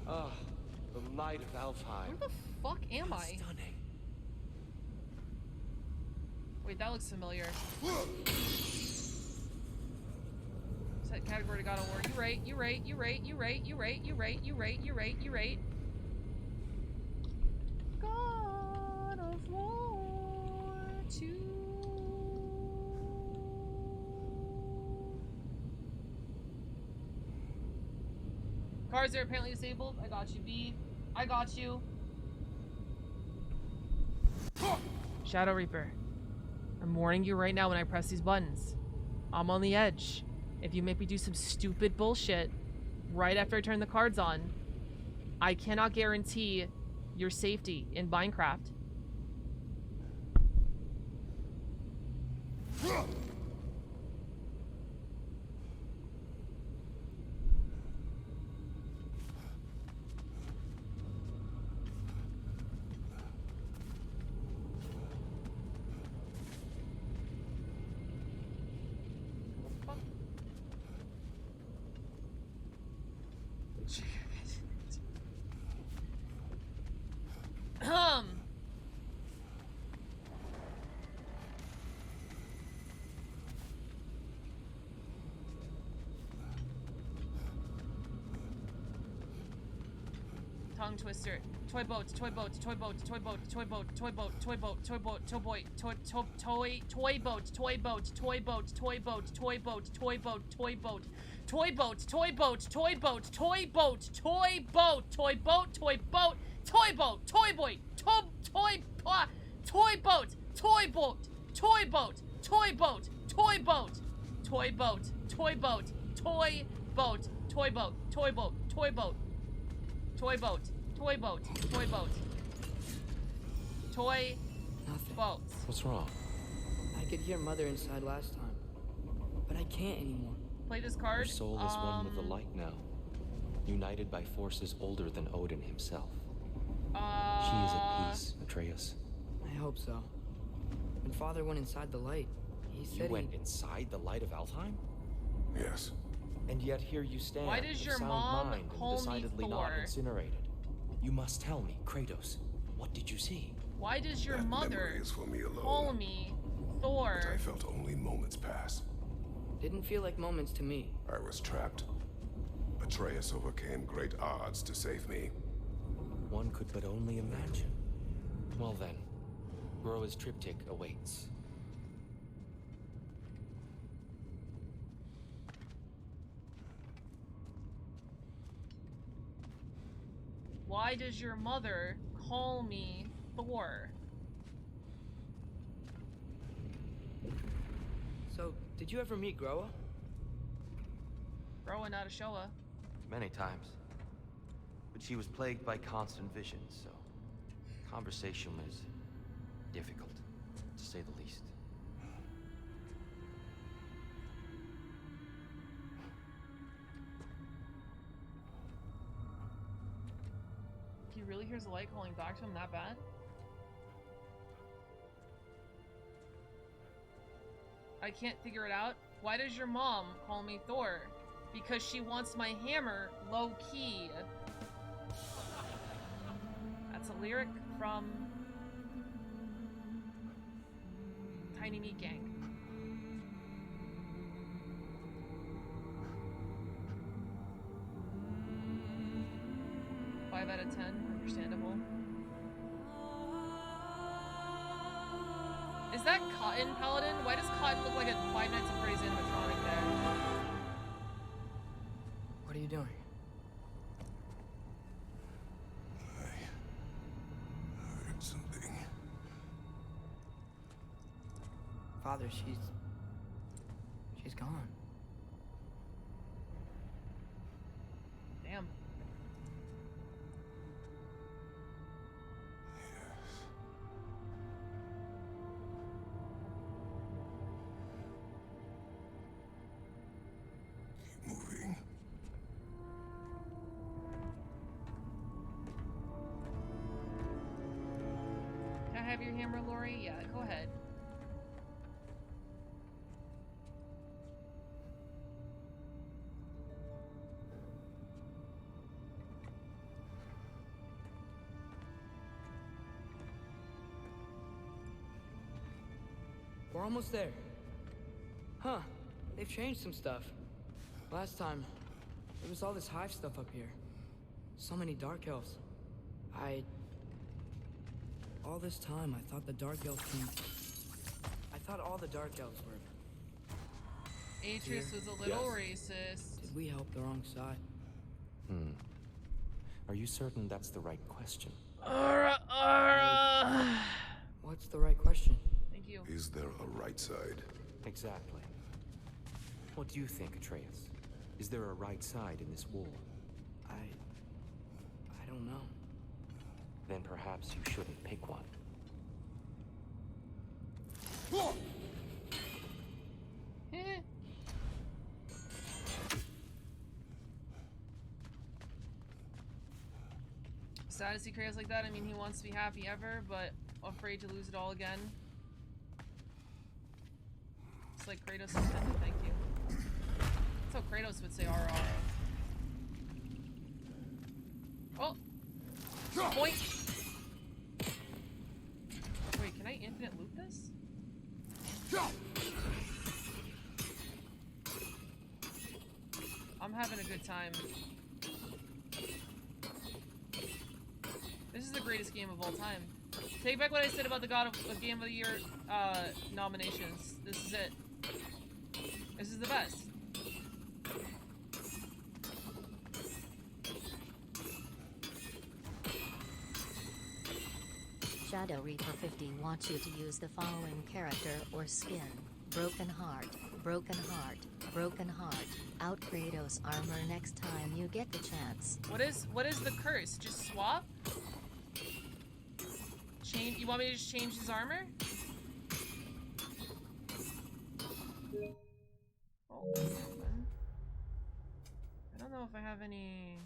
Ah, the light of Alfheim. Where the fuck am I? Stunning. Wait, that looks familiar. Set category to God of War. You right, you right, you right, you right, you right, you right, you right, you right, you right. God of War 2. Cars are apparently disabled. I got you, B. I got you. Shadow Reaper. I'm warning you right now when I press these buttons. I'm on the edge. If you make me do some stupid bullshit right after I turn the cards on, I cannot guarantee your safety in Minecraft. Tongue twister. Toy boat, toy boat, toy boat, toy boat, toy boat, toy boat, toy boat, toy boat, toy boy, toy boat, toy boat, toy boat, toy boat, toy boat, toy boat, toy boat, toy boat, toy boat, toy boat, toy boat, toy boat, toy boat, toy boat, toy boat, toy boat, toy boy, toy boat, toy boat, toy boat, toy boat, toy boat, toy boat, toy boat, toy boat, toy boat, toy boat, toy boat. Toy boat. Toy boat. Toy boat. Toy Nothing. boat. What's wrong? I could hear Mother inside last time, but I can't anymore. Play this card. Your soul is one with the light now, united by forces older than Odin himself. She is at peace, Atreus. I hope so. When Father went inside the light, he said You went inside the light of Alfheim? Yes. And yet here you stand, Why does of your sound mom mind call and me decidedly not Thor? incinerated. You must tell me, Kratos, what did you see? Why does your That mother memory is for me alone. call me Thor? But I felt only moments pass. Didn't feel like moments to me. I was trapped. Atreus overcame great odds to save me. One could but only imagine. Well then, Groa's triptych awaits. Why does your mother call me Thor? So, did you ever meet Groa? Groa, not a Showa. Many times. But she was plagued by constant visions, so conversation was difficult, to say the least. He really hears the light calling back to him that bad? I can't figure it out. Why does your mom call me Thor? Because she wants my hammer low-key. That's a lyric from Tiny Meat Gang. Five out of 10, understandable. Is that Cotton, Paladin? Why does Cotton look like a Five Nights at Freddy's animatronic there? What are you doing? I heard something. Father, she's gone. Damn. Keep moving. Can I have your hammer, Lori? Yeah, go ahead. We're almost there. Huh. They've changed some stuff. Last time, there was all this hive stuff up here. So many Dark Elves. All this time, I thought the Dark Elves came... I thought all the Dark Elves were... Atreus was a little racist. Did we help the wrong side? Are you certain that's the right question? What's the right question? Thank you. Is there a right side? Exactly. What do you think, Atreus? Is there a right side in this war? I don't know. Then perhaps you shouldn't pick one. Heh. Sad to see Kratos like that. I mean, he wants to be happy ever, but afraid to lose it all again. It's like Kratos intended. Thank you. That's how Kratos would say RR. Oh! Point! Wait, can I infinite loop this? I'm having a good time. This is the greatest game of all time. Take back what I said about the God of Game of the Year nominations. This is it. This is the best. Shadow Reaper 50 wants you to use the following character or skin. Broken Heart, Broken Heart, Broken Heart. Out Kratos armor next time you get the chance. What is the curse? Just swap? Change. You want me to just change his armor? Oh, I don't know if I have any.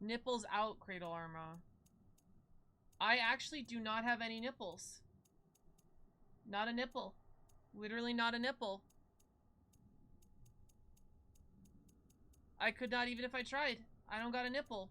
Nipples out, Cradle Armor. I actually do not have any nipples. Not a nipple. Literally not a nipple. I could not even if I tried. I don't got a nipple.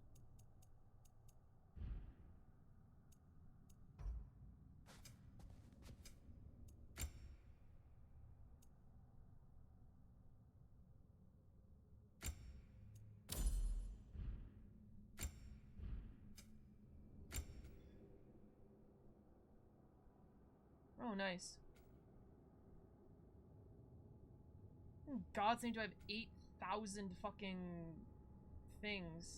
Oh, nice. In God's name, do I have 8,000 fucking things?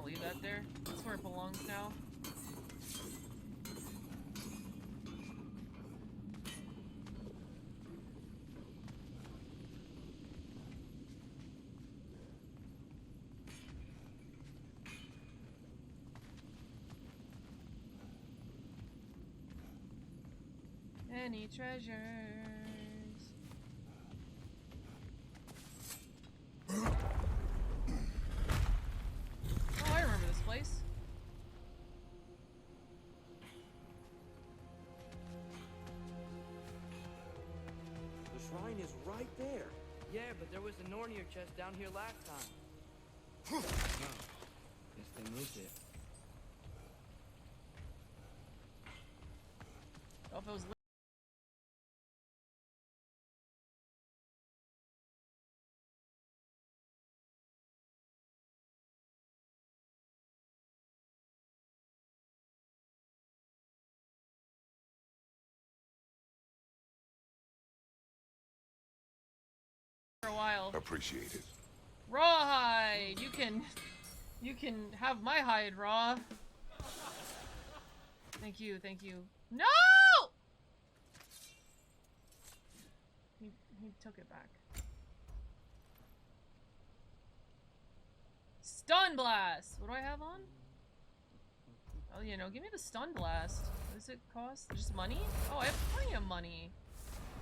Leave that there. That's where it belongs now. Any treasures? Place. The shrine is right there. Yeah, but there was a Nornir chest down here last time. Oh, guess they moved it. Oh, if it was for a while. Appreciate it. Rawhide! You can have my hide, Raw. Thank you, thank you. No! He took it back. Stun blast. What do I have on? Oh, you know, give me the stun blast. What does it cost? Just money? Oh, I have plenty of money.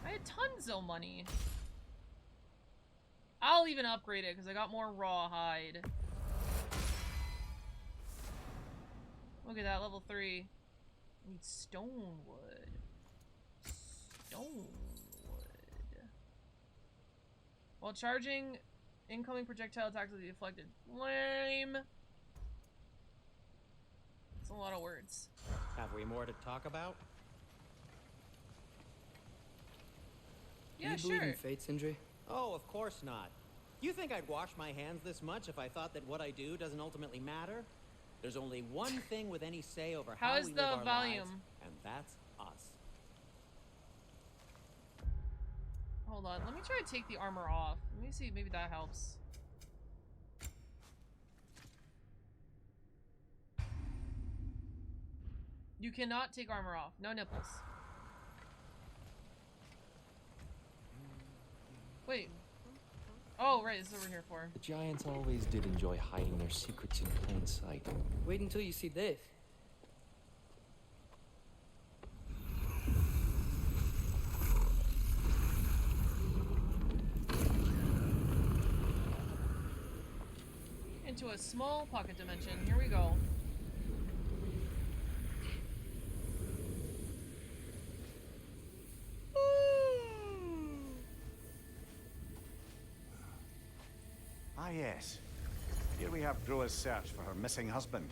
I had tons of money. I'll even upgrade it because I got more rawhide. Look at that, level 3. I need stone wood. Stone wood. While charging, incoming projectile attacks will be deflected. Lame. That's a lot of words. Have we more to talk about? Do Yeah, you believe sure. in fate, Sindri? Oh, of course not. You think I'd wash my hands this much if I thought that what I do doesn't ultimately matter? There's only one thing with any say over how How's we the live our volume? lives, and that's us. Hold on, let me try to take the armor off. Let me see, maybe that helps. You cannot take armor off. No nipples. Wait. Oh, right, this is what we're here for. The giants always did enjoy hiding their secrets in plain sight. Wait until you see this. Into a small pocket dimension. Here we go. Ah, yes. Here we have Groa's search for her missing husband.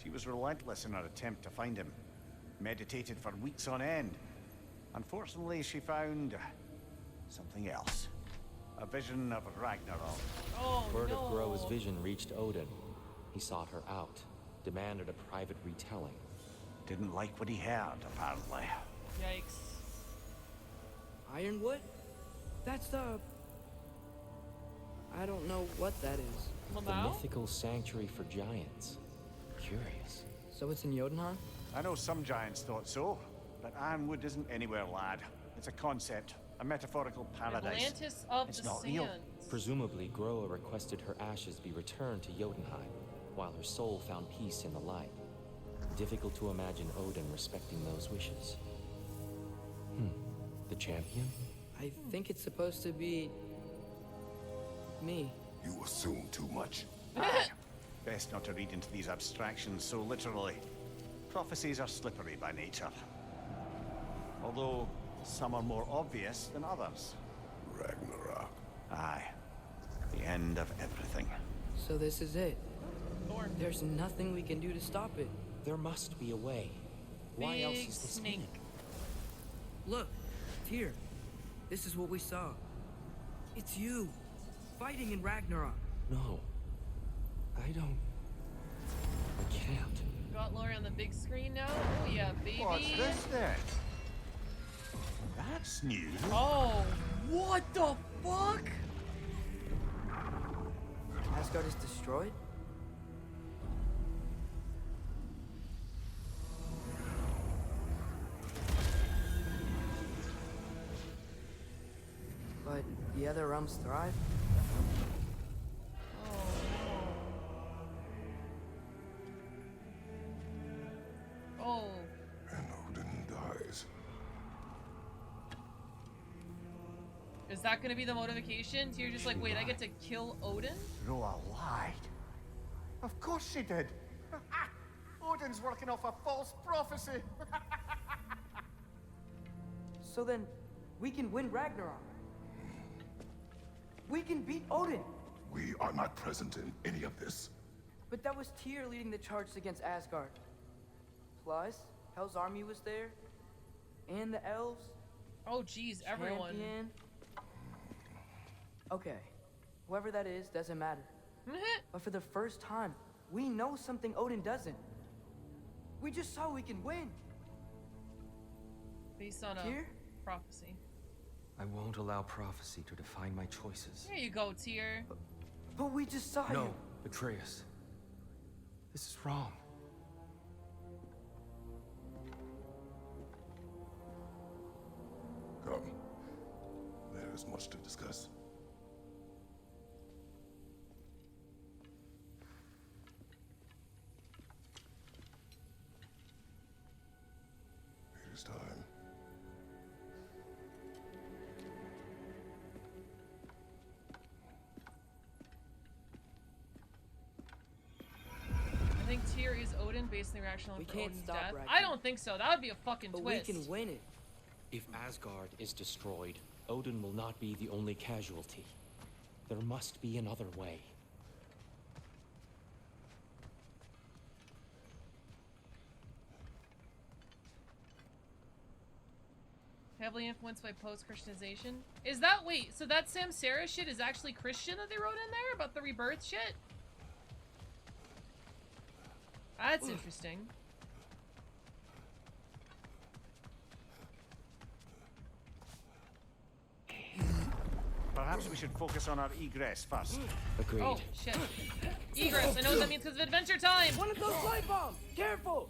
She was relentless in her attempt to find him. Meditated for weeks on end. Unfortunately, she found something else. A vision of Ragnarok. Oh, Word no. of Groa's vision reached Odin. He sought her out, demanded a private retelling. Didn't like what he heard, apparently. Yikes. Ironwood? That's the... I don't know what that is. The Lamau? mythical sanctuary for giants. Curious. So it's in Jotunheim? I know some giants thought so, but Ironwood isn't anywhere, lad. It's a concept, a metaphorical paradise. Atlantis of It's the not real. Sands. Presumably, Groa requested her ashes be returned to Jotunheim, while her soul found peace in the light. Difficult to imagine Odin respecting those wishes. The champion? I think it's supposed to be... me. You assume too much. Best not to read into these abstractions so literally. Prophecies are slippery by nature. Although, some are more obvious than others. Ragnarok. Aye. The end of everything. So this is it. Thorn. There's nothing we can do to stop it. There must be a way. Why else Big is this snake. snake? Look, Tyr. This is what we saw. It's you, fighting in Ragnarok. No. I don't... I can't. Got Lori on the big screen now? Oh yeah, baby. What's this then? That's new. Oh, what the fuck? Asgard is destroyed? But the other realms thrive? Oh, And Odin dies. is that gonna be the motivation? So you're just like, wait, I get to kill Odin? Groa lied. Of course she did. Odin's working off a false prophecy. So then, we can win Ragnarok. We can beat Odin. We are not present in any of this. But that was Tyr leading the charge against Asgard. Plus, Hell's army was there. And the elves. Oh geez, everyone. Champion. Okay, whoever that is doesn't matter. But for the first time, we know something Odin doesn't. We just saw we can win. Based on a Tyr? prophecy. I won't allow prophecy to define my choices. There you go, Tyr. But we just saw No, you. Atreus. This is wrong. Come. There is much to discuss. Tyr is Odin based on the reaction We for can't Odin's stop death? Ragnar. I don't think so. That would be a fucking But twist. we can win it. If Asgard is destroyed, Odin will not be the only casualty. There must be another way. Heavily influenced by post-Christianization. Is that, wait, so that Samsara shit is actually Christian that they wrote in there about the rebirth shit? That's interesting. Perhaps we should focus on our egress first. Agreed. Oh, shit. Egress, I know what that means because of Adventure Time! One of those light bombs! Careful!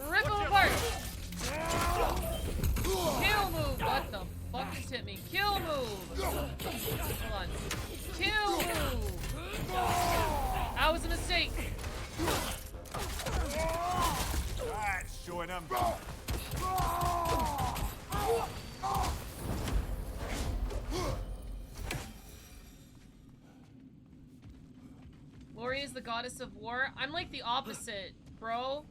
Rip them apart! Kill move! What the fuck just hit me? Kill move! Hold on. Kill move! That was a mistake! That's showing him. Lori is the goddess of war. I'm like the opposite, bro.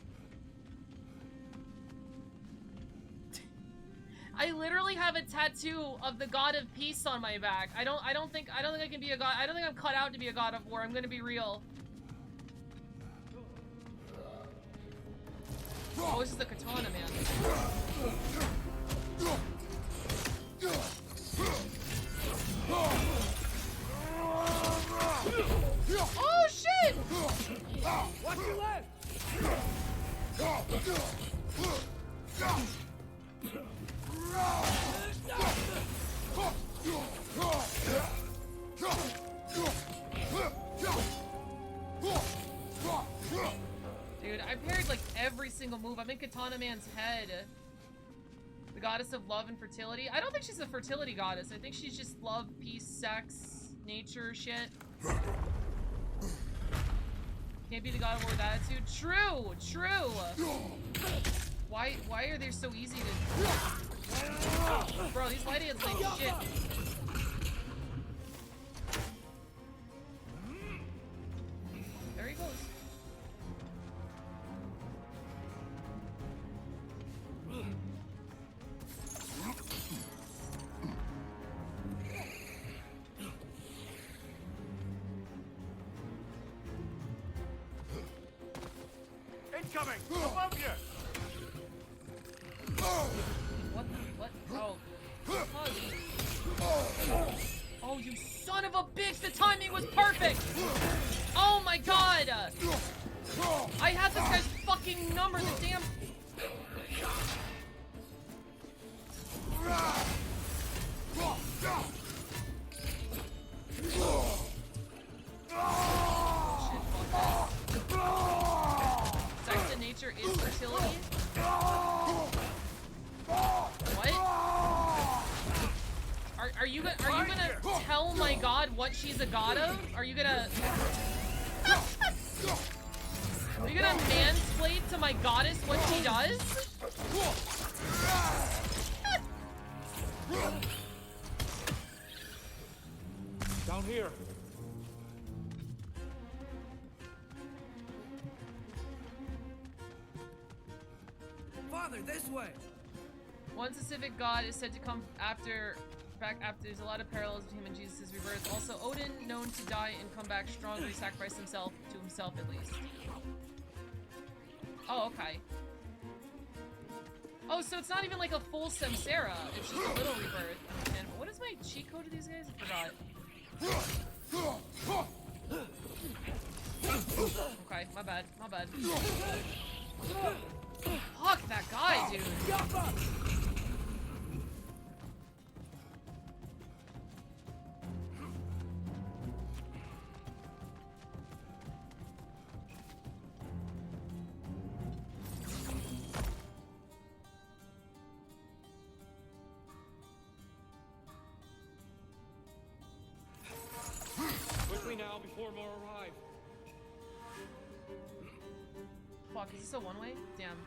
I literally have a tattoo of the god of peace on my back. I don't think I can be a god. I don't think I'm cut out to be a god of war. I'm gonna be real. Oh, this is the katana, man. Oh shit! Watch your left! Dude, I parried like every single move. I'm in Katana Man's head. The goddess of love and fertility. I don't think she's a fertility goddess. I think she's just love, peace, sex, nature, shit. Can't be the god of war with attitude. True, true. Why are they so easy to... Bro, these light hands like shit. There he goes. Incoming! Above you! What? What? Oh. Oh, you son of a bitch! The timing was perfect! Oh my god! I had this guy's fucking number, the damn... Sex in nature is fertility? What? Are you gonna tell my god what she's a god of? Are you gonna mansplain to my goddess what she does? Down here. Father, this way! One specific god is said to come back after. There's a lot of parallels between him and Jesus' rebirth. Also, Odin, known to die and come back strong, he sacrificed himself to himself at least. Oh, okay. Oh, so it's not even like a full Samsara. It's just a little rebirth. And what is my cheat code to these guys? I forgot. Okay, my bad. My bad. Fuck that guy, dude. Quickly now, before more arrive. Fuck, is this a one-way? Damn.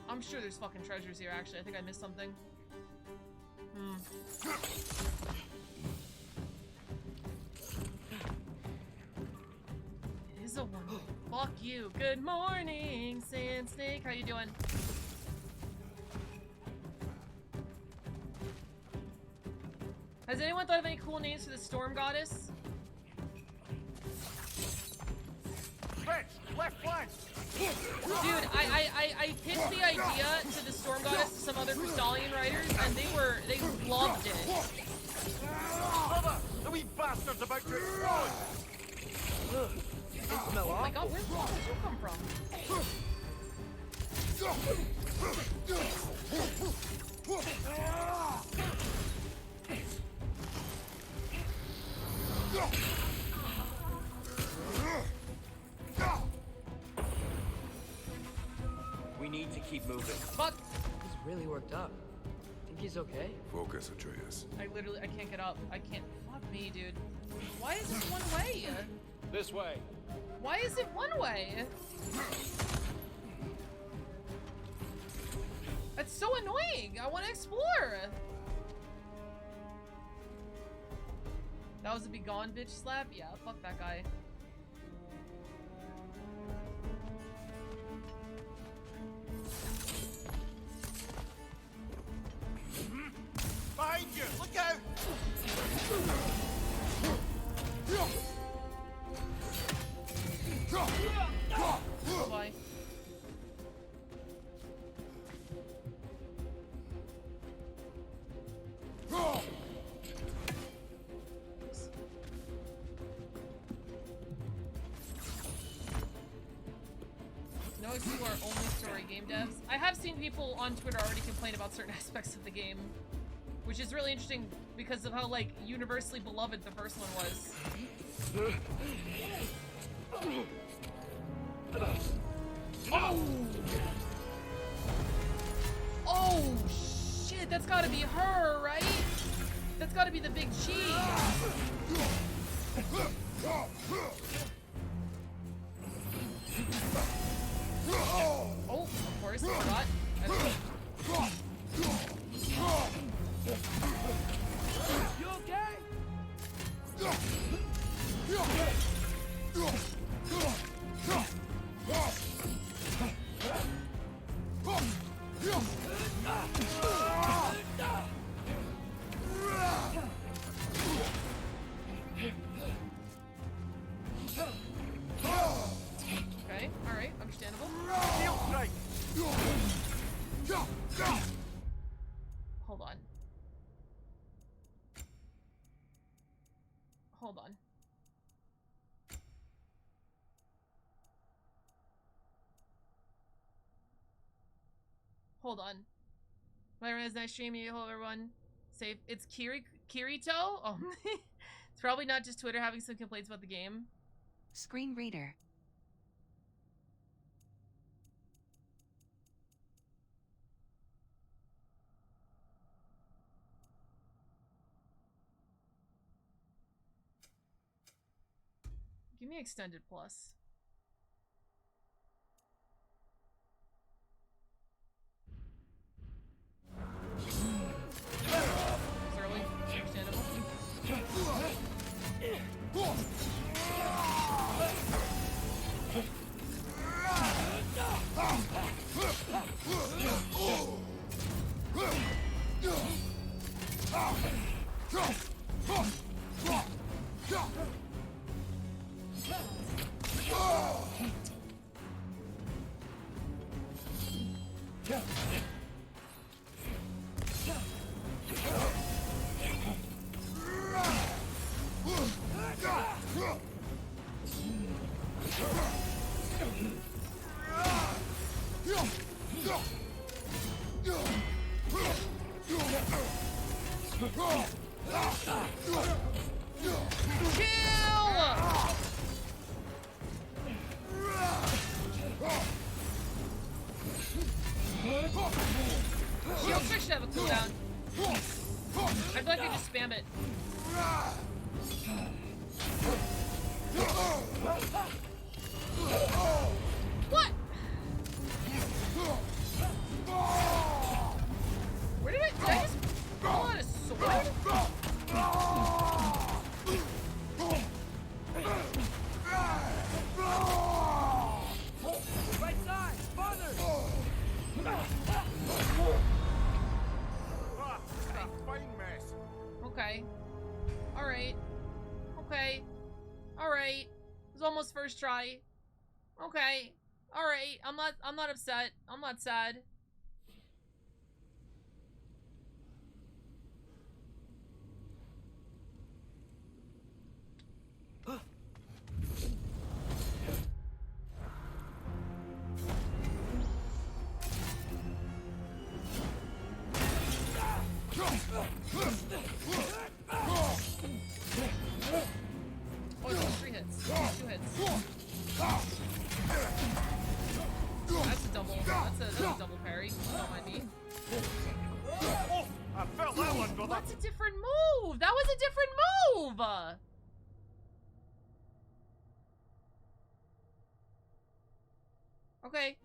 I'm sure there's fucking treasures here, actually. I think I missed something. It is a one. Fuck you. Good morning, Sand Snake. How you doing? Has anyone thought of any cool names for the storm goddess? Left flank! Dude, I pitched the idea to the storm goddess to some other Crystallian writers, and they loved it. Mother! The wee bastard's about to explode! Oh my god, where did you come from? We need to keep moving. Fuck! He's really worked up. Think he's okay? Focus, Atreus. I can't get up. I can't. Fuck me, dude. Why is it one way? This way. Why is it one way? That's so annoying. I want to explore. That was a be gone bitch slap? Yeah, fuck that guy. Behind you! Look out! Bye. No explore, only story game devs. I have seen people on Twitter already complain about certain aspects of the game, which is really interesting because of how, like, universally beloved the first one was. Oh! Oh, shit, that's gotta be her, right? That's gotta be the big cheese. Oh, of course, forgot. You okay? Okay, alright, understandable. Hold on. Hold on. Hold on. Lorian has nice streaming. Hello, everyone. Safe. It's Kirito? Oh, it's probably not just Twitter having some complaints about the game. Screen reader. Give me extended plus. It's early. Understandable. Shield trick should have a cooldown. I feel like I just spam it. What? Where did I just fall on a almost first try. Okay. Alright. I'm not upset. I'm not sad. Oh, it's 3 hits. 2 hits. That's a double. That's a double parry. Don't mind me. Oh, I felt that one, brother. That's a different move. That was a different move. Okay.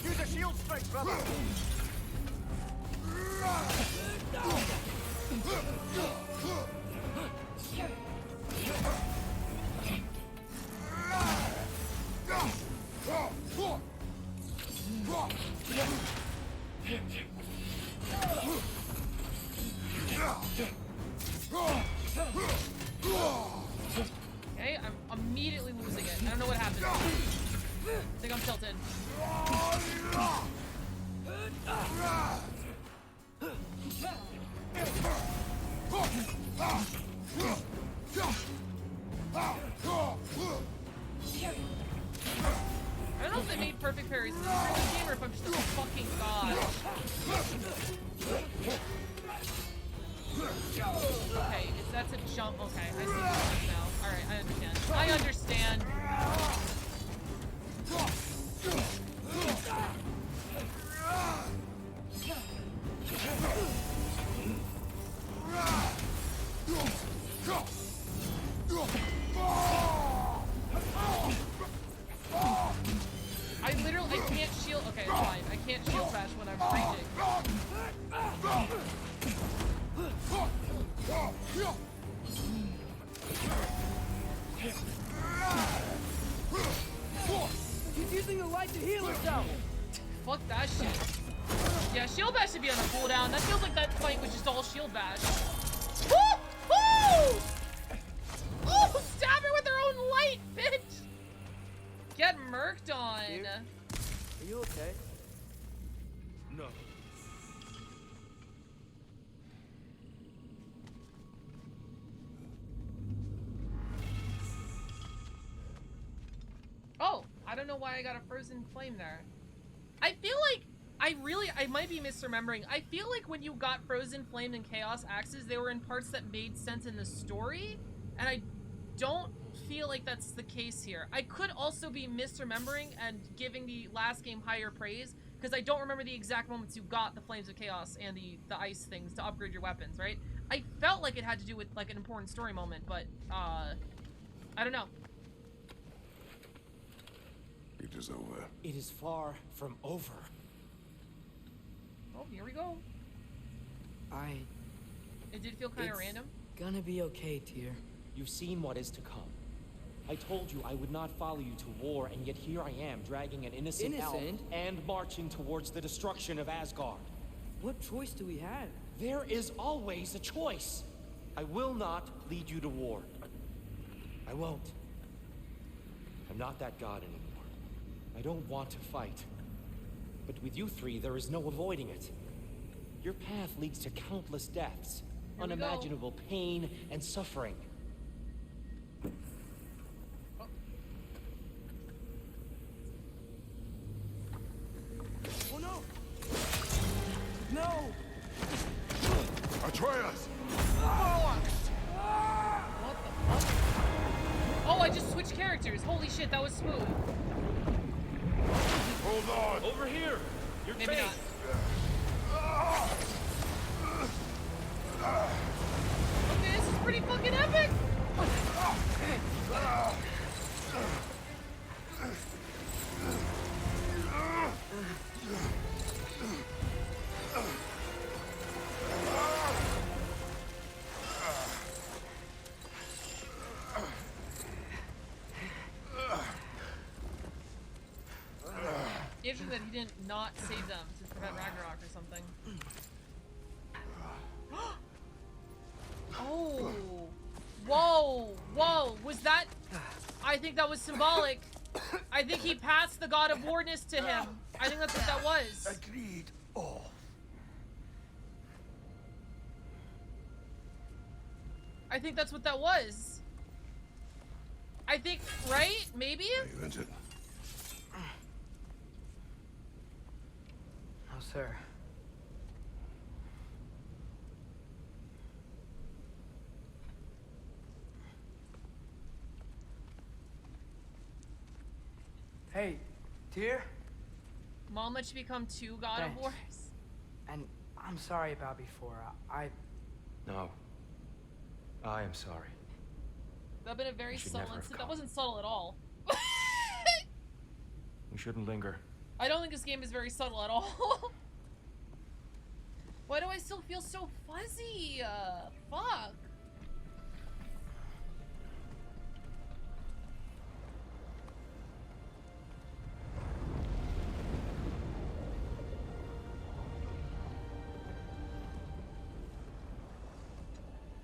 Use a shield strike, brother. Okay, I'm immediately losing it. I don't know what happened. I think I'm tilted. I don't know if they made perfect parries in this game or if I'm just a fucking god. Okay, that's a jump. Okay, I see what it is now. Alright, I understand. I understand. I can't shield. Okay, it's fine. I can't shield bash when I'm raging. He's using the light to heal himself. Fuck that shit. Yeah, shield bash should be on a cooldown. That feels like that fight was just all shield bash. Woo! Woo! Oh, stab her with her own light, bitch! Get murked on. Dude, are you okay? No. Oh, I don't know why I got a frozen flame there. I feel like I might be misremembering. I feel like when you got frozen flame and chaos axes, they were in parts that made sense in the story, and I don't feel like that's the case here. I could also be misremembering and giving the last game higher praise because I don't remember the exact moments you got the flames of chaos and the ice things to upgrade your weapons, right? I felt like it had to do with like an important story moment, but I don't know. It is over. It is far from over. Oh, here we go. It did feel kind of random. Gonna be okay, Tyr. You've seen what is to come. I told you I would not follow you to war, and yet here I am, dragging an innocent elf and marching towards the destruction of Asgard. What choice do we have? There is always a choice. I will not lead you to war. I won't. I'm not that god anymore. I don't want to fight. But with you three, there is no avoiding it. Your path leads to countless deaths, unimaginable pain and suffering. Oh no! No! Atreus! What the fuck? Oh, I just switched characters. Holy shit, that was smooth. Hold on! Over here! Your Maybe face! not. Okay, this is pretty fucking epic! Interesting that he didn't not save them to prevent Ragnarok or something. Oh. Whoa. Whoa. Was that... I think that was symbolic. I think he passed the God of Warness to him. I think that's what that was. Agreed. Oh. I think that's what that was. I think, right? Maybe? Isn't it? No, sir. Hey, dear. Mom let you become 2 God of Thanks. Wars. And I'm sorry about before. No. I am sorry. That'd been a very You should subtle never have incident. That come. wasn't subtle at all. We shouldn't linger. I don't think this game is very subtle at all. Why do I still feel so fuzzy? Fuck.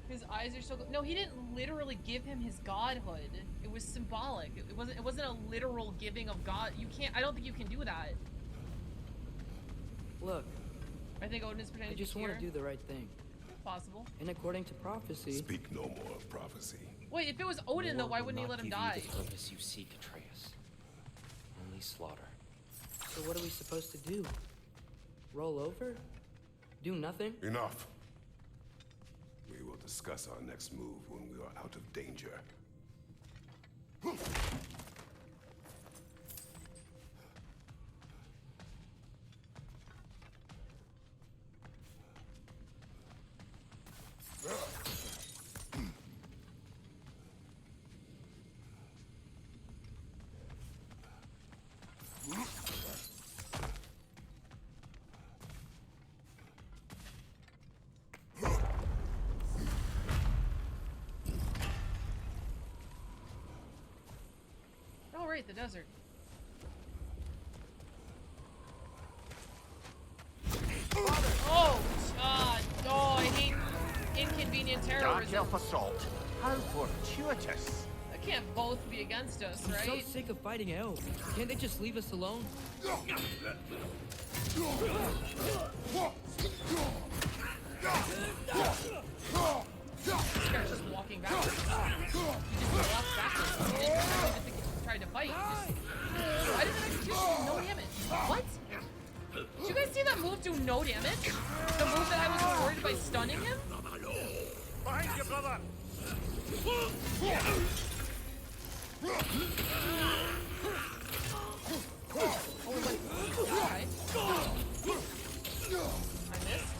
His eyes are so good. No, he didn't literally give him his godhood. It was symbolic. It wasn't a literal giving of God. You can't. I don't think you can do that. look. I think Odin is I pretending just to want hear. to do the right thing. Possible. And according to prophecy. Speak no more of prophecy. Wait, if it was Odin, though, War why will wouldn't he not let him give die? you the purpose you seek, Atreus. Only slaughter. So what are we supposed to do? Roll over? Do nothing? Enough. We will discuss our next move when we are out of danger. Oh, right, the desert. Oh, oh, I hate inconvenient Dark terrorism. elf assault. How fortuitous. That can't both be against us, I'm so right? sick of fighting elves. Can't they just leave us alone? This guy's just walking backwards. He just walked backwards. He didn't even think he tried to fight. He just... Why did that execution do no damage? What? Did you guys see that move do no damage? The move that I was rewarded by stunning him? Behind you, brother. Oh, wait. Okay. I missed.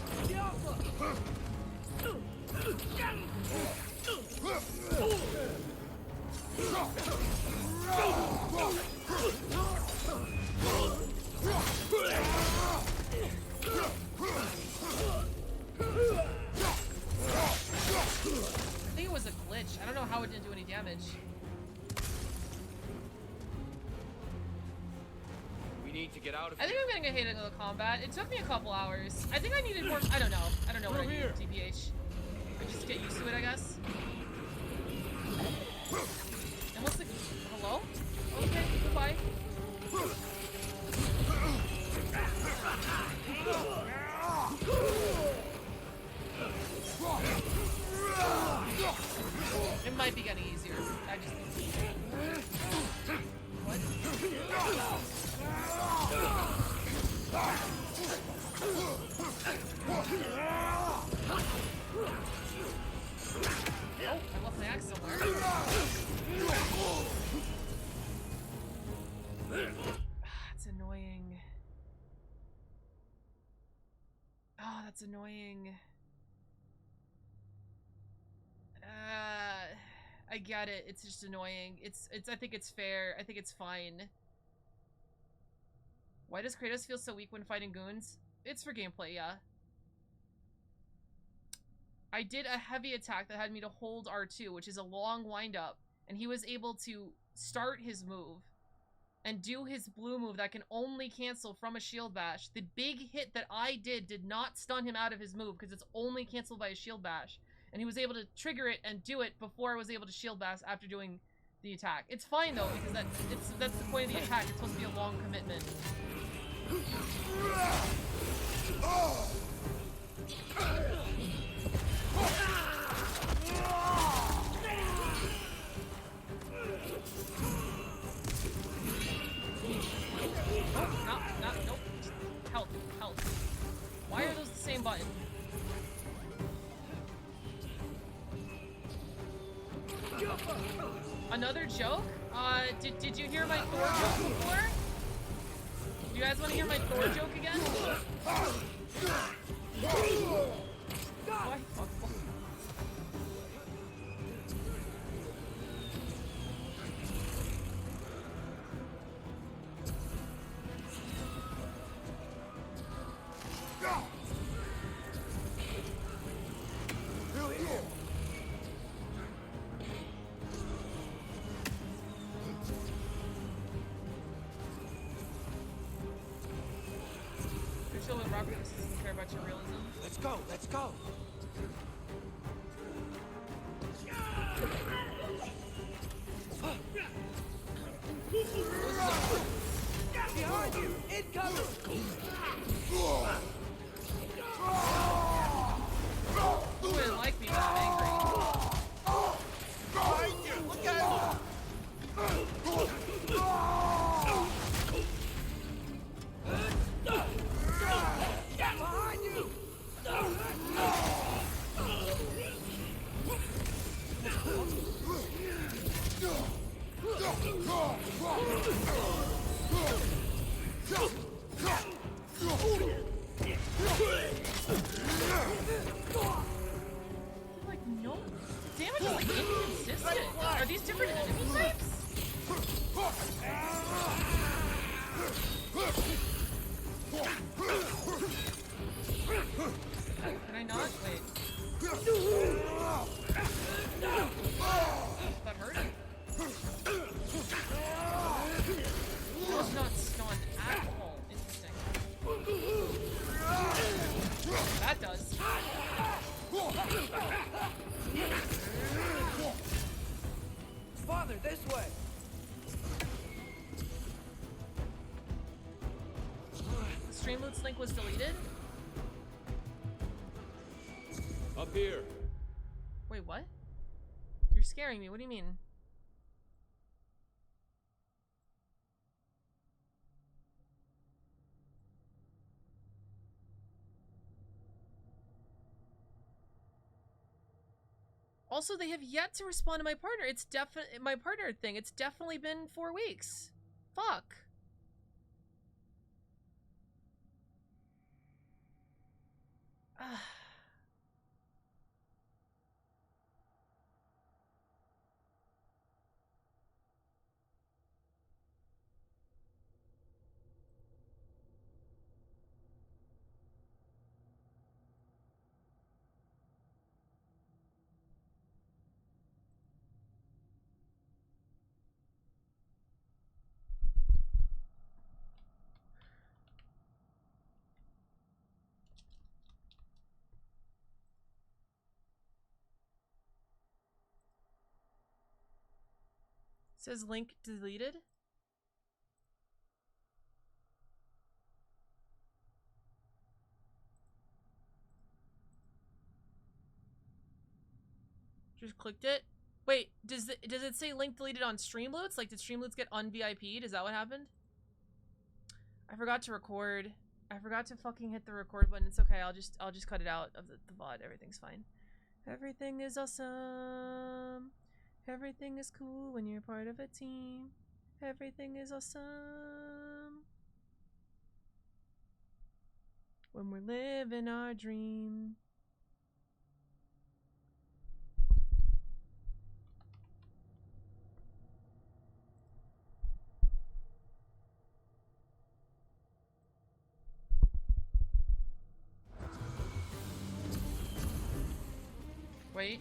I think it was a glitch. I don't know how it didn't do any damage. We need to get out of I think I'm getting a hate into the combat. It took me a couple hours. I think I needed more. I don't know. I don't know what I needed, TBH. Or just get used to it, I guess. Unless the... Hello? Okay, goodbye. It might be getting easier. I just... What? Oh, I left my axe somewhere. That's annoying. Oh, that's annoying. I get it. It's just annoying. I think it's fair. I think it's fine. Why does Kratos feel so weak when fighting goons? It's for gameplay, yeah. I did a heavy attack that had me to hold R2, which is a long wind-up, and he was able to start his move and do his blue move that can only cancel from a shield bash. The big hit that I did not stun him out of his move because it's only canceled by a shield bash. And he was able to trigger it and do it before I was able to shield bash after doing the attack. It's fine though, because that's the point of the attack. It's supposed to be a long commitment. Nope. Health. Why are those the same button? Another joke? Did you hear my Thor joke before? Do you guys want to hear my Thor joke again? Why? Let's go. Behind you! Incoming! Who wouldn't like me that angry? Behind you! Look out! Behind you! Like, no. Damage is like inconsistent. Are these different enemy types? Can I not? Wait. That hurt? Does not stun at all. Interesting. That does. Father, this way! The Streamloots link was deleted? Up here. Wait, what? You're scaring me. What do you mean? Also, they have yet to respond to my partner. It's definitely my partner thing. It's definitely been 4 weeks. Fuck. Says link deleted. Just clicked it. Wait, does it say link deleted on Streamloots? Like, did Streamloots get un-VIP'd? Is that what happened? I forgot to record. I forgot to fucking hit the record button. It's okay. I'll just cut it out of the VOD. Everything's fine. Everything is awesome. Everything is cool when you're part of a team. Everything is awesome when we're living our dream. Wait.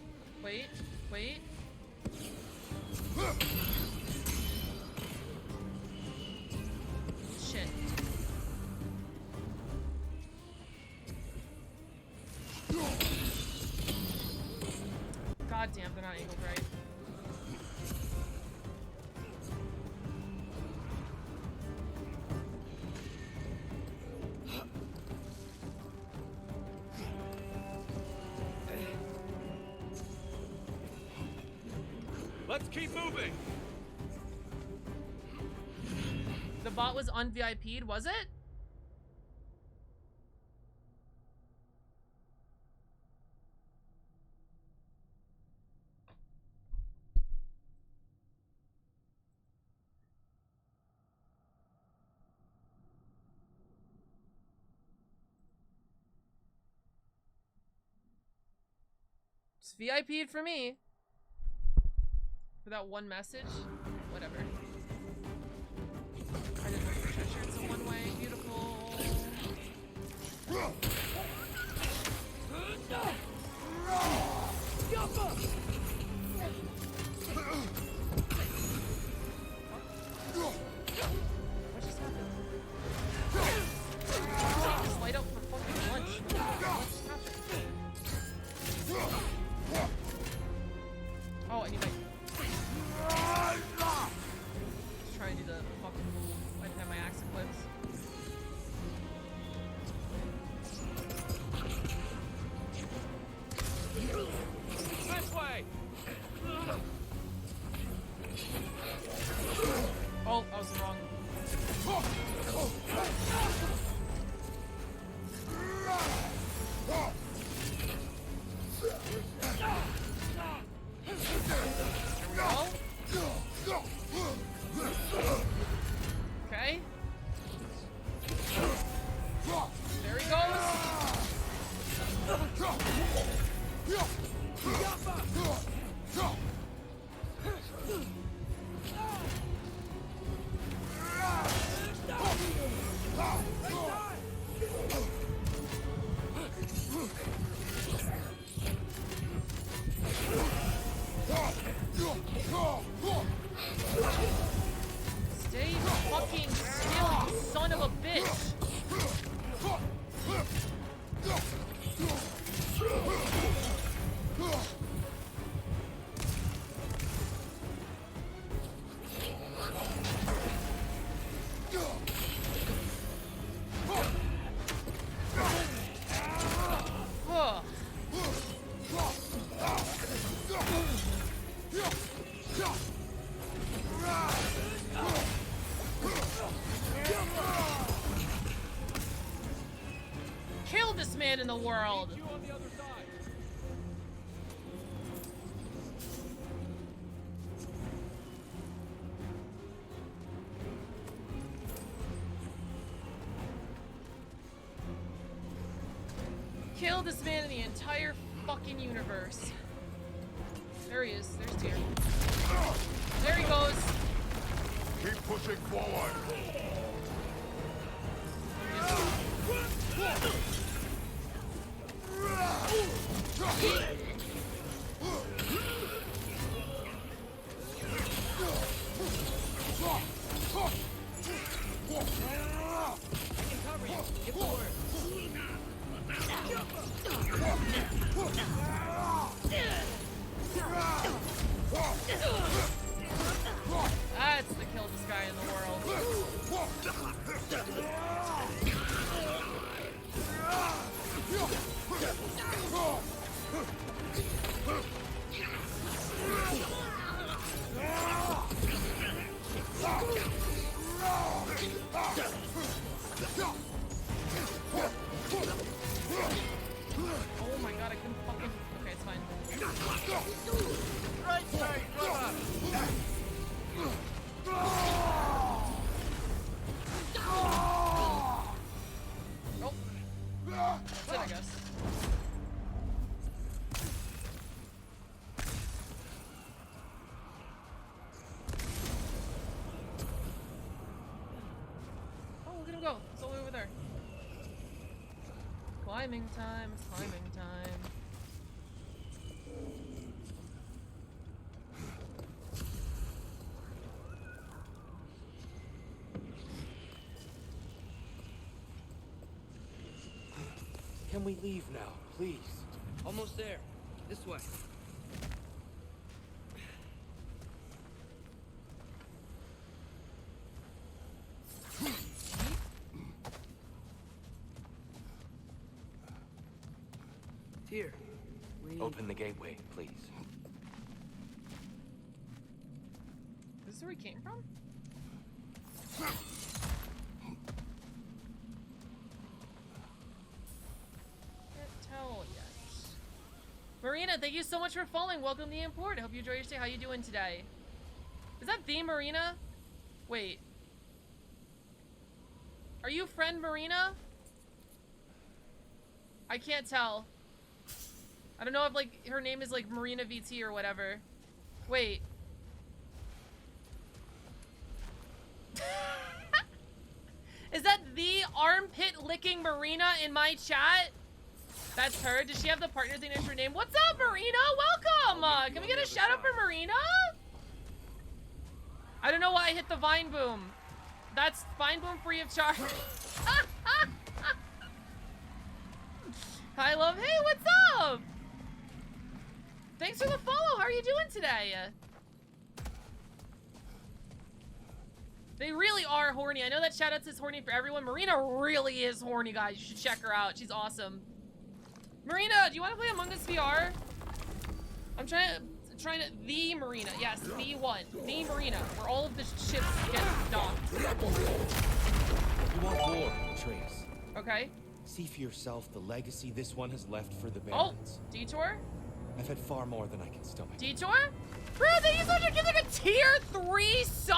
God damn, they're not angled right. Let's keep moving. The bot was un-VIP'd, was it? It's VIP'd for me. For that one message? Whatever. I didn't make the treasure. It's a one-way. Beautiful. What just happened? Just light up for fucking lunch. What just happened? Oh, and you might. Just trying to do the fucking move. I didn't have my axe equipped. This way. Oh, I was wrong. Okay. There he goes. Stay fucking still, you son of a bitch. Huh. Kill this man in the world. Kill this man in the entire fucking universe. There he is. There's Tyr. There he goes. Keep pushing forward. That's the killest guy in the world. Oh my god, I couldn't fucking... Okay, it's fine. Right side, brother. Nope. That's it, I guess. Oh, look at him go. It's all the way over there. Climbing time. It's climbing time. Can we leave now, please? Almost there. This way. Tyr, we... Open the gateway, please. Is this where we came from? Can't tell yet. Marina, thank you so much for following. Welcome to the import. I hope you enjoy your stay. How you doing today? Is that the Marina? Wait. Are you friend Marina? I can't tell. I don't know if like her name is like Marina VT or whatever. Wait. Is that the armpit licking Marina in my chat? That's her. Does she have the partner thing next to her name? What's up, Marina? Welcome! Can we get a shout out for Marina? I don't know why I hit the Vine Boom. That's Vine Boom free of charge. Hi, love. Hey, what's up? Thanks for the follow. How are you doing today? They really are horny. I know that shout out says horny for everyone. Marina really is horny, guys. You should check her out. She's awesome. Marina, do you want to play Among Us VR? I'm trying to, the Marina. Yes, the one. The Marina, where all of the ships get docked. You want war, Trace. Okay. See for yourself the legacy this one has left for the Oh, Barons. Detour? I've had far more than I can stomach. Detour? Bro, they use such a give like a tier 3 sub?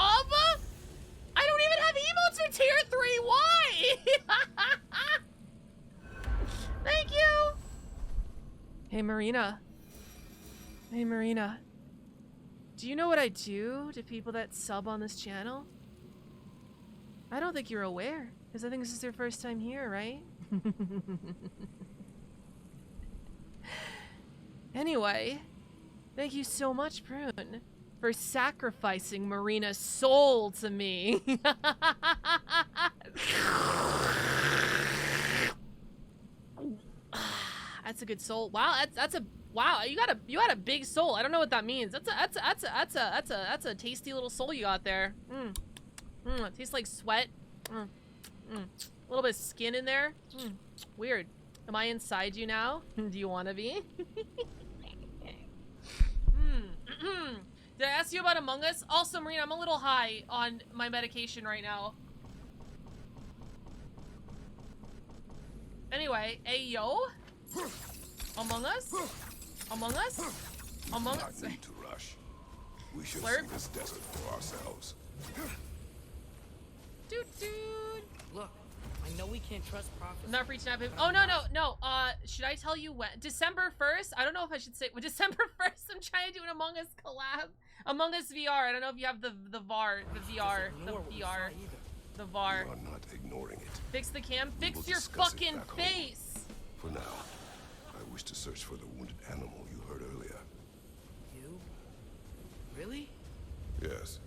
I don't even have emotes for tier 3. Why? Thank you. Hey, Marina. Hey, Marina. Do you know what I do to people that sub on this channel? I don't think you're aware, because I think this is your first time here, right? Anyway, thank you so much, Prune, for sacrificing Marina's soul to me. That's a good soul. Wow, that's a wow. You got a big soul. I don't know what that means. That's a tasty little soul you got there. It tastes like sweat. A little bit of skin in there. Weird. Am I inside you now? Do you want to be? Did I ask you about Among Us? Also, Marina, I'm a little high on my medication right now. Anyway, ayo. Among Us? Among Us? Among Us? Not need to rush. We should Slurp? see this desert for ourselves. Dude. Look, I know we can't trust prophets. I'm not reaching out. Oh, no. Should I tell you when? December 1st? I don't know if I should say. Well, December 1st, I'm trying to do an Among Us collab. Among Us VR. I don't know if you have the VR. The VR. The VAR. You are not ignoring it. Fix the cam. We Fix will your discuss it fucking back home. face. For now, I wish to search for the wounded animal you heard earlier. You? Really? Yes.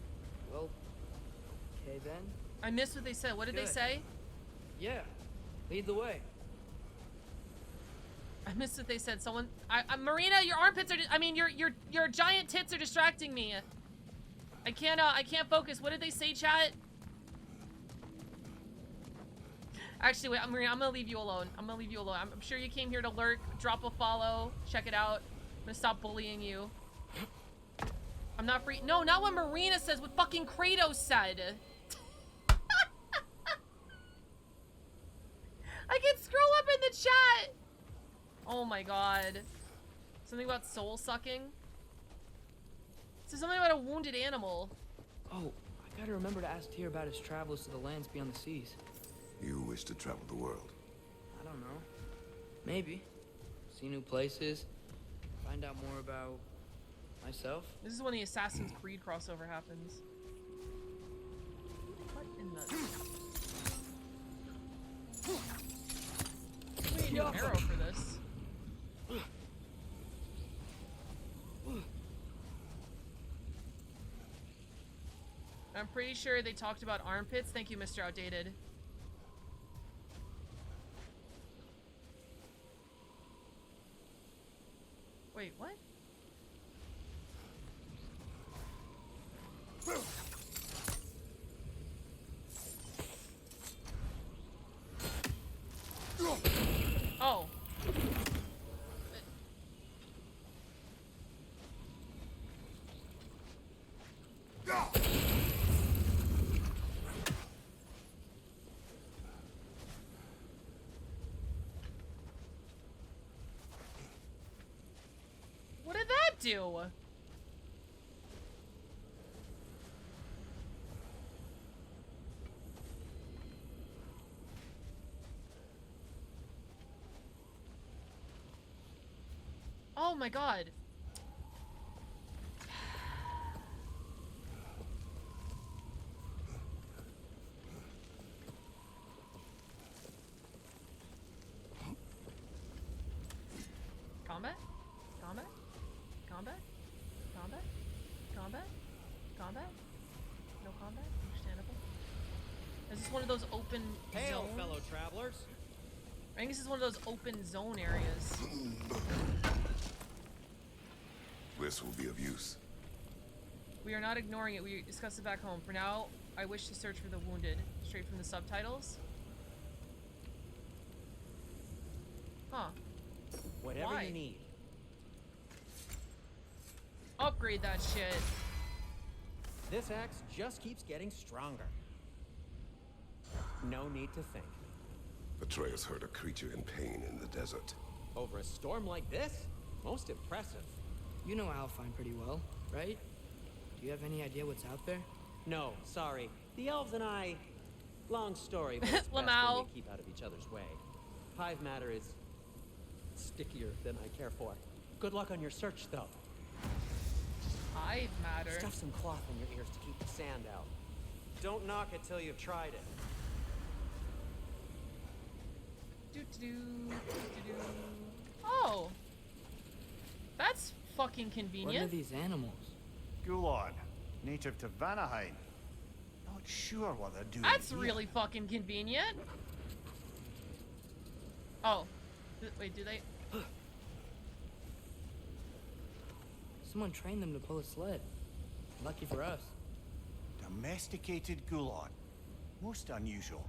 Well, okay then. I missed what they said. What did they Good. say? Yeah. Lead the way. I missed what they said. Someone, Marina, your armpits are. I mean, your giant tits are distracting me. I can't focus. What did they say, chat? Actually, wait, Marina, I'm gonna leave you alone. I'm sure you came here to lurk. Drop a follow. Check it out. I'm gonna stop bullying you. I'm not free. No, not what Marina says. What fucking Kratos said. I can scroll up in the chat. Oh my god. Something about soul sucking. So something about a wounded animal. Oh, I gotta remember to ask Tyr about his travels to the lands beyond the seas. You wish to travel the world. I don't know. Maybe. See new places. Find out more about myself. This is when the Assassin's Creed crossover happens. What in the... I need an arrow for this. I'm pretty sure they talked about armpits. Thank you, Mr. Outdated. Wait, what? Oh. to. Oh my god. Combat? Combat? Combat? Combat? Combat? Combat? No combat? Understandable. Is this one of those open Hail, zone? fellow travelers. I think this is one of those open zone areas. This will be of use. We are not ignoring it. We discussed it back home. For now, I wish to search for the wounded. Straight from the subtitles. Huh. Whatever Why? you need. Upgrade that shit. This axe just keeps getting stronger. No need to thank me. Atreus heard a creature in pain in the desert. Over a storm like this? Most impressive. You know Alfheim pretty well, right? Do you have any idea what's out there? No, sorry. The elves and I... Long story, but it's best when Lamau. we keep out of each other's way. Hive matter is... stickier than I care for. Good luck on your search, though. Hive matter. Stuff some cloth in your ears to keep the sand out. Don't knock it till you've tried it. Oh. That's fucking What are convenient. these animals? Gulon, native to Vanaheim. Not sure what they're doing That's here. really fucking convenient. Oh. Wait, do they? Someone trained them to pull a sled. Lucky for us. Domesticated Gulon. Most unusual.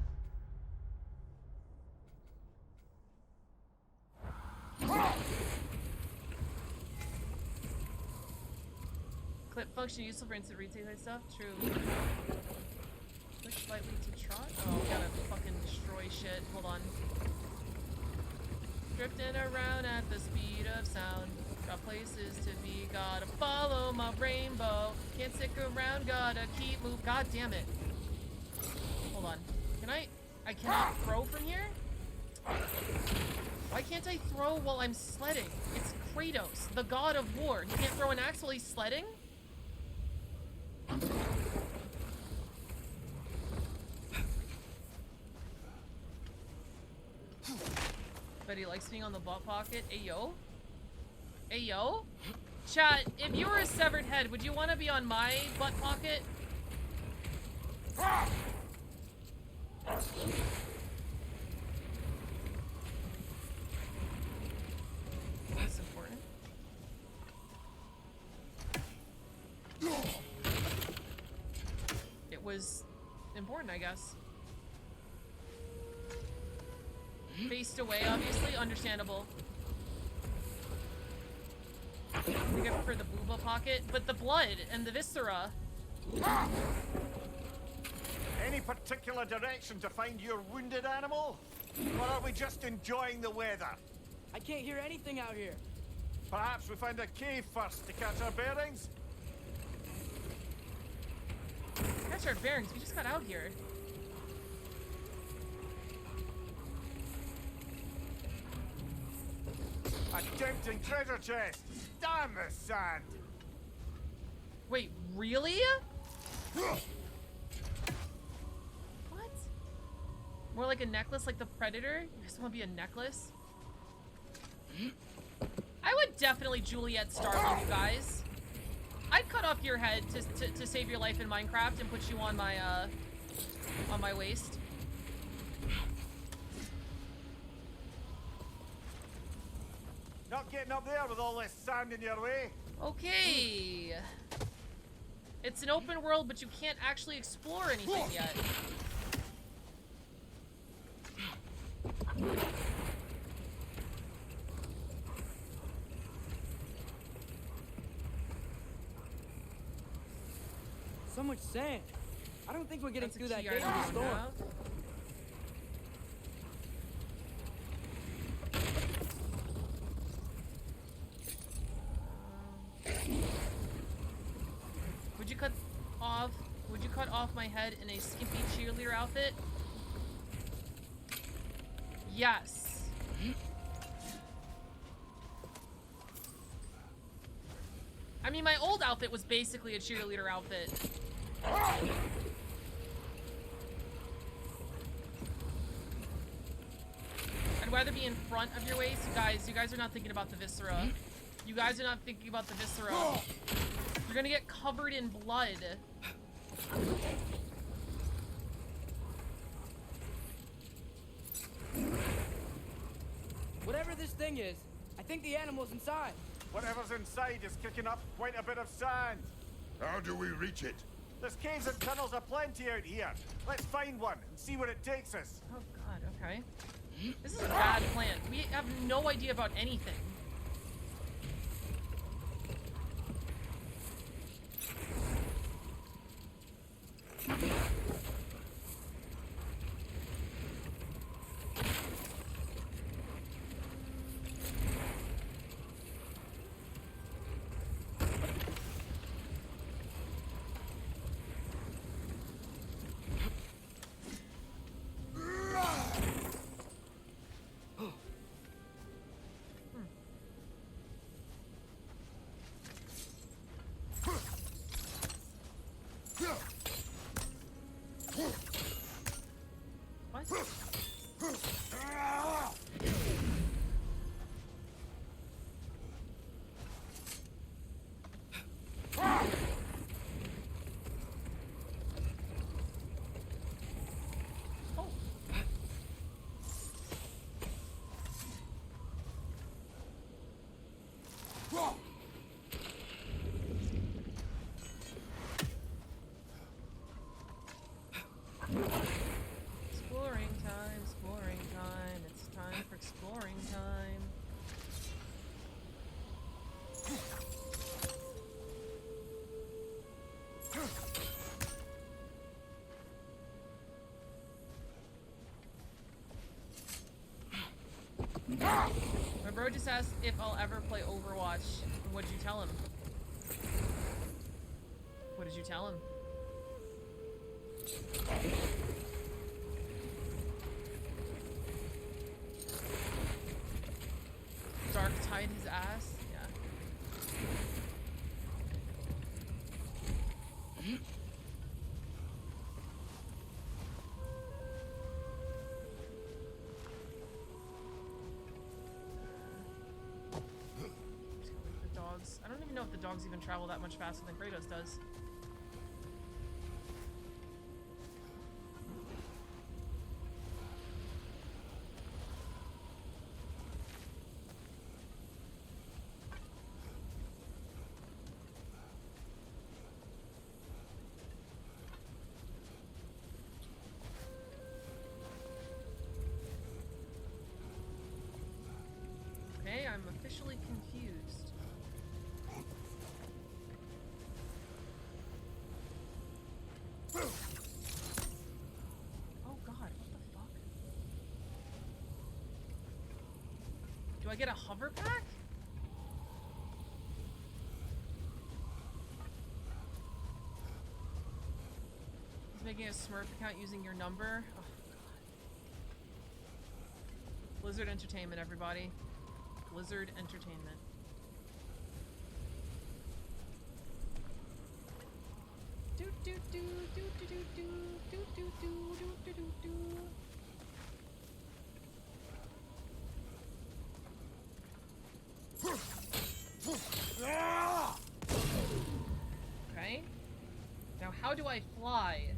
Clip function useful for instant retake type stuff? True. Switch slightly to trot? Oh, we gotta fucking destroy shit. Hold on. Drifting around at the speed of sound. Got places to be, gotta follow my rainbow. Can't stick around, gotta keep move. God damn it. Hold on. Can I cannot throw from here? Why can't I throw while I'm sledding? It's Kratos, the god of war. He can't throw an axe while he's sledding? Bet he likes being on the butt pocket. Ayo? Ayo? Chat, if you were a severed head, would you want to be on my butt pocket? That's important. It was important, I guess. Faced away, obviously. Understandable. I think I prefer the booba pocket, but the blood and the viscera. Any particular direction to find your wounded animal? Or are we just enjoying the weather? I can't hear anything out here. Perhaps we find a cave first to catch our bearings? Catch our bearings, we just got out here. A tempting treasure chest! Damn the sand! Wait, really? What? More like a necklace like the Predator? You guys want to be a necklace? I would definitely Juliet Starling, you guys. I'd cut off your head to save your life in Minecraft and put you on my waist. Not getting up there with all this sand in your way. Okay. It's an open world, but you can't actually explore anything yet. So much sand. I don't think we're getting That's a through that key gate in item the storm. now. cut off my head in a skimpy cheerleader outfit? Yes. I mean, my old outfit was basically a cheerleader outfit. I'd rather be in front of your waist. You guys are not thinking about the viscera. You guys are not thinking about the viscera. You're gonna get covered in blood. Whatever this thing is, I think the animal's inside. Whatever's inside is kicking up quite a bit of sand. How do we reach it? There's caves and tunnels aplenty out here. Let's find one and see where it takes us. Oh god, okay. This is a bad plan. We have no idea about anything. Exploring time, exploring time. It's time for exploring time. My bro just asked if I'll ever play Overwatch. What'd you tell him? What did you tell him? Dark tied his ass? Yeah. The dogs. I don't even know if the dogs even travel that much faster than Kratos does. Okay, I'm officially confused. Oh god, what the fuck? Do I get a hover pack? He's making a Smurf account using your number? Oh god. Blizzard Entertainment, everybody. Blizzard Entertainment. Do do do do do do do do do do do do do. Okay. Now how do I fly?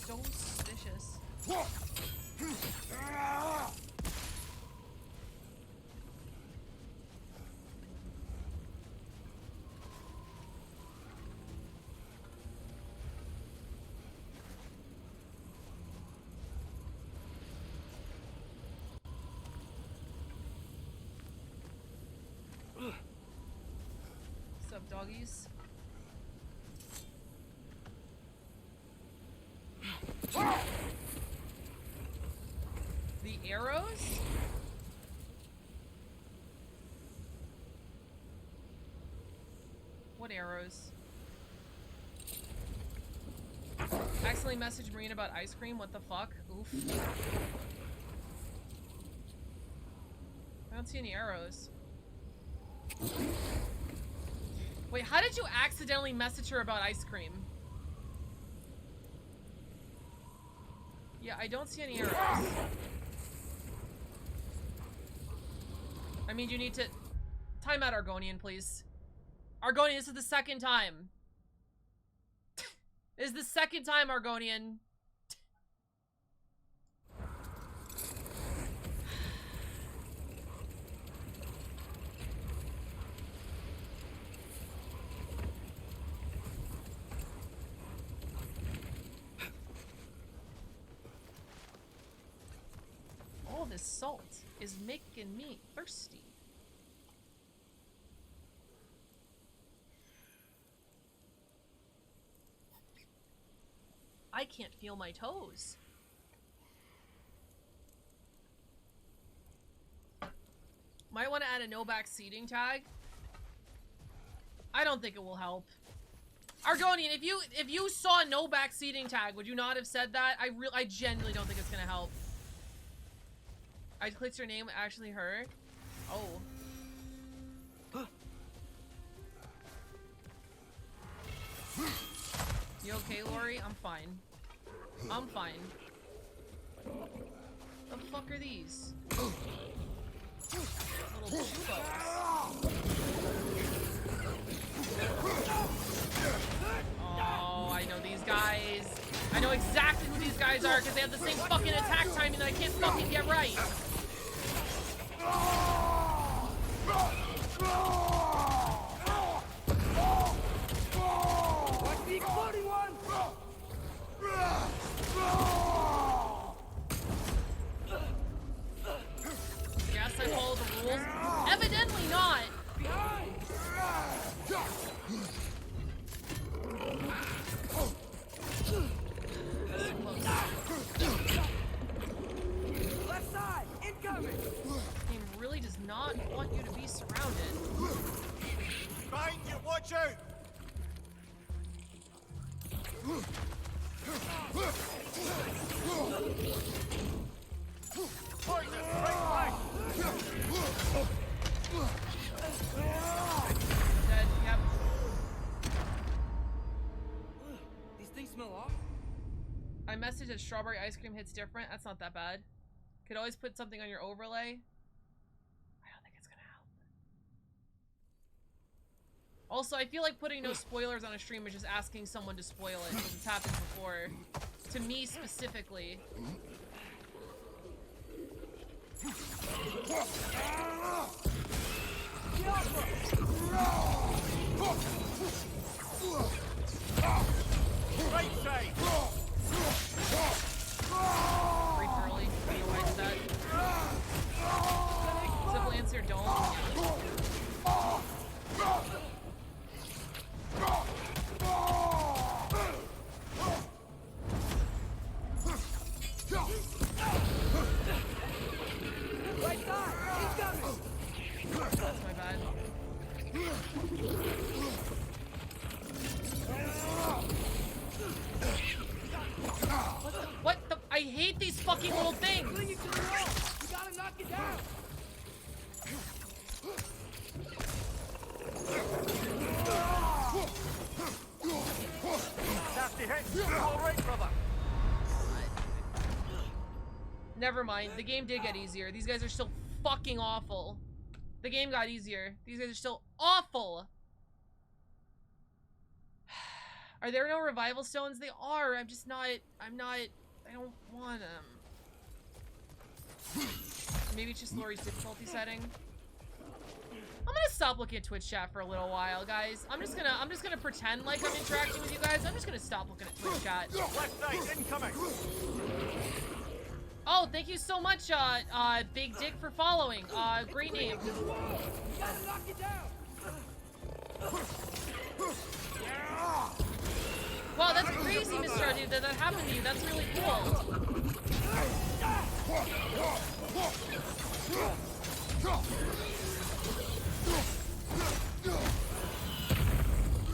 So suspicious. doggies. The arrows? What arrows? Accidentally messaged Marine about ice cream? What the fuck? Oof. I don't see any arrows. Wait, how did you accidentally message her about ice cream? Yeah, I don't see any arrows. I mean, you need to... Time out, Argonian, please. Argonian, this is the second time. This is the second time, Argonian. All this salt is making me thirsty. I can't feel my toes. Might want to add a no back seating tag. I don't think it will help. Argonian, if you saw no back seating tag, would you not have said that? I genuinely don't think it's gonna help. I clicked her name, actually her. Oh. You okay, Lori? I'm fine. I'm fine. The fuck are these? Little chubos. Oh, I know these guys. I know exactly who these guys are because they have the same fucking attack timing that I can't fucking get right. Watch the exploding one! Guess I follow the rules. Evidently not. Behind! Left side, incoming! The game really does not want you to be surrounded. Behind you, watch out! Poison, right flank! Dead, yep. These things smell off? I messaged that strawberry ice cream hits different. That's not that bad. Could always put something on your overlay. I don't think it's gonna help. Also, I feel like putting no spoilers on a stream is just asking someone to spoil it, because it's happened before. To me specifically. Right side! Breach early. I don't know why I did that. Simply answer don't. Right side, incoming! That's my bad. What the? I hate these fucking little things! Fling it to the wall! You gotta knock it down! Nasty hit! All right, brother! Never mind. The game did get easier. These guys are still fucking awful. The game got easier. These guys are still awful. Are there no revival stones? They are. I don't want them. Maybe it's just Lori's difficulty setting. I'm gonna stop looking at Twitch chat for a little while, guys. I'm just gonna pretend like I'm interacting with you guys. I'm just gonna stop looking at Twitch chat. Left side, incoming! Oh, thank you so much, Big Dick, for following. Great name. You gotta knock it down! Wow, that's crazy, Mr. RD, that happened to you. That's really cool.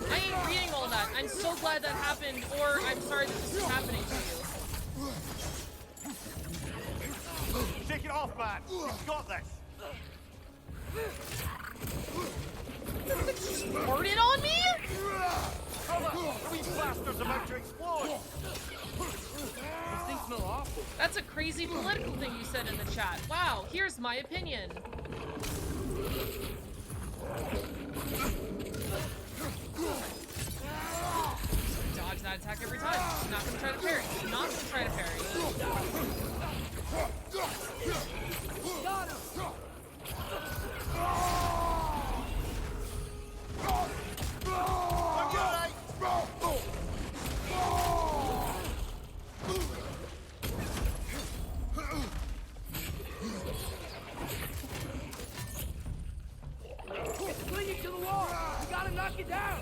I ain't reading all that. I'm so glad that happened, or I'm sorry that this is happening to you. Shake it off, man. You've got this. Farted on me? The wee blaster's about to explode. These things smell awful. That's a crazy political thing you said in the chat. Wow, here's my opinion. Dodge that attack every time. She's not gonna try to parry. She's not gonna try to parry. Got him. It's clinging to the wall. We gotta knock it down.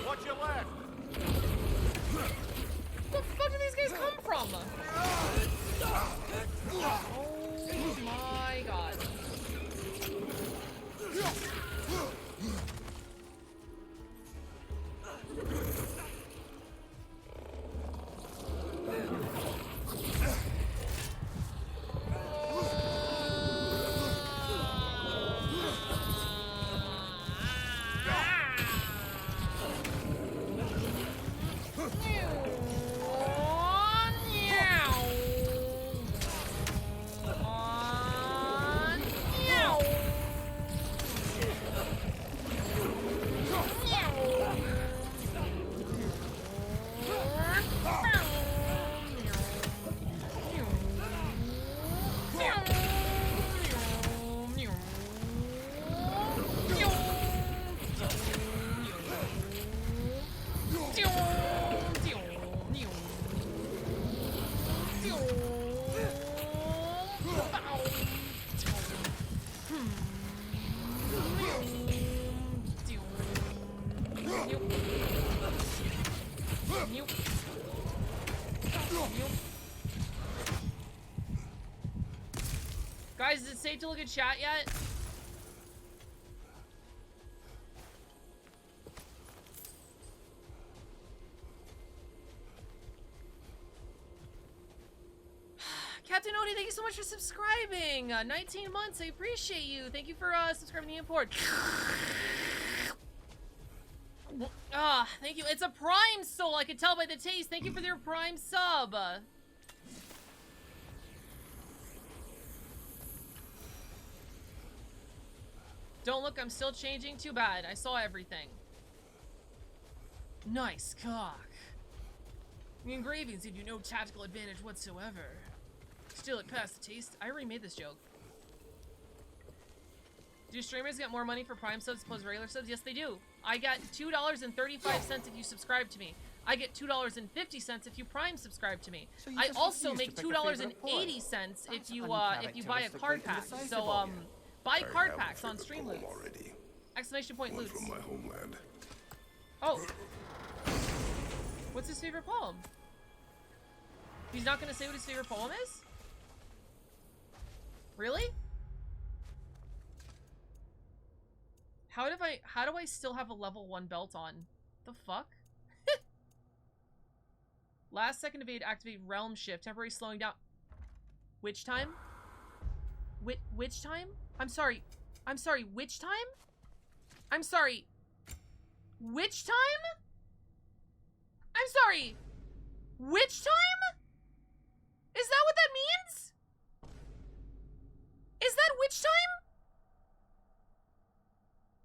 Watch your left. Where the fuck do these guys come from? Oh my god. Guys, is it safe to look at chat yet? Captain Odie, thank you so much for subscribing. 19 months, I appreciate you. Thank you for subscribing to the import. Thank you. It's a Prime soul, I could tell by the taste. Thank you for your Prime sub. Don't look, I'm still changing. Too bad. I saw everything. Nice cock. The engravings give you no tactical advantage whatsoever. Still, it passed the taste. I already made this joke. Do streamers get more money for Prime subs as opposed to regular subs? Yes, they do. I get $2.35 if you subscribe to me. I get $2.50 if you Prime subscribe to me. So you I just also refuse make to pick a favorite $2.80 if you buy a uncharacteristically card pack. indecisive So of you. buy I card have packs a on favorite poem Streamloots. already. Exclamation point One loots. from my homeland. Oh. What's his favorite poem? He's not gonna say what his favorite poem is? Really? How do I still have a level 1 belt on? The fuck? Last second evade, activate realm shift, temporary slowing down. Which time? Which time? I'm sorry, which time? I'm sorry. Which time? I'm sorry. Which time? Is that what that means? Is that which time?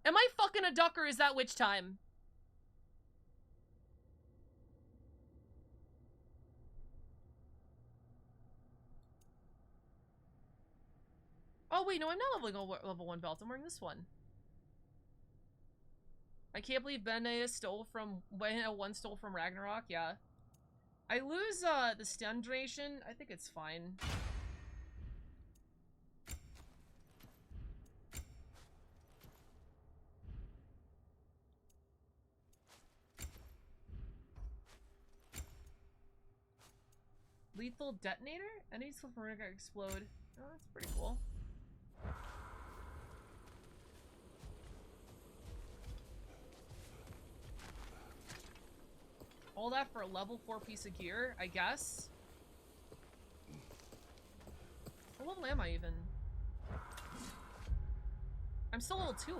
Am I fucking a duck or is that witch time? Oh wait, no, I'm not leveling a level 1 belt. I'm wearing this one. I can't believe Benea stole from Ragnarok. Yeah. I lose the stun duration. I think it's fine. Lethal detonator? Any skill from Ragnarok explode. Oh, that's pretty cool. All that for a level 4 piece of gear, I guess. What level am I even? I'm still level 2.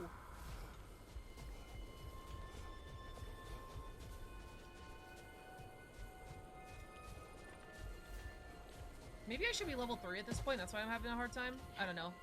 Maybe I should be level 3 at this point, that's why I'm having a hard time? I don't know.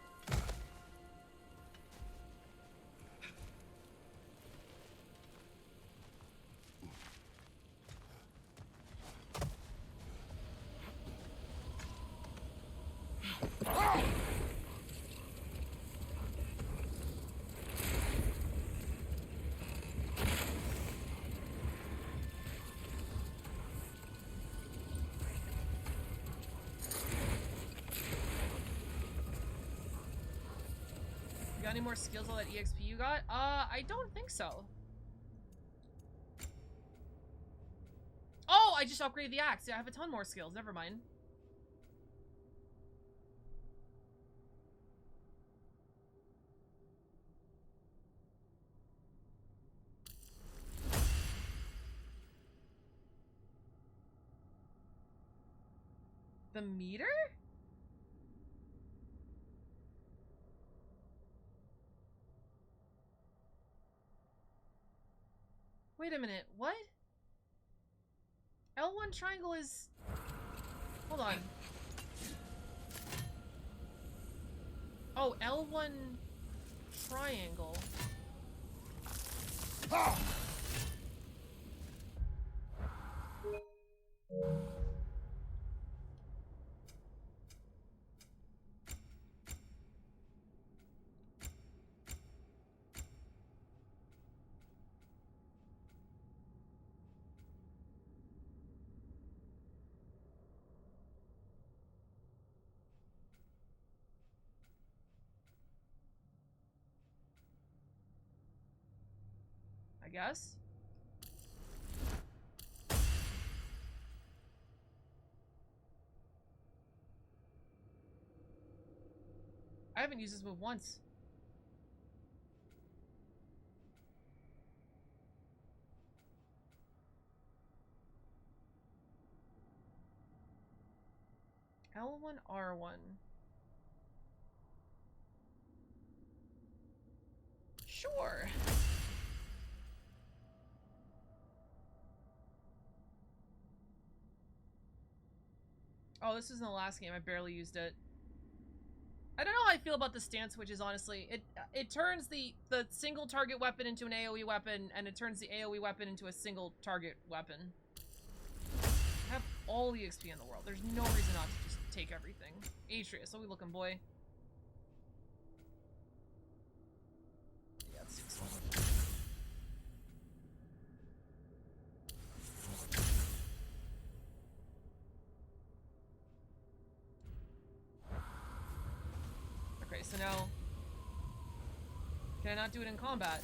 Got any more skills on that EXP you got? I don't think so. Oh, I just upgraded the axe. Yeah, I have a ton more skills. Never mind. The meter? Wait a minute, what? L1 triangle is... Hold on. Oh, L1 triangle. I guess. I haven't used this move once. L1, R1. Sure. Oh, this is in the last game. I barely used it. I don't know how I feel about the stance switches, honestly. It turns the single target weapon into an AoE weapon, and it turns the AoE weapon into a single target weapon. I have all the XP in the world. There's no reason not to just take everything. Atreus, what are we looking, boy? Yeah, it's 6 level. Okay, so now... Can I not do it in combat?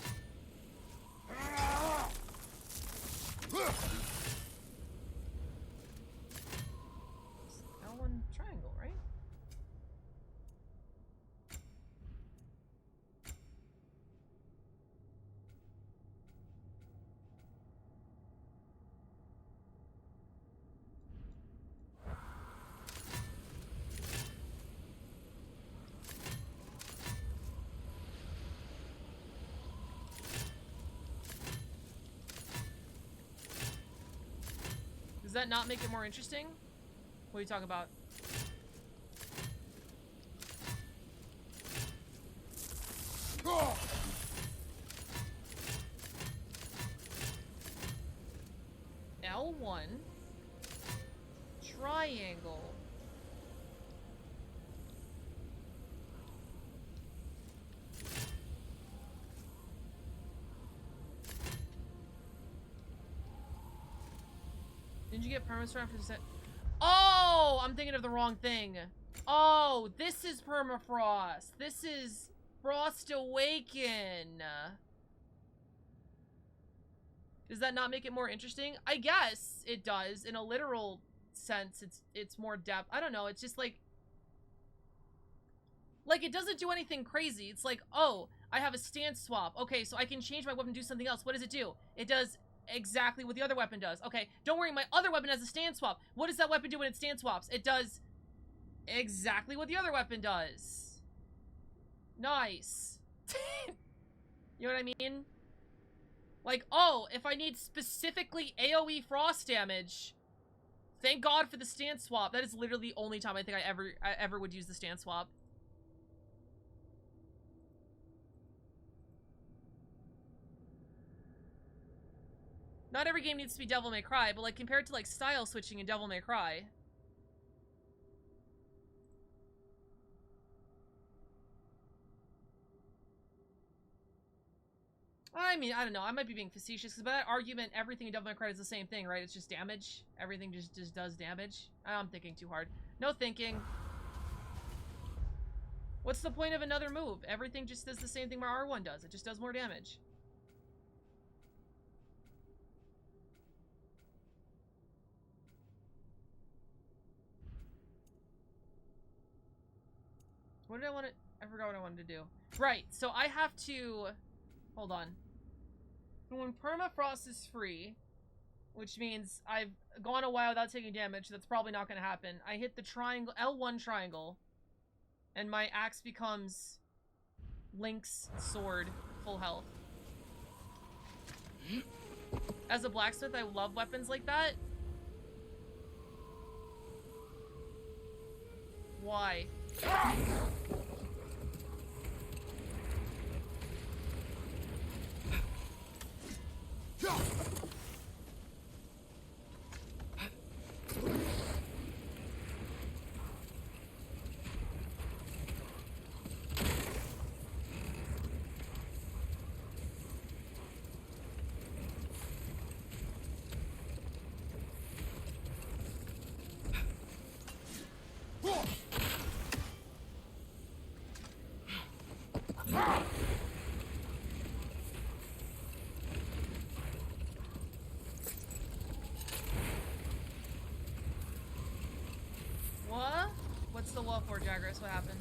L1 triangle, right? Does that not make it more interesting? What are you talking about? L1. Triangle. Didn't you get permafrost after the set? Oh, I'm thinking of the wrong thing. Oh, this is permafrost. This is Frost Awaken. Does that not make it more interesting? I guess it does. In a literal sense, it's more depth. I don't know. It's just like it doesn't do anything crazy. It's like, oh, I have a stance swap. Okay, so I can change my weapon to do something else. What does it do? It does exactly what the other weapon does. Okay, don't worry, my other weapon has a stance swap. What does that weapon do when it stance swaps? It does exactly what the other weapon does. Nice. You know what I mean? Like, oh, if I need specifically AoE frost damage, thank God for the stance swap. That is literally the only time I think I ever would use the stance swap. Not every game needs to be Devil May Cry, but like compared to like style switching in Devil May Cry. I mean, I don't know. I might be being facetious, because by that argument, everything in Devil May Cry is the same thing, right? It's just damage. Everything just does damage. I'm thinking too hard. No thinking. What's the point of another move? Everything just does the same thing my R1 does. It just does more damage. What did I want to... I forgot what I wanted to do. Right, so I have to... Hold on. When permafrost is free, which means I've gone a while without taking damage, that's probably not going to happen. I hit the triangle, L1 triangle, and my axe becomes Link's sword, full health. As a blacksmith, I love weapons like that. Why? What? What's the wall for, Jagras? What happened?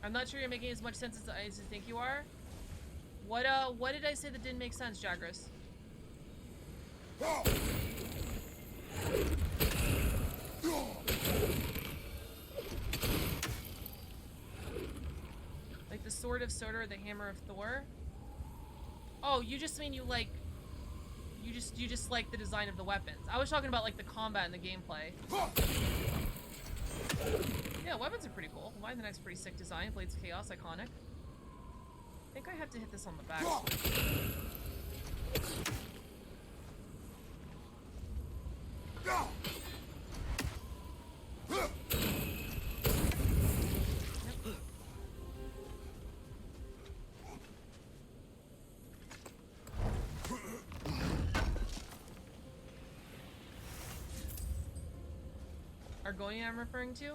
I'm not sure you're making as much sense as you think you are. What did I say that didn't make sense, Jagras? Like the Sword of Soda or the Hammer of Thor? Oh, you just mean you like... You just like the design of the weapons. I was talking about like the combat and the gameplay. Yeah, weapons are pretty cool. Why the next pretty sick design? Blades of Chaos, iconic. I think I have to hit this on the back. Argonian I'm referring to?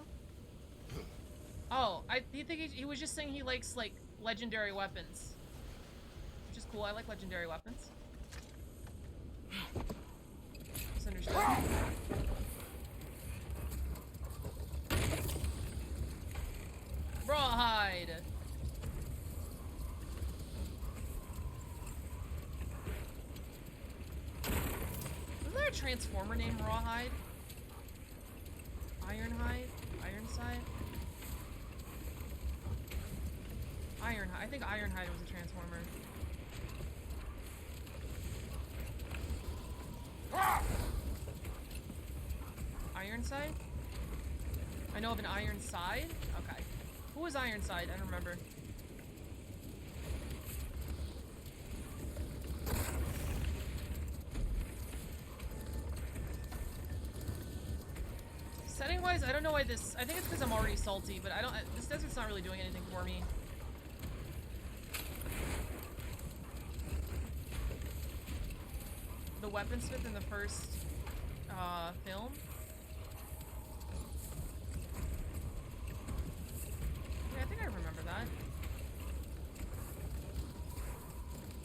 Oh, you think he was just saying he likes, like, legendary weapons. Which is cool, I like legendary weapons. Misunderstood. Rawhide! Isn't Transformer named Rawhide? Ironhide? Ironside? Ironhide. I think Ironhide was a Transformer. Ironside? I know of an Ironside? Okay. Who was Ironside? I don't remember. Setting-wise, I don't know why this... I think it's because I'm already salty, but I don't... This desert's not really doing anything for me. The weaponsmith in the first film. Yeah, I think I remember that.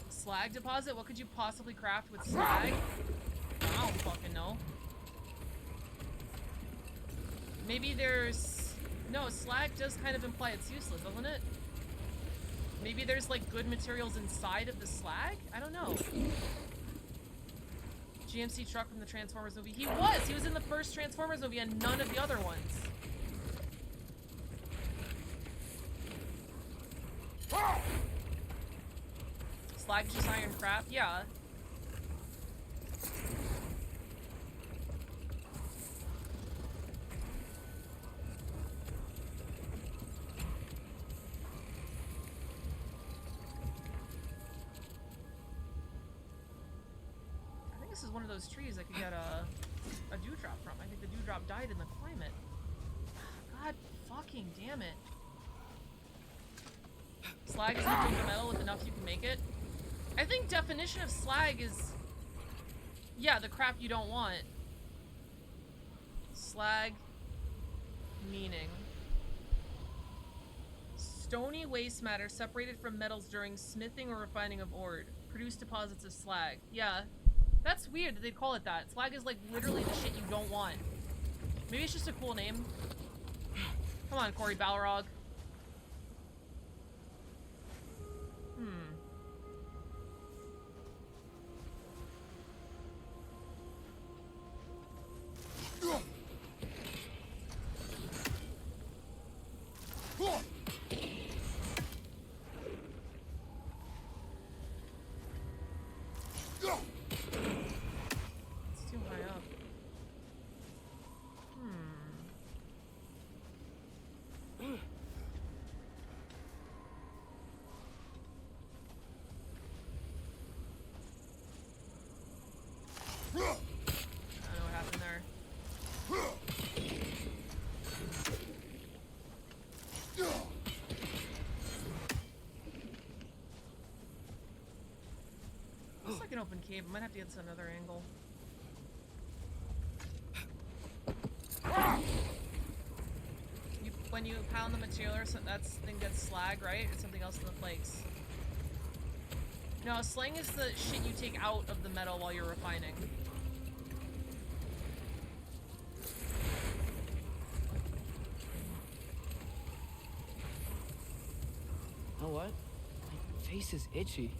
Slag deposit? What could you possibly craft with slag? I don't fucking know. Maybe there's... No, slag does kind of imply it's useless, doesn't it? Maybe there's like good materials inside of the slag? I don't know. GMC truck from the Transformers movie. He was in the first Transformers movie and none of the other ones. Slag is just iron crap? Yeah. This is one of those trees I could get a dewdrop from. I think the dewdrop died in the climate. God fucking damn it. Slag is not the metal with enough you can make it. I think definition of slag is... Yeah, the crap you don't want. Slag meaning. Stony waste matter separated from metals during smithing or refining of ore. Produce deposits of slag. Yeah. That's weird that they'd call it that. Slag is like literally the shit you don't want. Maybe it's just a cool name. Come on, Corey Balrog. It's too high up. I don't know what happened there. Looks like an open cave. I might have to get to another angle. When you pound the material, so that's thing gets slag, right? Or something else in the flakes. No, slang is the shit you take out of the metal while you're refining. You know what? My face is itchy.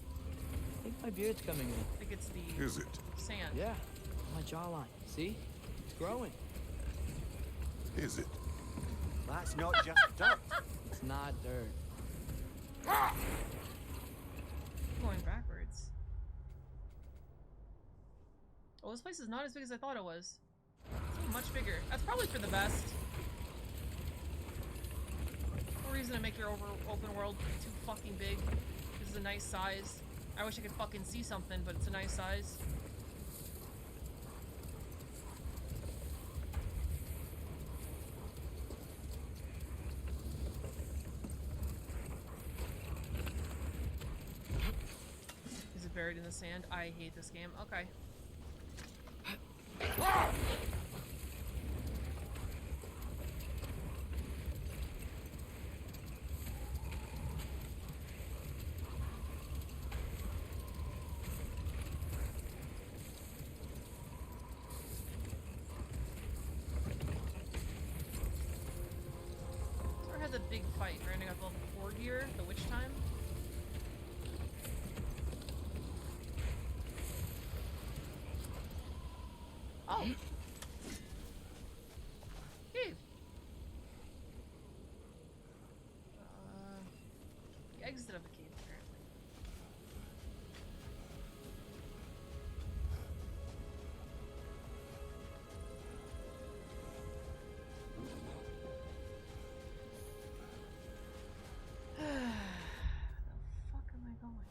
I think my beard's coming in. I think it's the Is it? sand. Yeah, my jawline. See? It's growing. Is it? That's not just dirt. It's not dirt. Going backwards. Oh, this place is not as big as I thought it was. It's much bigger. That's probably for the best. No reason to make your open world too fucking big. This is a nice size. I wish I could fucking see something, but it's a nice size. Is it buried in the sand? I hate this game. Okay. Or had the big fight grinding up level 4 gear, the witch time. Cave. The exit of a cave, apparently. The fuck am I going?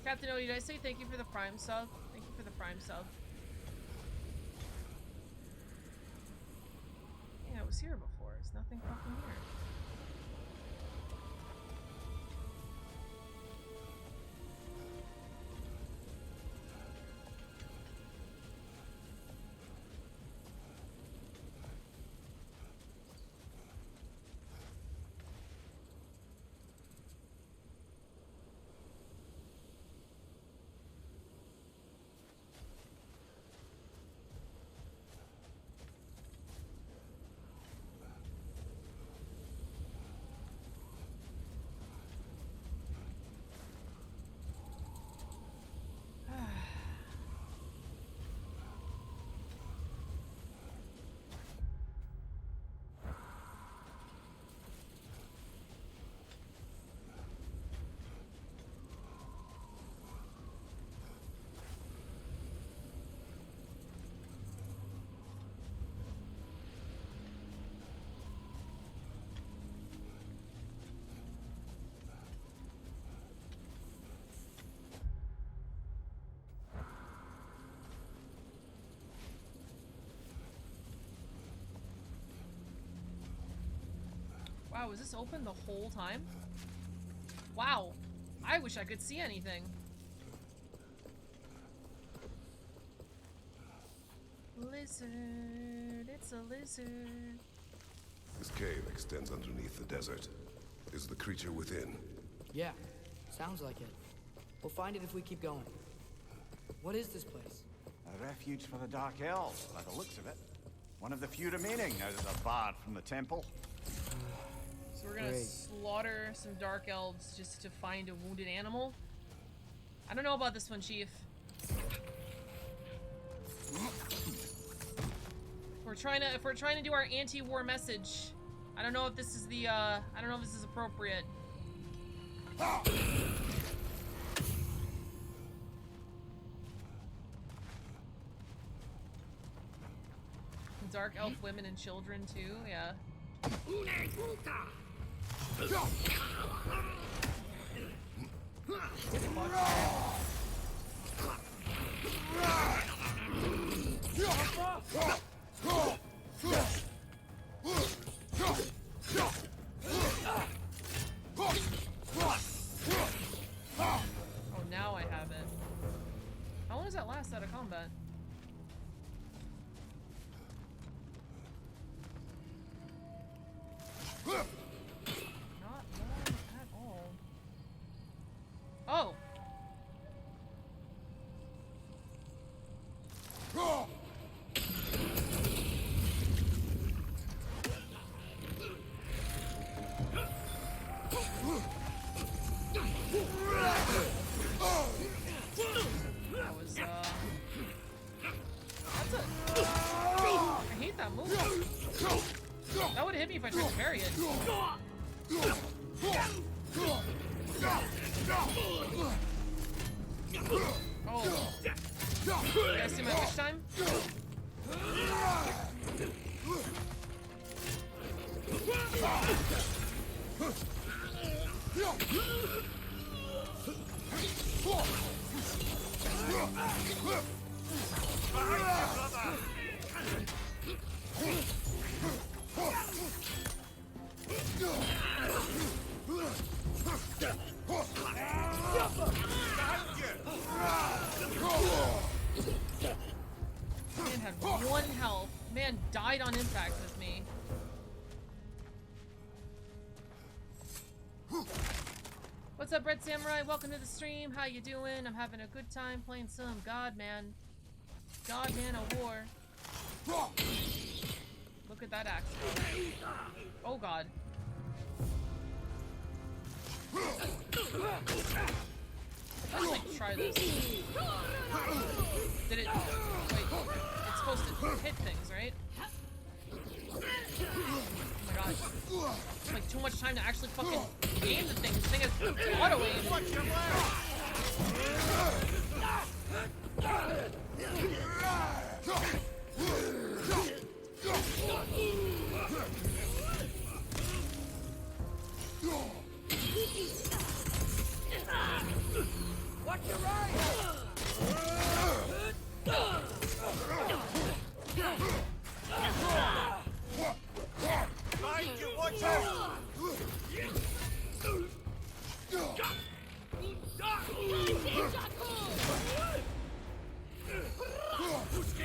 Captain O, did I say thank you for the Prime sub? Thank you for the Prime sub. Yeah, I was here before. It's nothing fucking here. Wow, was this open the whole time? Wow. I wish I could see anything. Lizard. It's a lizard. This cave extends underneath the desert. Is the creature within? Yeah, sounds like it. We'll find it if we keep going. What is this place? A refuge for the Dark Elves, by the looks of it. One of the few remaining now that they're barred from the temple. So we're gonna slaughter some Dark Elves just to find a wounded animal? I don't know about this one, Chief. If we're trying to do our anti-war message, I don't know if this is the I don't know if this is appropriate. Dark elf women and children too, yeah. Oh, now I have it. How long does that last out of combat? Not long at all. Oh! That was, that's a... I hate that move. That would have hit me if I tried to parry it. Oh. You guys see my wish time? Man had 1 health. Man died on impact with me. What's up, Red Samurai? Welcome to the stream. How you doing? I'm having a good time playing some Godman of War. Look at that axe. Oh god. Let's like try this. Did it? Wait, it's supposed to hit things, right? Oh my god. It's like too much time to actually fucking aim the thing. This thing is auto aim. Watch your right! Mind you, watch out!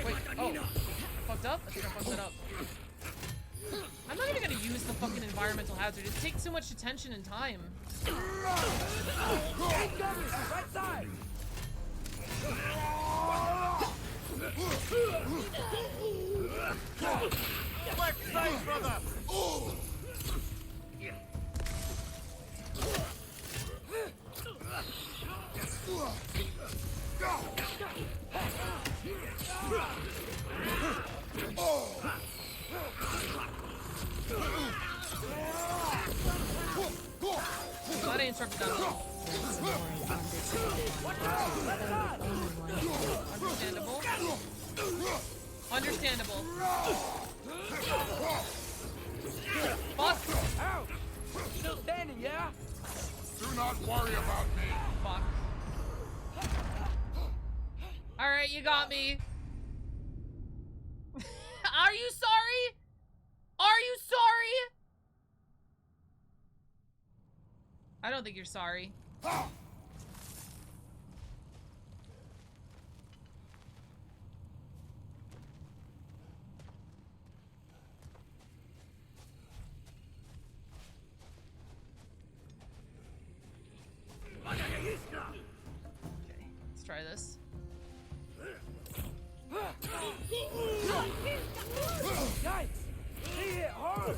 Wait, oh. I fucked up? I think I fucked it up. I'm not even gonna use the fucking environmental hazard. It takes too much attention and time. Right side! Left side, brother! Glad I interrupted that though. Understandable. Understandable. Fuck! Ow! Still standing, yeah? Do not worry about me. Fuck. Alright, you got me. Are you sorry? Are you sorry? I don't think you're sorry. Okay, let's try this. Yikes! He hit hard!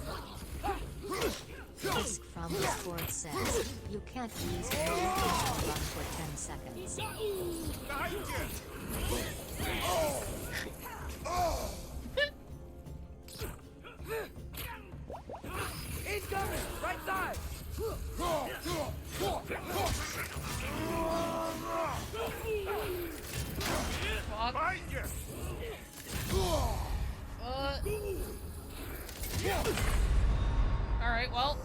Disc from Discord says, you can't use a run for 10 seconds. Behind you! Incoming! Right side! Fuck. Behind you! Alright, well.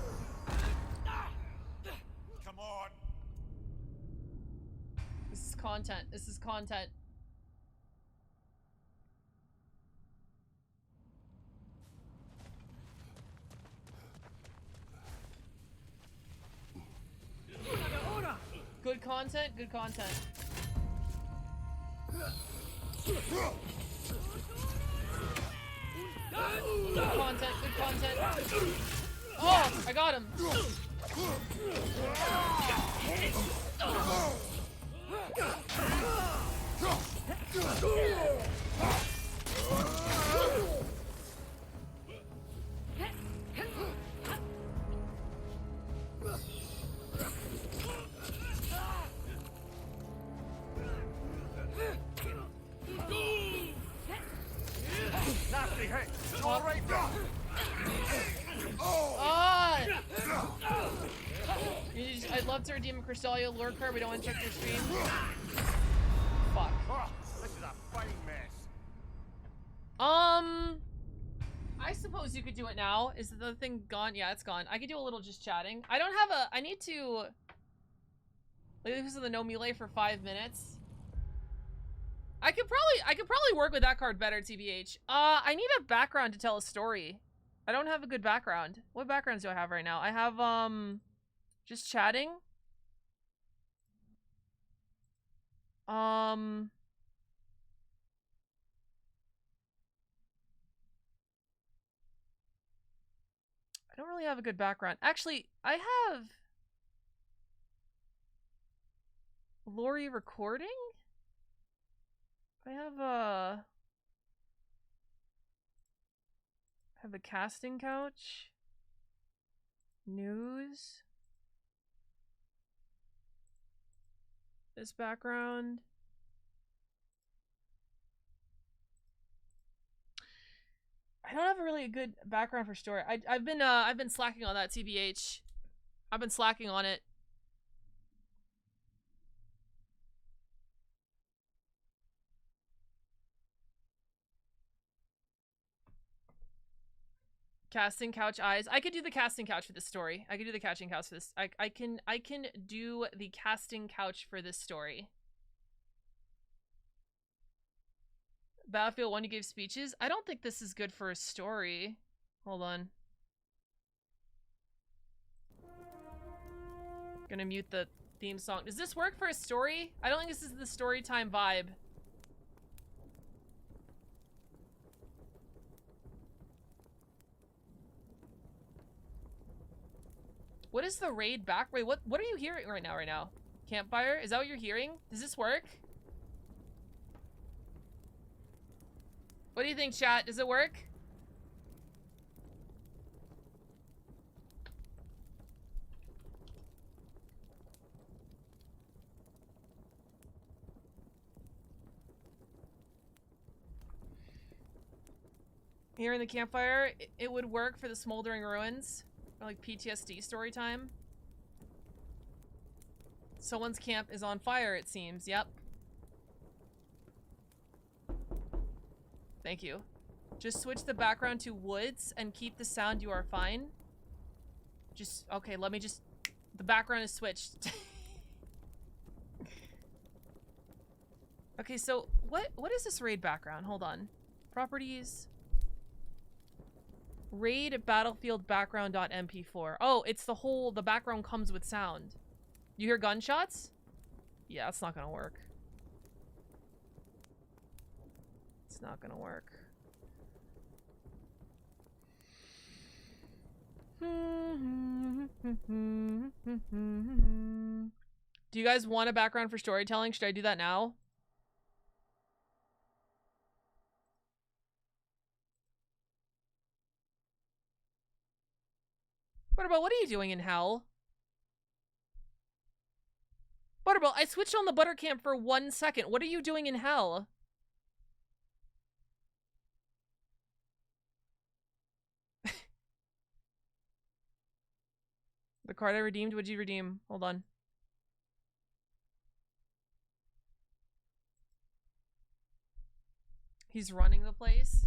Come on! This is content. This is content. Good content, good content. Good content, good content. Oh, I got him. Nasty hit! You alright there? Ah! I'd love to redeem a Crystalia lure card. We don't want to check your stream. Fuck. Oh, this is a fine mess. I suppose you could do it now. Is the thing gone? Yeah, it's gone. I could do a little just chatting. I don't have a. I need to. Like, this is the no melee for 5 minutes. I could probably work with that card better, TBH. I need a background to tell a story. I don't have a good background. What backgrounds do I have right now? I have, just chatting. I don't really have a good background. Actually, I have... Lori recording? I have the casting couch. News. This background. I don't have a really good background for story. I've been slacking on that, TBH. I've been slacking on it. Casting couch eyes. I could do the casting couch for this story. I could do the casting couch for this. I can do the casting couch for this story. Battlefield 1, you gave speeches. I don't think this is good for a story. Hold on. Gonna mute the theme song. Does this work for a story? I don't think this is the story time vibe. What is the raid back? Wait, what are you hearing right now? Campfire? Is that what you're hearing? Does this work? What do you think, chat? Does it work? Here in the campfire, it would work for the smoldering ruins. Or like PTSD story time. Someone's camp is on fire, it seems. Yep. Thank you. Just switch the background to woods and keep the sound. You are fine. Just, okay, let me just... The background is switched. Okay, so what is this raid background? Hold on. Properties. Raid battlefield background.mp4. Oh, it's the background comes with sound. You hear gunshots? Yeah, it's not gonna work. It's not gonna work. Do you guys want a background for storytelling? Should I do that now? Butterball, what are you doing in hell? Butterball, I switched on the butter camp for 1 second. What are you doing in hell? The card I redeemed, what'd you redeem? Hold on. He's running the place.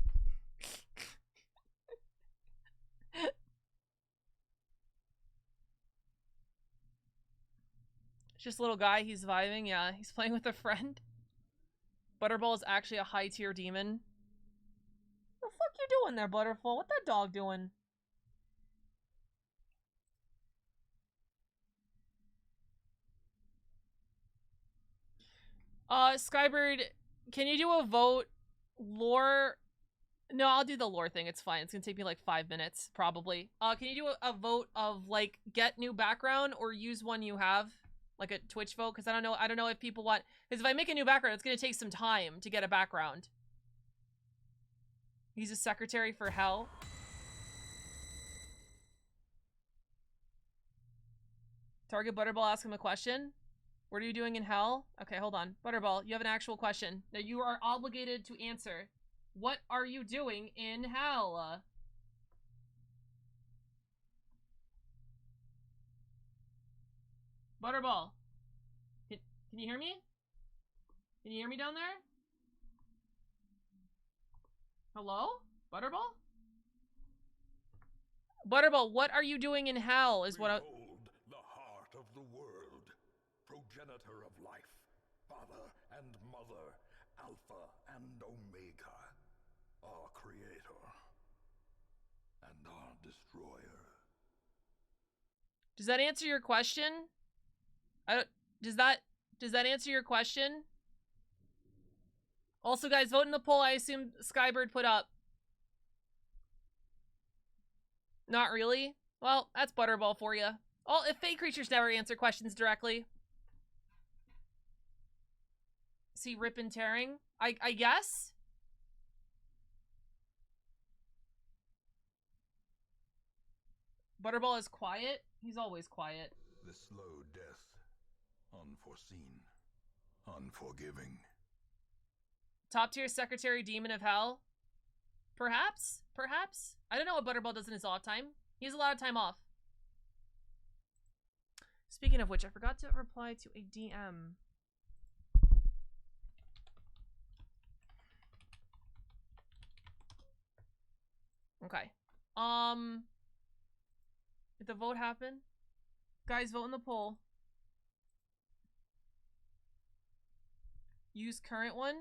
Just a little guy, he's vibing, yeah. He's playing with a friend. Butterball is actually a high tier demon. What the fuck you doing there, Butterfall? What that dog doing? Skybird, can you do a vote? Lore... No, I'll do the lore thing, it's fine. It's gonna take me like 5 minutes, probably. Can you do a vote of, like, get new background or use one you have? Like a Twitch vote? Because I don't know if people want... Because if I make a new background, it's gonna take some time to get a background. He's a secretary for hell. Target Butterball, ask him a question. What are you doing in hell? Okay, hold on. Butterball, you have an actual question that you are obligated to answer. What are you doing in hell? Butterball. Can you hear me? Can you hear me down there? Hello? Butterball? Butterball, what are you doing in hell is what I... Behold the heart of the world, progenitor of life, father and mother, alpha and omega, our creator and our destroyer. Does that answer your question? Does that answer your question? Also, guys, vote in the poll I assume Skybird put up. Not really? Well, that's Butterball for you. If fake creatures never answer questions directly. see rip and tearing. I guess? Butterball is quiet? He's always quiet. The slow death. Unforeseen. Unforgiving. Top tier secretary demon of hell? Perhaps? Perhaps? I don't know what Butterball does in his off time. He has a lot of time off. Speaking of which, I forgot to reply to a DM. Okay. Did the vote happen? Guys, vote in the poll. Use current one.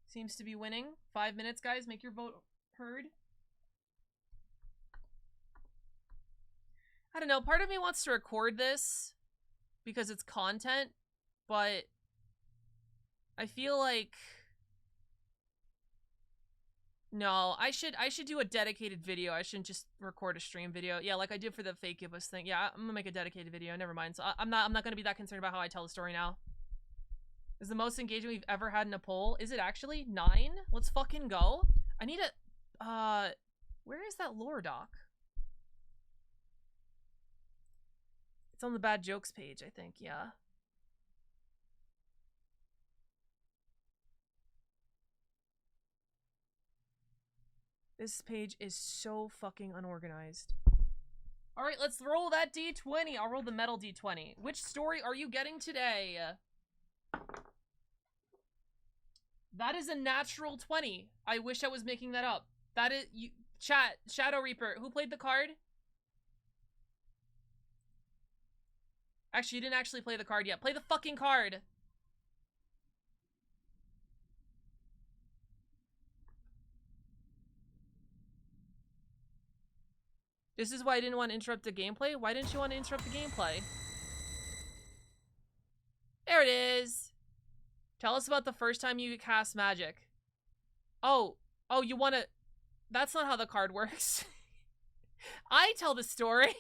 Seems to be winning. 5 minutes, guys. Make your vote heard. I don't know. Part of me wants to record this because it's content, but I feel like no, I should do a dedicated video. I shouldn't just record a stream video. Yeah, like I did for the fake Gibbous thing. Yeah, I'm gonna make a dedicated video. Never mind. So I'm not gonna be that concerned about how I tell the story now. Is the most engagement we've ever had in a poll? Is it actually 9? Let's fucking go. I need a where is that lore doc? It's on the bad jokes page, I think. Yeah. This page is so fucking unorganized. All right, let's roll that D20. I'll roll the metal D20. Which story are you getting today? That is a natural 20. I wish I was making that up. That is you chat Shadow Reaper. Who played the card? Actually, you didn't actually play the card yet. Play the fucking card. This is why I didn't want to interrupt the gameplay. Why didn't you want to interrupt the gameplay? There it is. Tell us about the first time you cast magic. Oh, you want to... That's not how the card works. I tell the story.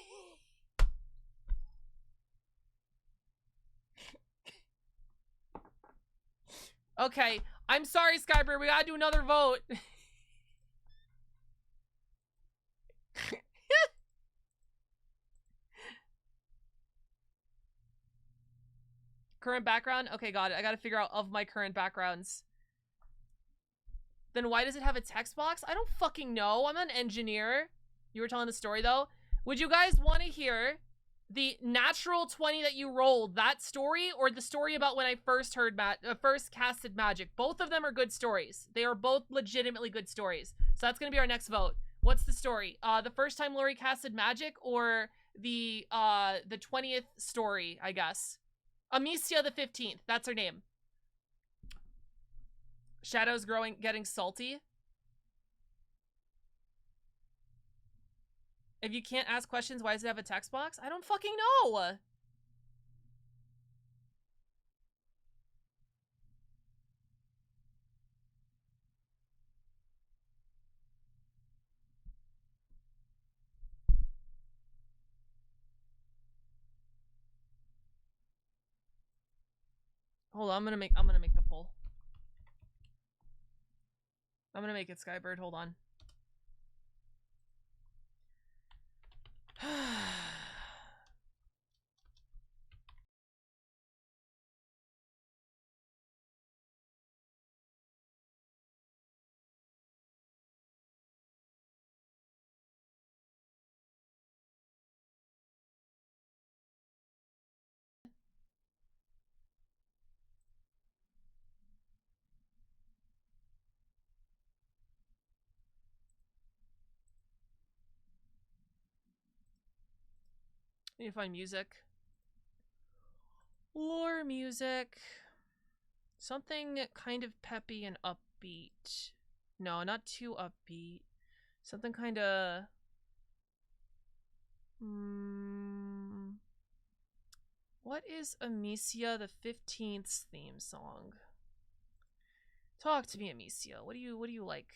Okay, I'm sorry, Skyber. We gotta do another vote. Current background? Okay, got it. I gotta figure out of my current backgrounds. Then why does it have a text box? I don't fucking know. I'm an engineer. You were telling the story, though. Would you guys want to hear the natural 20 that you rolled, that story, or the story about when I first heard first casted magic? Both of them are good stories. They are both legitimately good stories. So that's gonna be our next vote. What's the story? The first time Lori casted magic, or the 20th story, I guess. Amicia the 15th. That's her name. Shadows growing, getting salty. If you can't ask questions, why does it have a text box? I don't fucking know. Hold on, I'm gonna make the poll. I'm gonna make it Skybird, hold on. Need to find music. Lore music. Something kind of peppy and upbeat. No, not too upbeat. Something kind of... What is Amicia the 15th's theme song? Talk to me, Amicia. What do you like?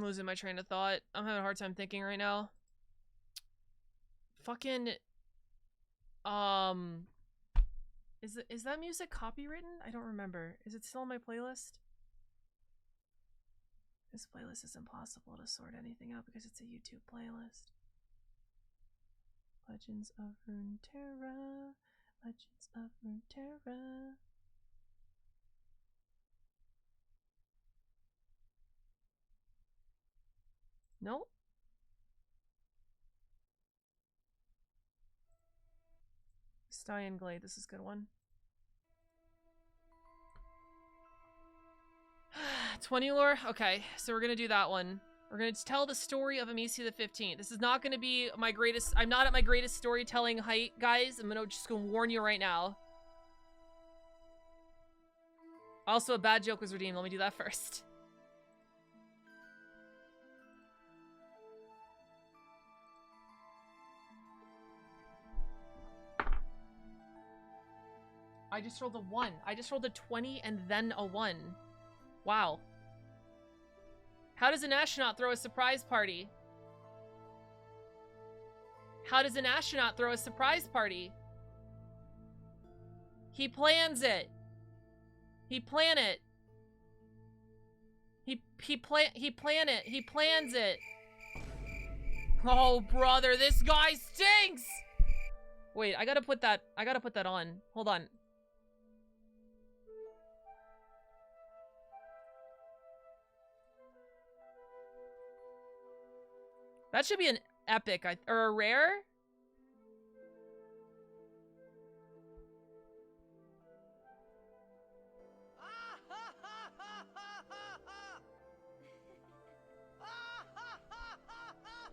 I'm losing my train of thought. I'm having a hard time thinking right now. Fucking... Is that music copywritten? I don't remember. Is it still on my playlist? This playlist is impossible to sort anything out because it's a YouTube playlist. Legends of Runeterra. Legends of Runeterra. Nope. Stallion Glade, this is a good one. 20 lore? Okay, so we're gonna do that one. We're gonna tell the story of Amicia the 15th. This is not gonna be my greatest... I'm not at my greatest storytelling height, guys. I'm just gonna warn you right now. Also, a bad joke was redeemed. Let me do that first. I just rolled a 1. I just rolled a 20 and then a 1. Wow. How does an astronaut throw a surprise party? How does an astronaut throw a surprise party? He plans it. He plan it. He plans it. Oh, brother, this guy stinks! Wait, I gotta put that on. Hold on. That should be an epic, or a rare?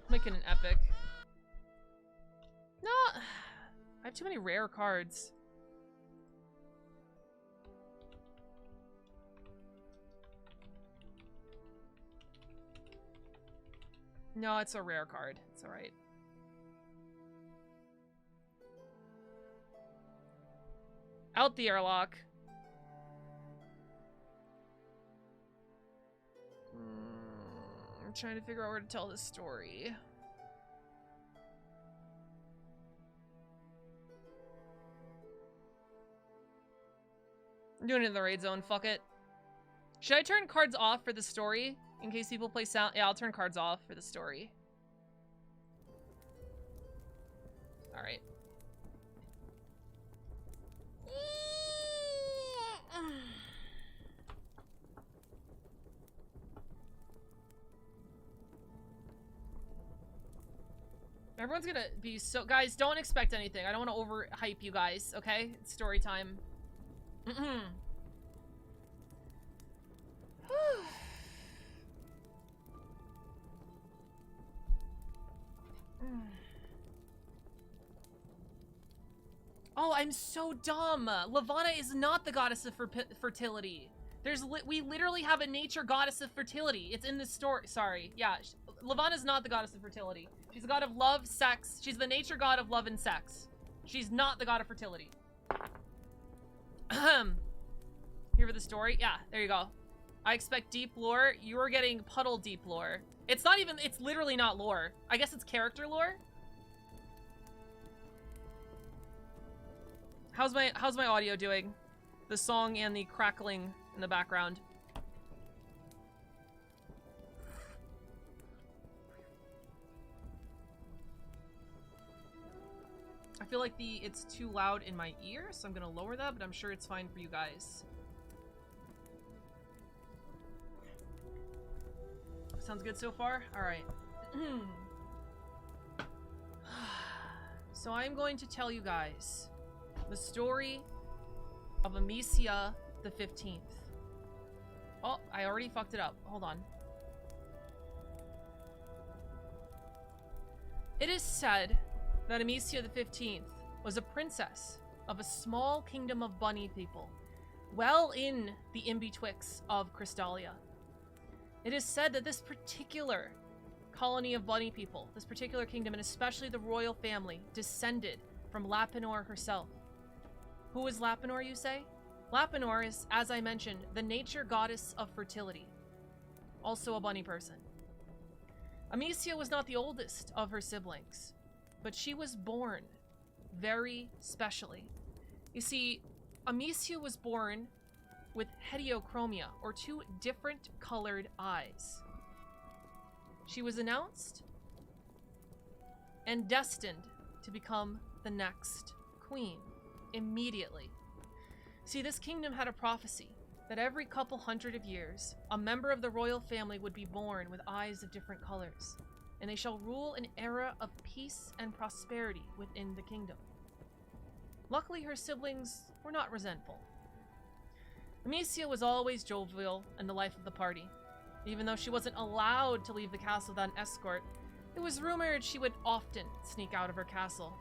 Making an epic. No, I have too many rare cards. No, it's a rare card. It's alright. Out the airlock. I'm trying to figure out where to tell this story. I'm doing it in the raid zone. Fuck it. Should I turn cards off for the story? In case people play sound. Yeah, I'll turn cards off for the story. Alright. Everyone's gonna be so... Guys, don't expect anything. I don't want to overhype you guys, okay? It's story time. Oh, I'm so dumb. Lavana is not the goddess of fertility. We literally have a nature goddess of fertility. It's in the story. Sorry. Yeah, Lavana's not the goddess of fertility. She's the god of love, sex. She's the nature god of love and sex. She's not the god of fertility. Here for the story? Yeah, there you go. I expect deep lore. You're getting puddle deep lore. It's not even, it's literally not lore. I guess it's character lore. How's my audio doing? The song and the crackling in the background. I feel like it's too loud in my ear, so I'm gonna lower that, but I'm sure it's fine for you guys. Sounds good so far? Alright. So I'm going to tell you guys the story of Amicia the 15th. Oh, I already fucked it up. Hold on. It is said that Amicia the 15th was a princess of a small kingdom of bunny people, well in the in-betwixt of Crystalia. It is said that this particular colony of bunny people, this particular kingdom, and especially the royal family, descended from Lapinor herself. Who is Lapinor, you say? Lapinor is, as I mentioned, the nature goddess of fertility. Also a bunny person. Amicia was not the oldest of her siblings, but she was born very specially. You see, Amicia was born with heterochromia, or 2 different colored eyes. She was announced and destined to become the next queen immediately. See, this kingdom had a prophecy that every couple hundred of years, a member of the royal family would be born with eyes of different colors, and they shall rule an era of peace and prosperity within the kingdom. Luckily, her siblings were not resentful. Amicia was always jovial and the life of the party. Even though she wasn't allowed to leave the castle without an escort, it was rumored she would often sneak out of her castle.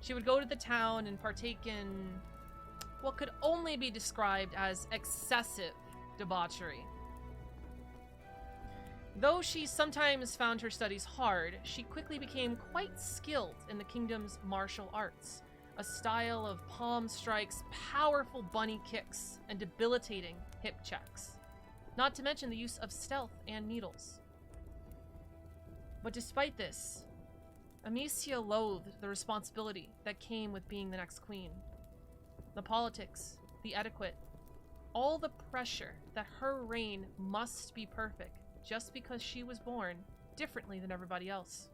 She would go to the town and partake in what could only be described as excessive debauchery. Though she sometimes found her studies hard, she quickly became quite skilled in the kingdom's martial arts, a style of palm strikes, powerful bunny kicks, and debilitating hip checks, not to mention the use of stealth and needles. But despite this, Amicia loathed the responsibility that came with being the next queen. The politics, the etiquette, all the pressure that her reign must be perfect just because she was born differently than everybody else.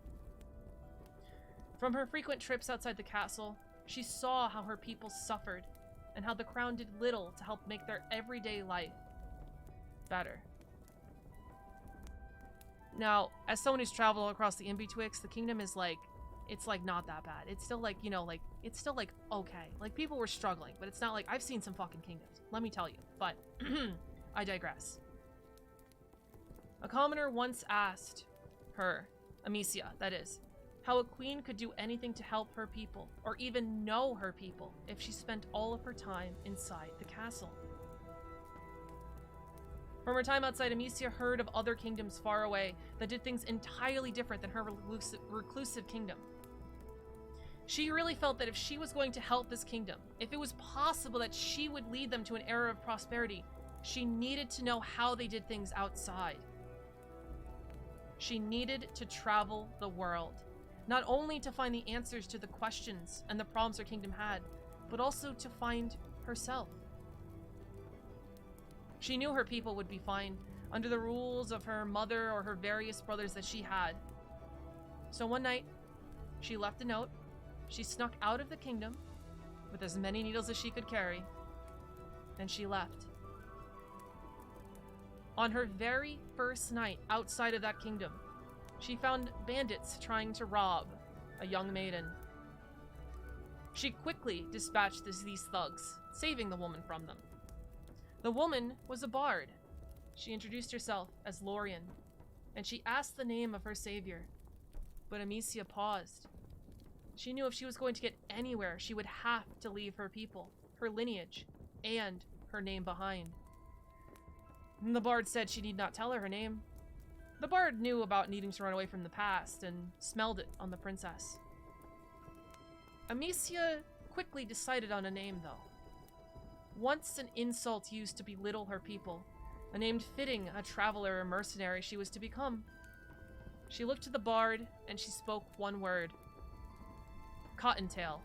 From her frequent trips outside the castle, she saw how her people suffered and how the crown did little to help make their everyday life better. Now, as someone who's traveled across the in-betwixt, the kingdom is like, it's like not that bad. It's still like, you know, like, it's still like okay. Like people were struggling, but it's not like, I've seen some fucking kingdoms, let me tell you, but I digress. A commoner once asked her, Amicia, that is, how a queen could do anything to help her people, or even know her people, if she spent all of her time inside the castle. From her time outside, Amicia heard of other kingdoms far away that did things entirely different than her reclusive kingdom. She really felt that if she was going to help this kingdom, if it was possible that she would lead them to an era of prosperity, she needed to know how they did things outside. She needed to travel the world, not only to find the answers to the questions and the problems her kingdom had, but also to find herself. She knew her people would be fine under the rules of her mother or her various brothers that she had. So one night, she left a note. She snuck out of the kingdom with as many needles as she could carry, and she left. On her very first night outside of that kingdom, she found bandits trying to rob a young maiden. She quickly dispatched these thugs, saving the woman from them. The woman was a bard. She introduced herself as Lorian, and she asked the name of her savior. But Amicia paused. She knew if she was going to get anywhere, she would have to leave her people, her lineage, and her name behind. And the bard said she need not tell her name. The bard knew about needing to run away from the past and smelled it on the princess. Amicia quickly decided on a name, though. Once an insult used to belittle her people, a name fitting a traveler or mercenary she was to become. She looked to the bard and she spoke one word. Cottontail.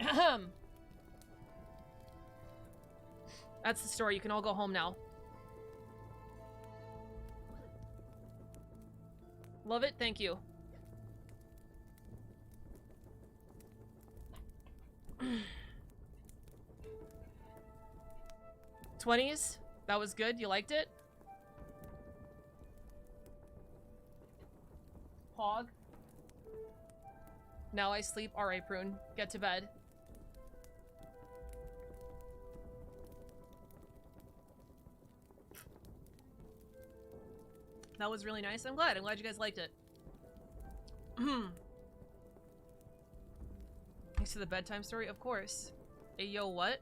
Ahem. That's the story. You can all go home now. Love it. Thank you. '20s. That was good. You liked it? Pog. Now I sleep. Alright, Prune. Get to bed. That was really nice. I'm glad. I'm glad you guys liked it. Thanks to the bedtime story, of course. Hey, yo, what?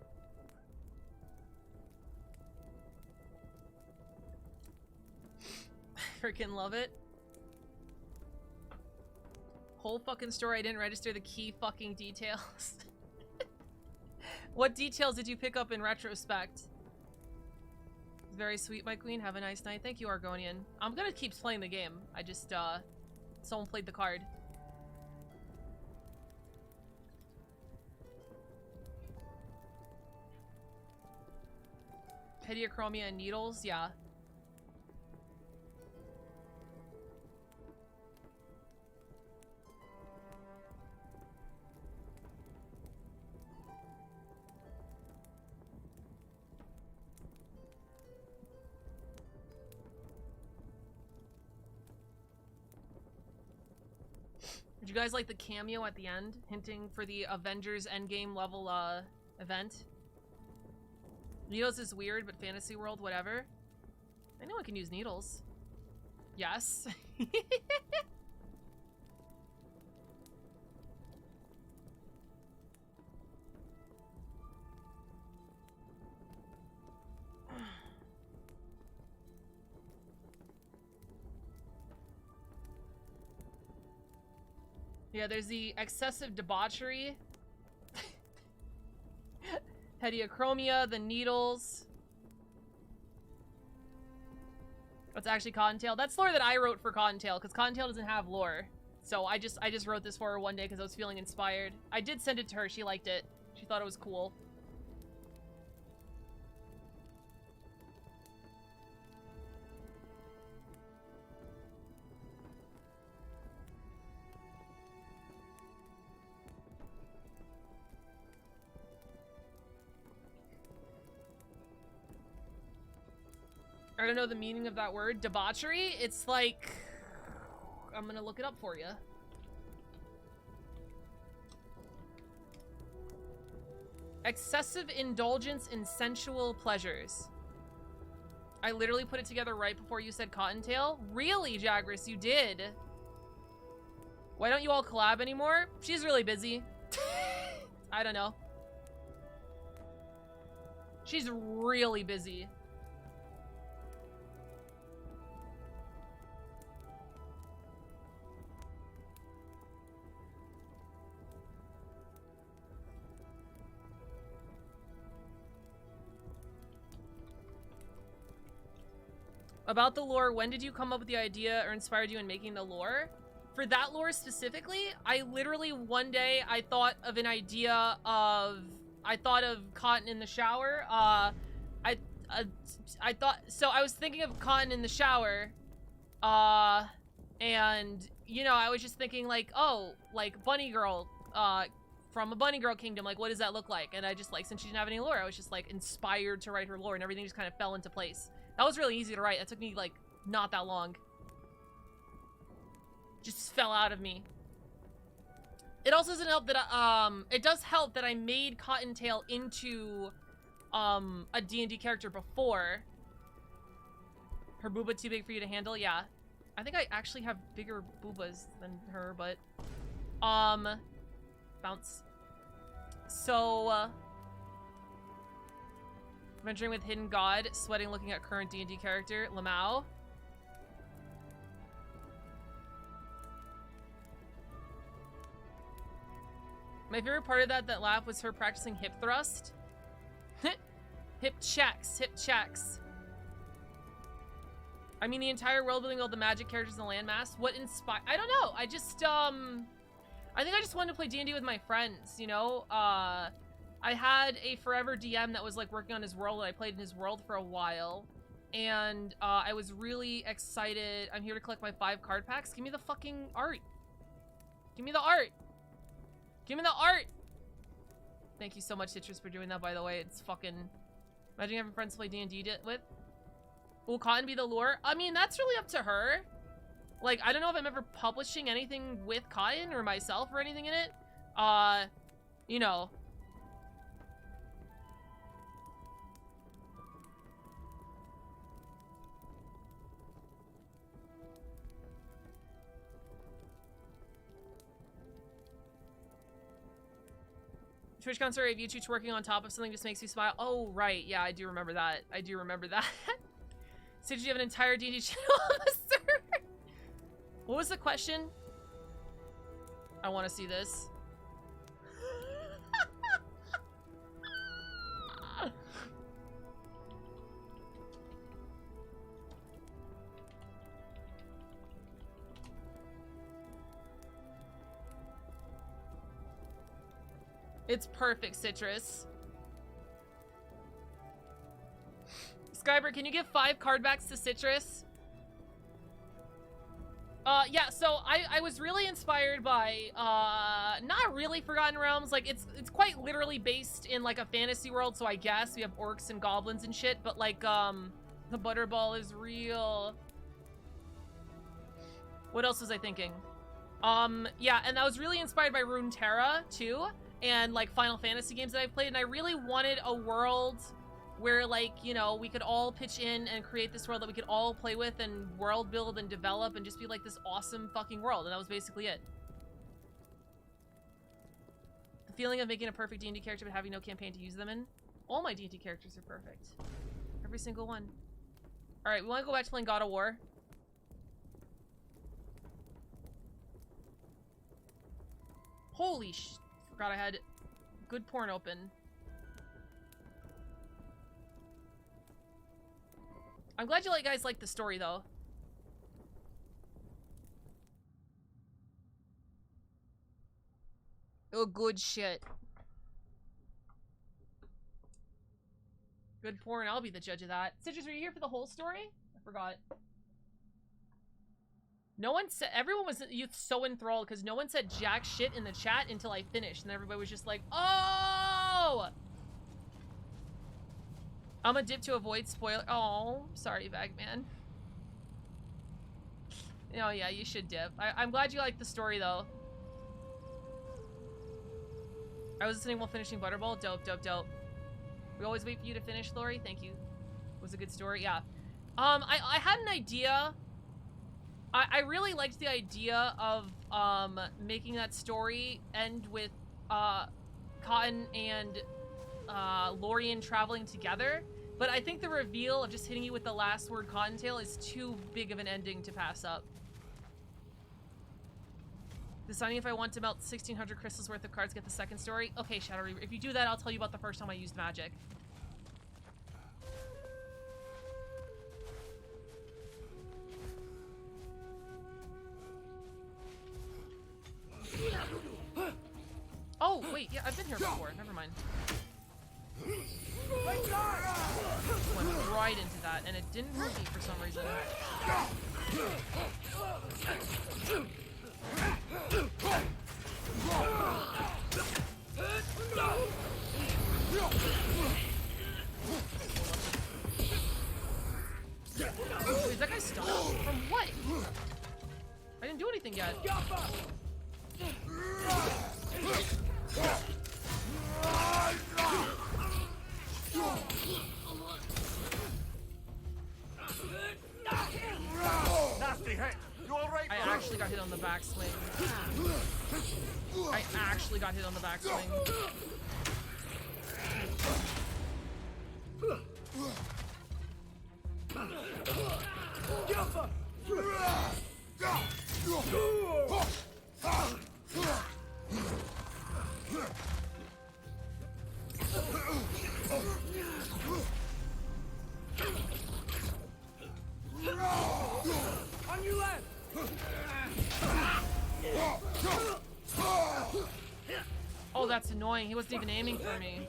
Freaking love it. Whole fucking story. I didn't register the key fucking details. What details did you pick up in retrospect? Very sweet, my queen. Have a nice night. Thank you, Argonian. I'm gonna keep playing the game. I just, someone played the card. Hediachromia and needles, yeah. Did you guys like the cameo at the end, hinting for the Avengers Endgame level event? Needles is weird, but fantasy world, whatever. I know I can use needles. Yes. Yeah, there's the excessive debauchery. Hediachromia, the needles. That's actually Cottontail. That's lore that I wrote for Cottontail, because Cottontail doesn't have lore. So I just wrote this for her one day because I was feeling inspired. I did send it to her. She liked it. She thought it was cool. I don't know the meaning of that word. Debauchery? It's like... I'm gonna look it up for you. Excessive indulgence in sensual pleasures. I literally put it together right before you said Cottontail. Really, Jagris, you did. Why don't you all collab anymore? She's really busy. I don't know. She's really busy. About the lore, when did you come up with the idea or inspired you in making the lore? For that lore specifically, I literally one day I thought of an idea of... I thought of Cotton in the shower. I thought... So I was thinking of Cotton in the shower. And, you know, I was just thinking like, oh, like Bunny Girl, from a Bunny Girl kingdom, like what does that look like? And I just like, since she didn't have any lore, I was just like inspired to write her lore and everything just kind of fell into place. That was really easy to write. That took me, like, not that long. Just fell out of me. It also doesn't help that, it does help that I made Cottontail into, a D&D character before. Her booba too big for you to handle? Yeah. I think I actually have bigger boobas than her, but, bounce. So, Venturing with Hidden God, sweating looking at current D&D character, Lamau. My favorite part of that laugh was her practicing hip thrust. Hip checks, hip checks. I mean, the entire world building, all the magic characters in the landmass. What inspired? I don't know. I just, I think I just wanted to play D&D with my friends, you know? I had a forever DM that was like working on his world, and I played in his world for a while. And I was really excited. I'm here to collect my 5 card packs. Give me the fucking art. Give me the art. Give me the art. Thank you so much, Citrus, for doing that, by the way. It's fucking... Imagine having friends to play D&D with. Will Cotton be the lore? I mean, that's really up to her. Like, I don't know if I'm ever publishing anything with Cotton or myself or anything in it. You know... TwitchCon story of you two working on top of something just makes you smile. Oh, right. Yeah, I do remember that. I do remember that. So did you have an entire D&D channel on the server? What was the question? I want to see this. It's perfect, Citrus. Skyber, can you give 5 card backs to Citrus? Yeah, so I was really inspired by, not really Forgotten Realms. Like, it's quite literally based in, like, a fantasy world, so I guess we have orcs and goblins and shit, but, like, the Butterball is real. What else was I thinking? Yeah, and I was really inspired by Runeterra, too, and, like, Final Fantasy games that I've played, and I really wanted a world where, like, you know, we could all pitch in and create this world that we could all play with and world build and develop and just be, like, this awesome fucking world, and that was basically it. The feeling of making a perfect D&D character but having no campaign to use them in. All my D&D characters are perfect. Every single one. Alright, we want to go back to playing God of War. Holy sh... Forgot I had good porn open. I'm glad you guys like the story, though. Oh, good shit. Good porn, I'll be the judge of that. Citrus, were you here for the whole story? I forgot. No one said, everyone was so enthralled because no one said jack shit in the chat until I finished, and everybody was just like, oh! I'm a dip to avoid spoiler. Oh, sorry, Bagman. Oh yeah, you should dip. I'm glad you liked the story though. I was listening while finishing Butterball. Dope, dope, dope. We always wait for you to finish, Lori. Thank you. It was a good story. Yeah. I had an idea. I really liked the idea of making that story end with Cotton and Lorian traveling together, but I think the reveal of just hitting you with the last word Cottontail is too big of an ending to pass up. Deciding if I want to melt 1,600 crystals worth of cards to get the second story. Okay, Shadow Reaver, if you do that, I'll tell you about the first time I used magic. Oh, wait, yeah, I've been here before. Never mind. Went right into that, and it didn't hurt me for some reason. Wait, is that guy stunned? From what? I didn't do anything yet. Nasty hit. You all right? I actually got hit on the backswing. I actually got hit on the backswing. On your left! Oh, that's annoying. He wasn't even aiming for me.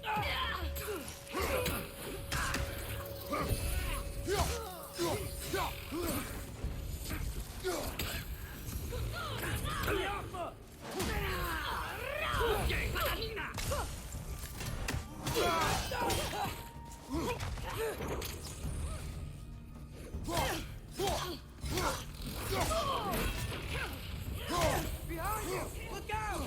Behind you! Look out!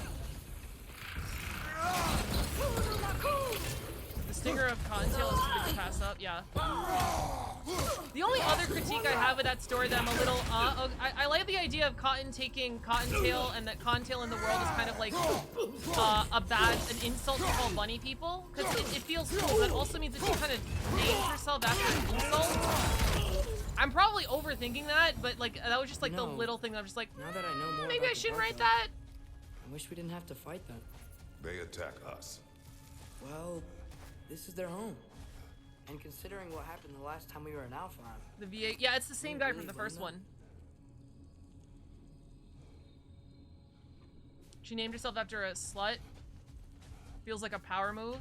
The stinger of Cottontail is too big to pass up, yeah. The only other critique I have of that story that I'm a little, I like the idea of Cotton taking Cottontail and that Cottontail in the world is kind of like an insult to all bunny people. Because it feels cool, but it also means that she kind of names herself after an insult. I'm probably overthinking that, but like, that was just like the little thing that I'm just like, Now that I know more maybe about I the shouldn't Dark write Knight, that. I wish we didn't have to fight them. They attack us. Well, this is their home. And considering what happened the last time we were in Alfheim. The VA, yeah, it's the same guy from the first one. She named herself after a slut. Feels like a power move.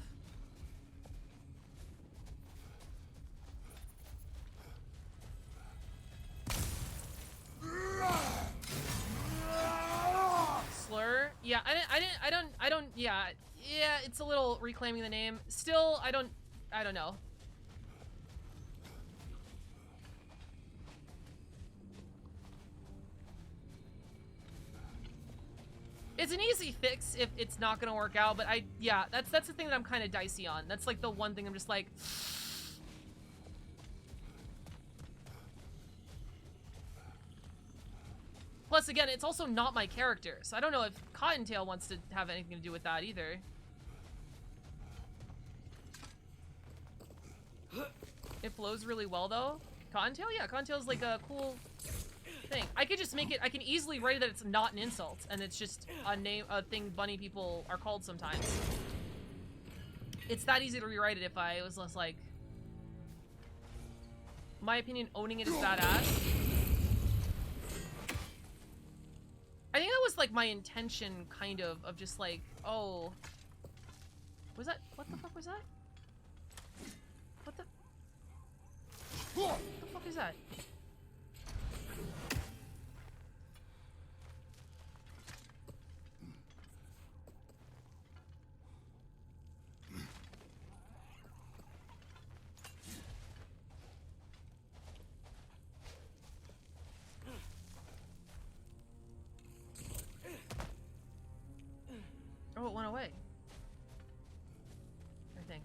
Slur? Yeah, I don't, yeah, it's a little reclaiming the name. Still, I don't know. It's an easy fix if it's not gonna work out, but yeah, that's the thing that I'm kind of dicey on. That's like the one thing I'm just like... Plus, again, it's also not my character, so I don't know if Cottontail wants to have anything to do with that either. It flows really well, though. Cottontail? Yeah, Cottontail's like a cool thing. I could just make it, I can easily write that it's not an insult, and it's just a thing bunny people are called sometimes. It's that easy to rewrite it if I was less like... In my opinion, owning it is badass. I think that was like my intention, kind of just like, oh... Was that, what the fuck was that? What the fuck is that? Oh, it went away. I think.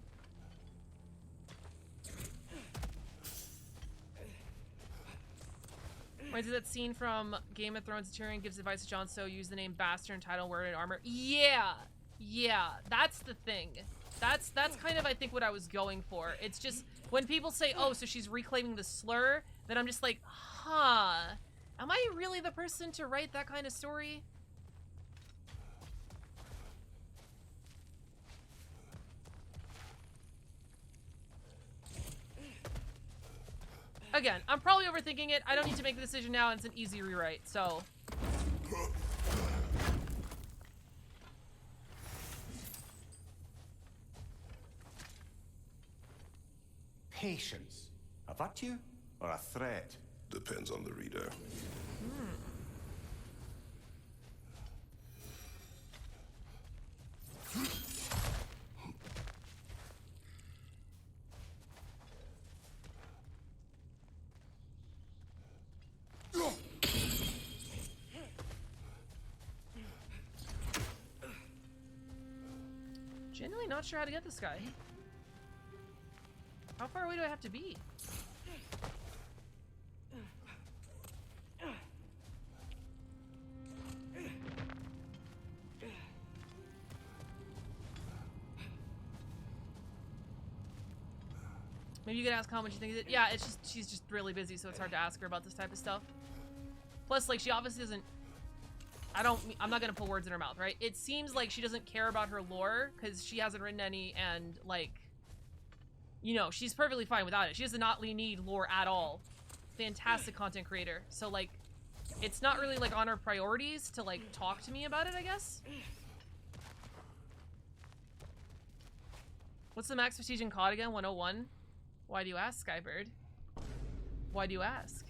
Reminds me of that scene from Game of Thrones. Tyrion gives advice to Jon Snow, use the name Bastard and title wearing armor. Yeah, that's the thing. That's kind of, I think, what I was going for. It's just when people say, "Oh, so she's reclaiming the slur," then I'm just like, huh? Am I really the person to write that kind of story? Again, I'm probably overthinking it. I don't need to make the decision now, and it's an easy rewrite, so... Patience. A virtue or a threat? Depends on the reader. Genuinely not sure how to get this guy. How far away do I have to be? Maybe you could ask how much you think of it. Yeah, it's just, she's just really busy, so it's hard to ask her about this type of stuff. Plus, like, she obviously doesn't... I'm not gonna put words in her mouth, right? It seems like she doesn't care about her lore, because she hasn't written any, and, like... You know, she's perfectly fine without it. She does not need lore at all. Fantastic content creator. So, like, it's not really, like, on her priorities to, like, talk to me about it, I guess? What's the max prestige in COD again? 101? Why do you ask, Skybird? Why do you ask?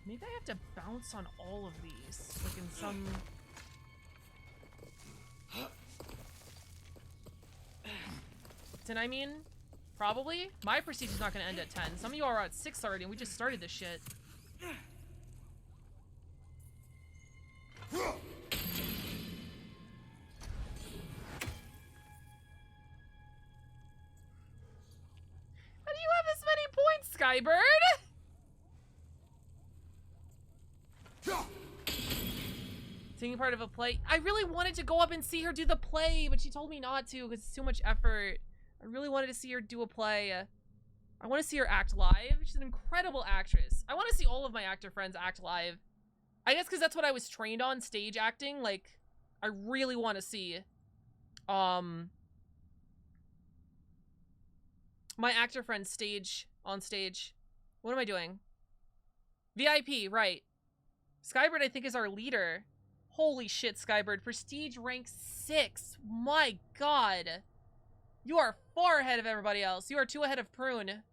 Maybe I have to bounce on all of these, like in some... Did I mean? Probably? My prestige is not gonna end at 10. Some of you are at 6 already, and we just started this shit. How do you have this many points, Skybird? Taking part of a play. I really wanted to go up and see her do the play, but she told me not to because it's too much effort. I really wanted to see her do a play. I want to see her act live. She's an incredible actress. I want to see all of my actor friends act live. I guess because that's what I was trained on, stage acting. Like, I really want to see my actor friends on stage. What am I doing? VIP, right. Skybird, I think, is our leader. Holy shit, Skybird. Prestige rank 6. My god. You are far ahead of everybody else. You are 2 ahead of Prune.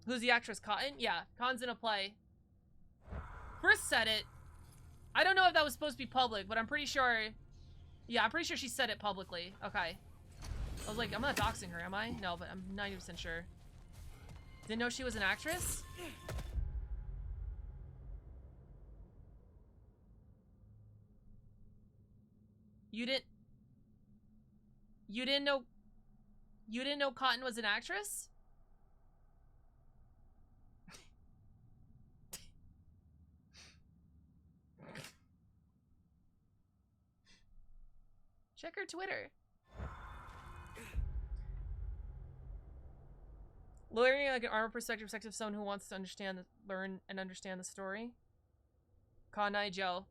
Who's the actress? Cotton? Yeah, Cotton's in a play. Chris said it. I don't know if that was supposed to be public, but I'm pretty sure... Yeah, I'm pretty sure she said it publicly. Okay. I was like, I'm not doxing her, am I? No, but I'm 90% sure. Didn't know she was an actress? You didn't know Cotton was an actress? Check her Twitter. Lorian, like an armor perspective of someone who wants to learn and understand the story. Kanai Joe.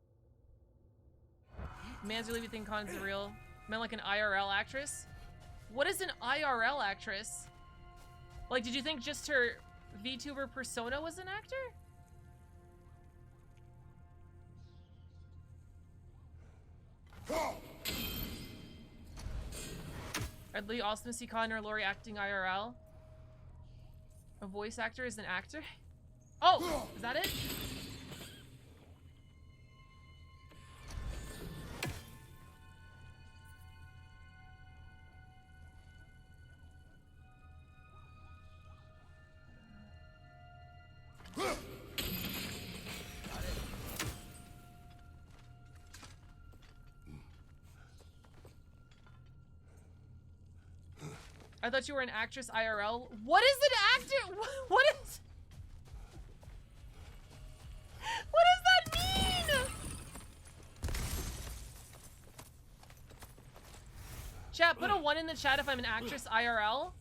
Man's really think Con's real. Meant like an IRL actress? What is an IRL actress? Like, did you think just her VTuber persona was an actor? I'd be awesome to see Con or Lori acting IRL. A voice actor is an actor? Oh! Is that it? I thought you were an actress IRL. What is an actor? What is... What does that mean? Chat, put a 1 in the chat if I'm an actress IRL.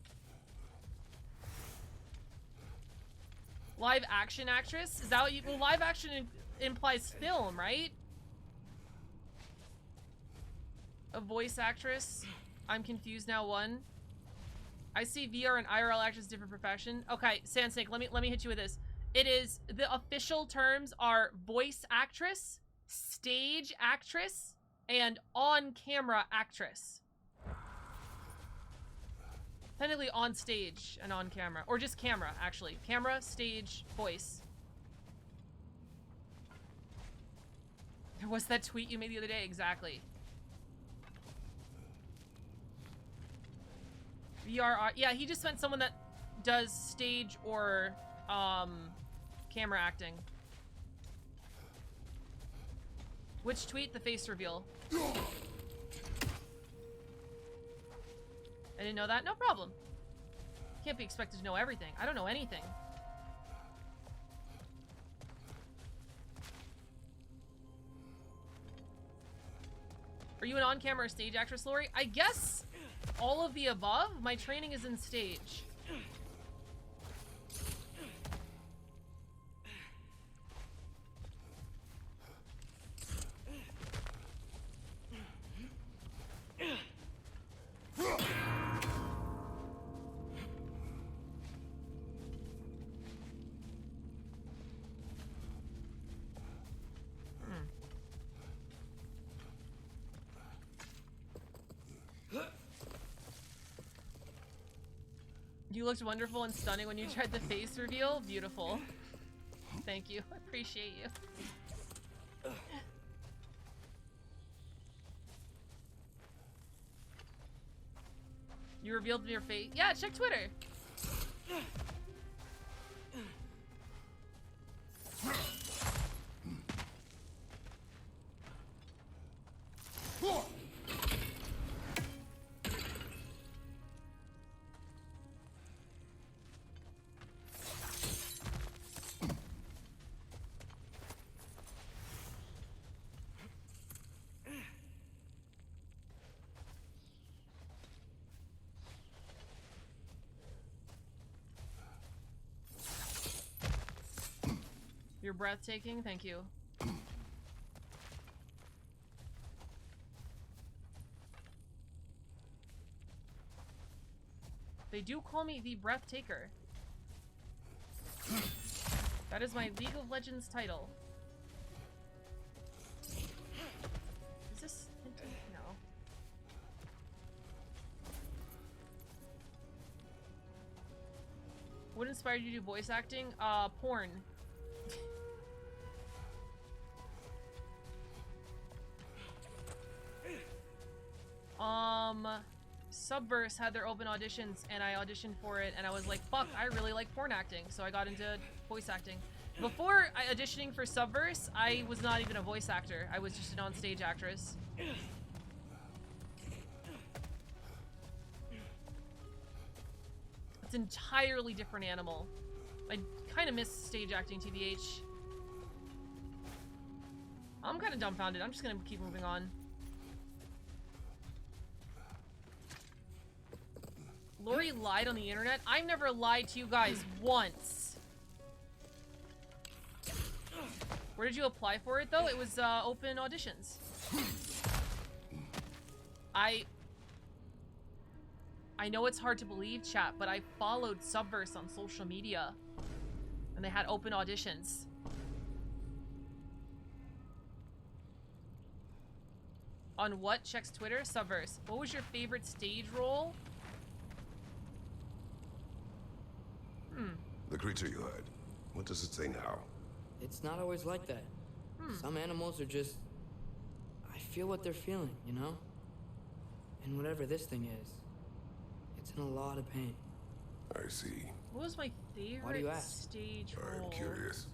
Live action actress? Is that what you... Well, live action implies film, right? A voice actress. I'm confused now, 1. I see VR and IRL actors different profession. Okay, Sandsnake, let me hit you with this. It is, the official terms are voice actress, stage actress, and on-camera actress. Technically on stage and on camera. Or just camera, actually. Camera, stage, voice. What's that tweet you made the other day? Exactly. VR, yeah, he just meant someone that does stage or camera acting. Which tweet? The face reveal. I didn't know that. No problem. Can't be expected to know everything. I don't know anything. Are you an on-camera or stage actress, Lori? I guess all of the above. My training is in stage. You looked wonderful and stunning when you tried the face reveal. Beautiful. Thank you. I appreciate you. You revealed your face. Yeah, check Twitter. You're breathtaking, thank you. They do call me the Breathtaker. That is my League of Legends title. inspired you to do voice acting? Porn. Subverse had their open auditions, and I auditioned for it, and I was like, fuck, I really like porn acting, so I got into voice acting. Before auditioning for Subverse, I was not even a voice actor. I was just an on-stage actress. It's an entirely different animal. I kind of miss stage acting, TBH. I'm kind of dumbfounded. I'm just gonna keep moving on. Lori lied on the internet? I've never lied to you guys once. Where did you apply for it, though? It was open auditions. I know it's hard to believe, chat, but I followed Subverse on social media. And they had open auditions. On what? Checks Twitter? Subverse. What was your favorite stage role? The creature you heard. What does it say now? It's not always like that. Some animals are just... I feel what they're feeling, you know? And whatever this thing is, it's in a lot of pain. I see. What was my Why do you favorite ask? stage role? I'm curious.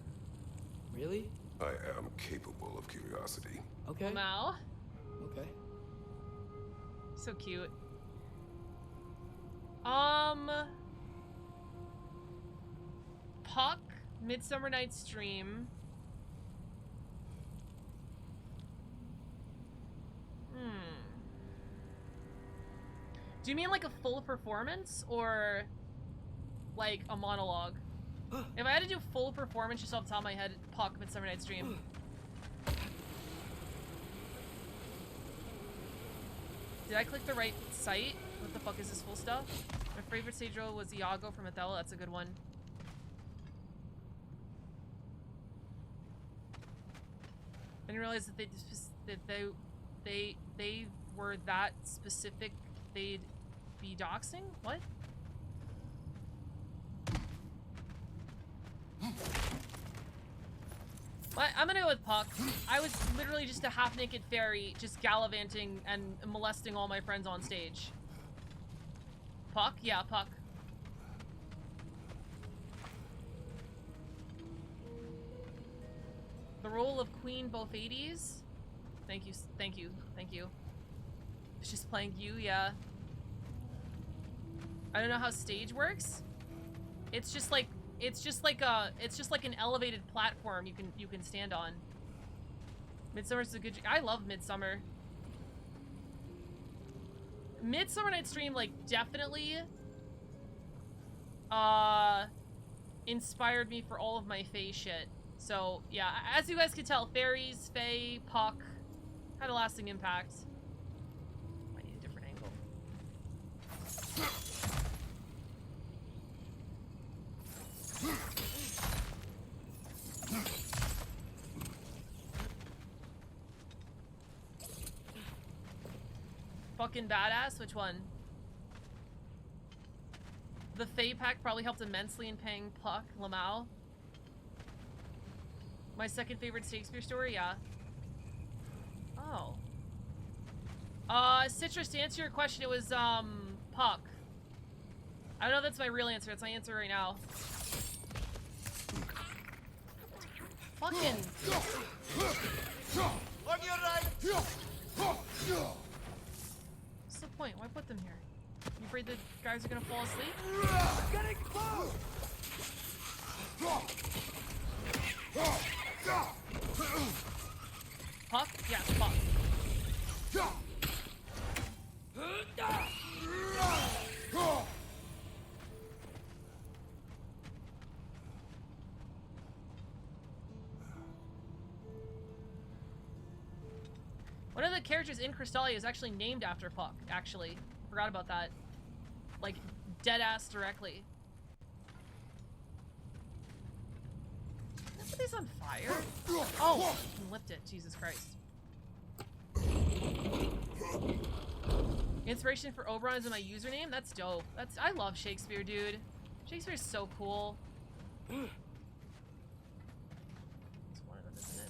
Really? I am capable of curiosity. Okay. Mal? Okay. So cute. Puck, Midsummer Night's Dream. Do you mean like a full performance or like a monologue? If I had to do full performance just off the top of my head, Puck, Midsummer Night's Dream. Did I click the right site? What the fuck is this full stuff? My favorite stage role was Iago from Othello. That's a good one. I didn't realize that they were that specific. They'd be doxing? What? I'm gonna go with Puck. I was literally just a half-naked fairy, just gallivanting and molesting all my friends on stage. Puck? Yeah, Puck. The role of Queen both 80s? Thank you, thank you, thank you. It's just playing you, yeah. I don't know how stage works. It's just like an elevated platform you can stand on. Midsummer's a good. I love Midsummer. Midsummer Night's Dream like definitely inspired me for all of my Fae shit. So yeah, as you guys can tell, fairies, Fae, Puck had a lasting impact. I need a different angle. Fucking badass? Which one? The Fae pack probably helped immensely in paying Puck, Lamau. My second favorite Shakespeare story? Yeah. Oh. Citrus, to answer your question, it was, Puck. I don't know if that's my real answer. That's my answer right now. Fucking... On your right! What's the point? Why put them here? You afraid the guys are gonna fall asleep? Getting close! Puck? Yeah, Puck. One of the characters in Crystalia is actually named after Puck, actually. Forgot about that. Like, dead-ass directly. Can I put these on fire? Oh! I can lift it. Jesus Christ. Inspiration for Oberon is in my username? That's dope. I love Shakespeare, dude. Shakespeare's so cool. It's one of them, isn't it?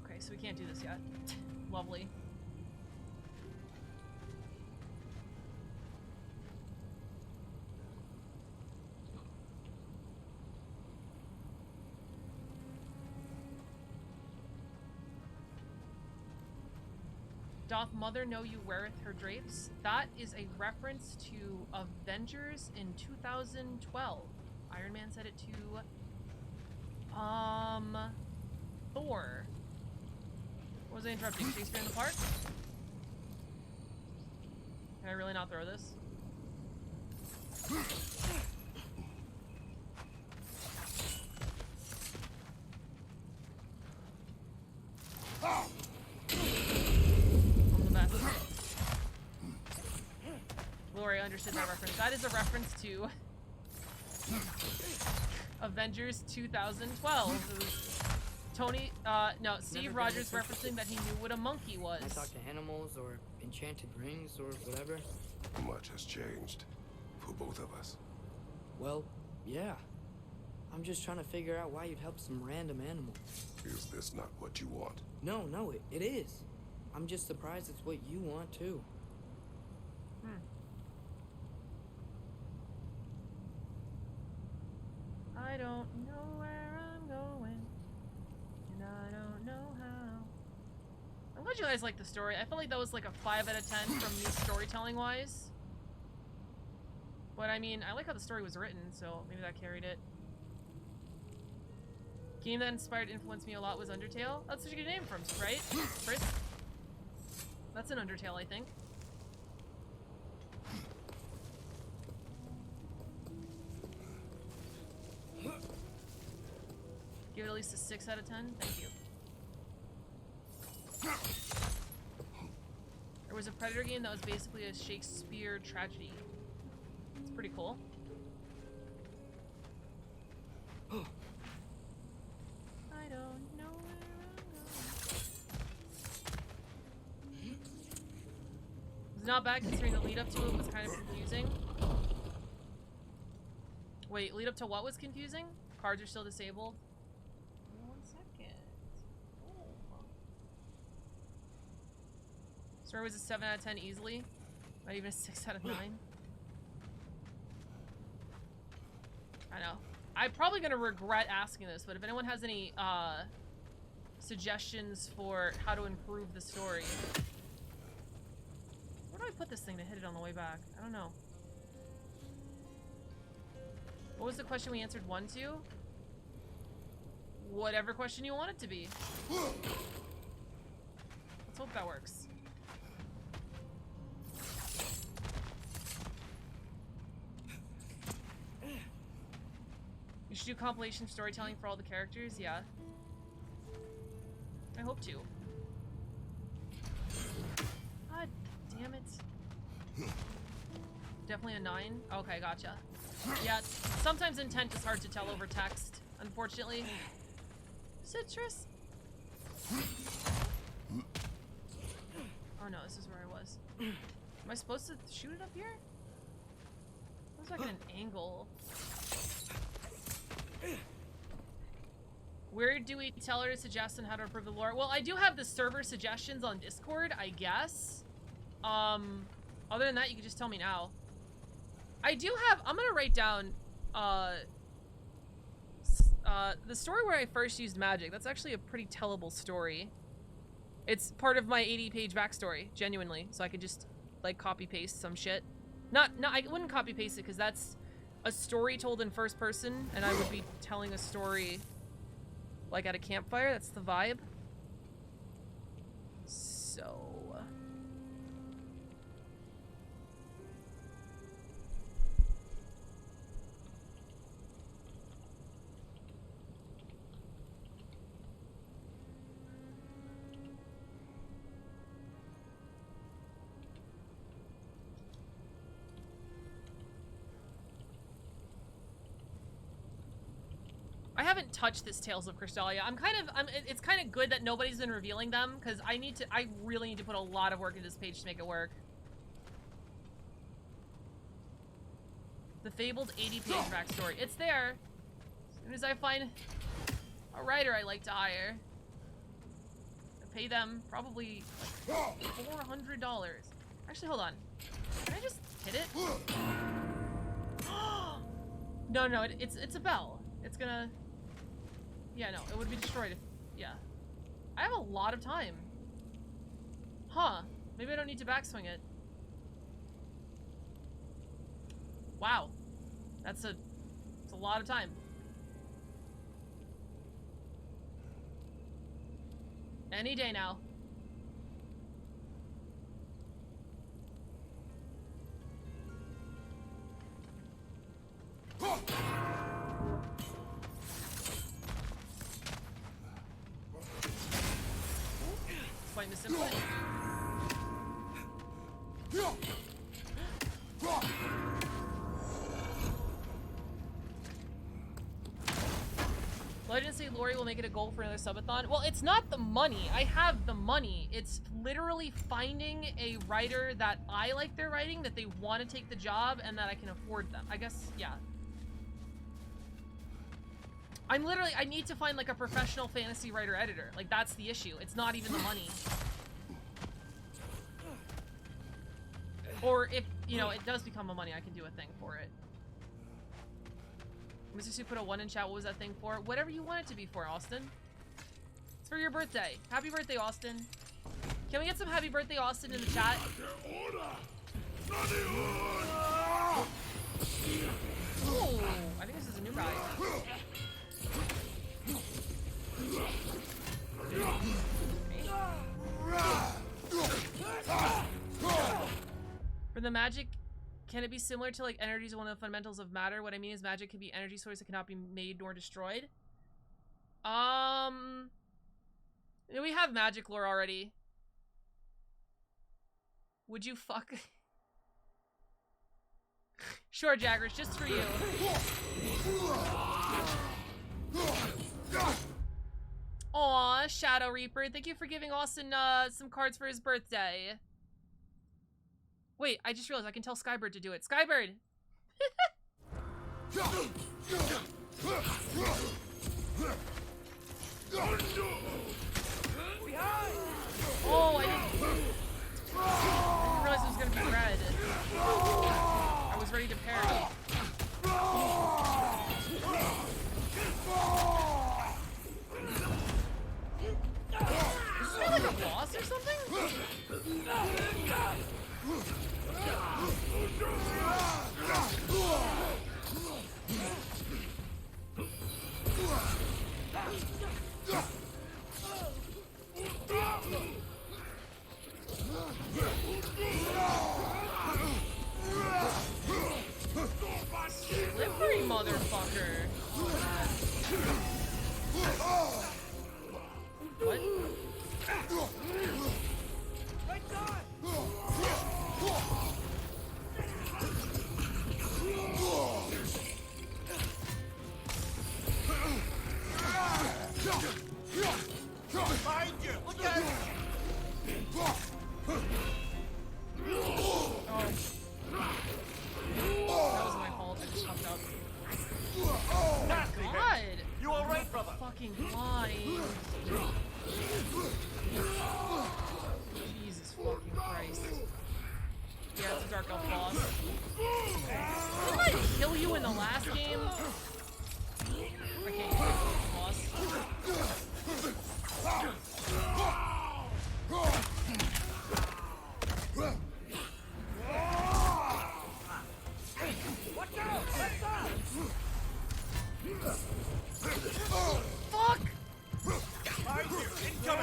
Okay, so we can't do this yet. Lovely. Doth mother know you weareth her drapes? That is a reference to Avengers in 2012. Iron Man said it to Thor. What was I interrupting? Shakespeare in the Park? Can I really not throw this? Lorian understood that reference. That is a reference to Avengers 2012. It was Tony, no, Steve Rogers referencing that he knew what a monkey was. I talk to animals or enchanted rings or whatever. Much has changed for both of us. Well, yeah. I'm just trying to figure out why you'd help some random animal. Is this not what you want? No, it is. I'm just surprised it's what you want too. I don't know where I'm going, and I don't know how. I'm glad you guys like the story. I felt like that was like a 5 out of 10 from me storytelling wise. But I mean, I like how the story was written, so maybe that carried it. Game that inspired, influenced me a lot was Undertale. That's such a good name from, right? Fritz? That's an Undertale, I think. Give it at least a 6 out of 10. Thank you. There was a Predator game that was basically a Shakespeare tragedy. It's pretty cool. I don't know where I'm going. It's not bad considering the lead up to it was kind of confusing. Wait, lead up to what was confusing? Cards are still disabled. 1 second. Oh. Story was a 7 out of 10 easily. Not even a 6 out of 9. I know. I'm probably gonna regret asking this, but if anyone has any suggestions for how to improve the story. Where do I put this thing to hit it on the way back? I don't know. What was the question we answered 1 to? Whatever question you want it to be. Let's hope that works. You should do compilation storytelling for all the characters, yeah. I hope to. God damn it. Definitely a 9? Okay, gotcha. Yeah, sometimes intent is hard to tell over text, unfortunately. Citrus? Oh no, this is where I was. Am I supposed to shoot it up here? Looks like an angle. Where do we tell her to suggest on how to improve the lore? Well, I do have the server suggestions on Discord, I guess. Other than that, you can just tell me now. I do have, I'm gonna write down, the story where I first used magic. That's actually a pretty tellable story. It's part of my 80-page backstory, genuinely. So I could just, like, copy-paste some shit. No, I wouldn't copy-paste it, because that's a story told in first person, and I would be telling a story, like, at a campfire. That's the vibe. So... I haven't touched this Tales of Crystalia. It's kind of good that nobody's been revealing them, because I really need to put a lot of work into this page to make it work. The fabled 80-page backstory. It's there. As soon as I find a writer I like to hire. I pay them probably like $400. Actually, hold on. Can I just hit it? No, it's a bell. It's gonna... Yeah, no, it would be destroyed if... Yeah. I have a lot of time. Huh. Maybe I don't need to backswing it. Wow. It's a lot of time. Any day now. Quite misinput. Well, I didn't say Lori will make it a goal for another subathon. Well, it's not the money. I have the money. It's literally finding a writer that I like their writing, that they want to take the job, and that I can afford them. I guess, yeah. I need to find like a professional fantasy writer editor. Like, that's the issue. It's not even the money. Or if, you know, it does become a money, I can do a thing for it. Mr. Sue put a 1 in chat. What was that thing for? Whatever you want it to be for, Austin. It's for your birthday. Happy birthday, Austin. Can we get some happy birthday, Austin, in the chat? Oh, I think this is a new guy. For the magic, can it be similar to like energy is one of the fundamentals of matter? What I mean is magic can be energy source that cannot be made nor destroyed. We have magic lore already. Would you fuck? Sure, Jaggers, just for you. Aw, Shadow Reaper, thank you for giving Austin some cards for his birthday. Wait, I just realized I can tell Skybird to do it. Skybird! Oh, I didn't realize it was gonna be red. I was ready to parry. Is this like a boss or something? Slippery motherfucker. What? Behind you! Look at it! That was my fault. I just fucked up. Oh my god! You alright, brother? Fucking blind. Jesus fucking Christ. Yeah, it's a Dark Elf boss. Didn't I kill you in the last game? I can't kill the boss. Watch out! Let's Fuck!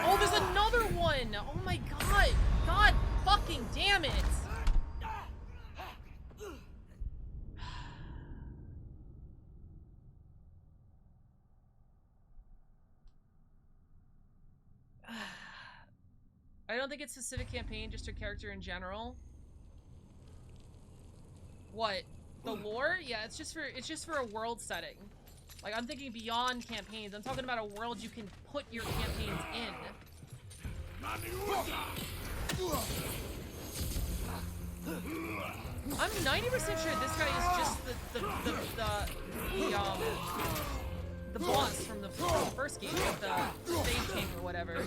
Oh, there's another one! Oh my god! God fucking damn it! I don't think it's a specific campaign, just a character in general. What? The lore? Yeah, it's just for a world setting. Like, I'm thinking beyond campaigns. I'm talking about a world you can put your campaigns in. I'm 90% sure this guy is just the boss from the first game, like the Stage King or whatever.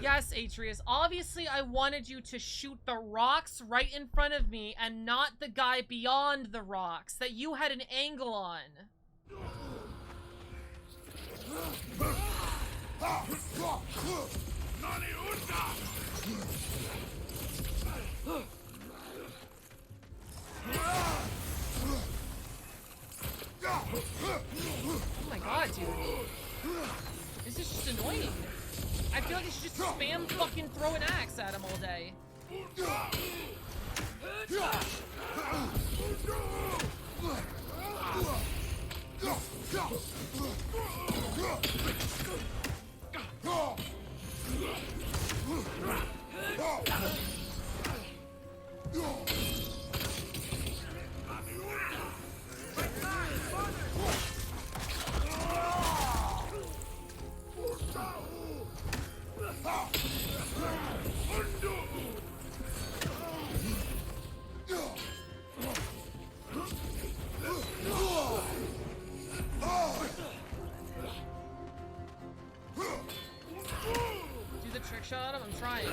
Yes, Atreus. Obviously, I wanted you to shoot the rocks right in front of me and not the guy beyond the rocks that you had an angle on. Oh my god, dude. This is just annoying. I feel like I should just spam fucking throw an axe at him all day. Do the trick shot on him? I'm trying.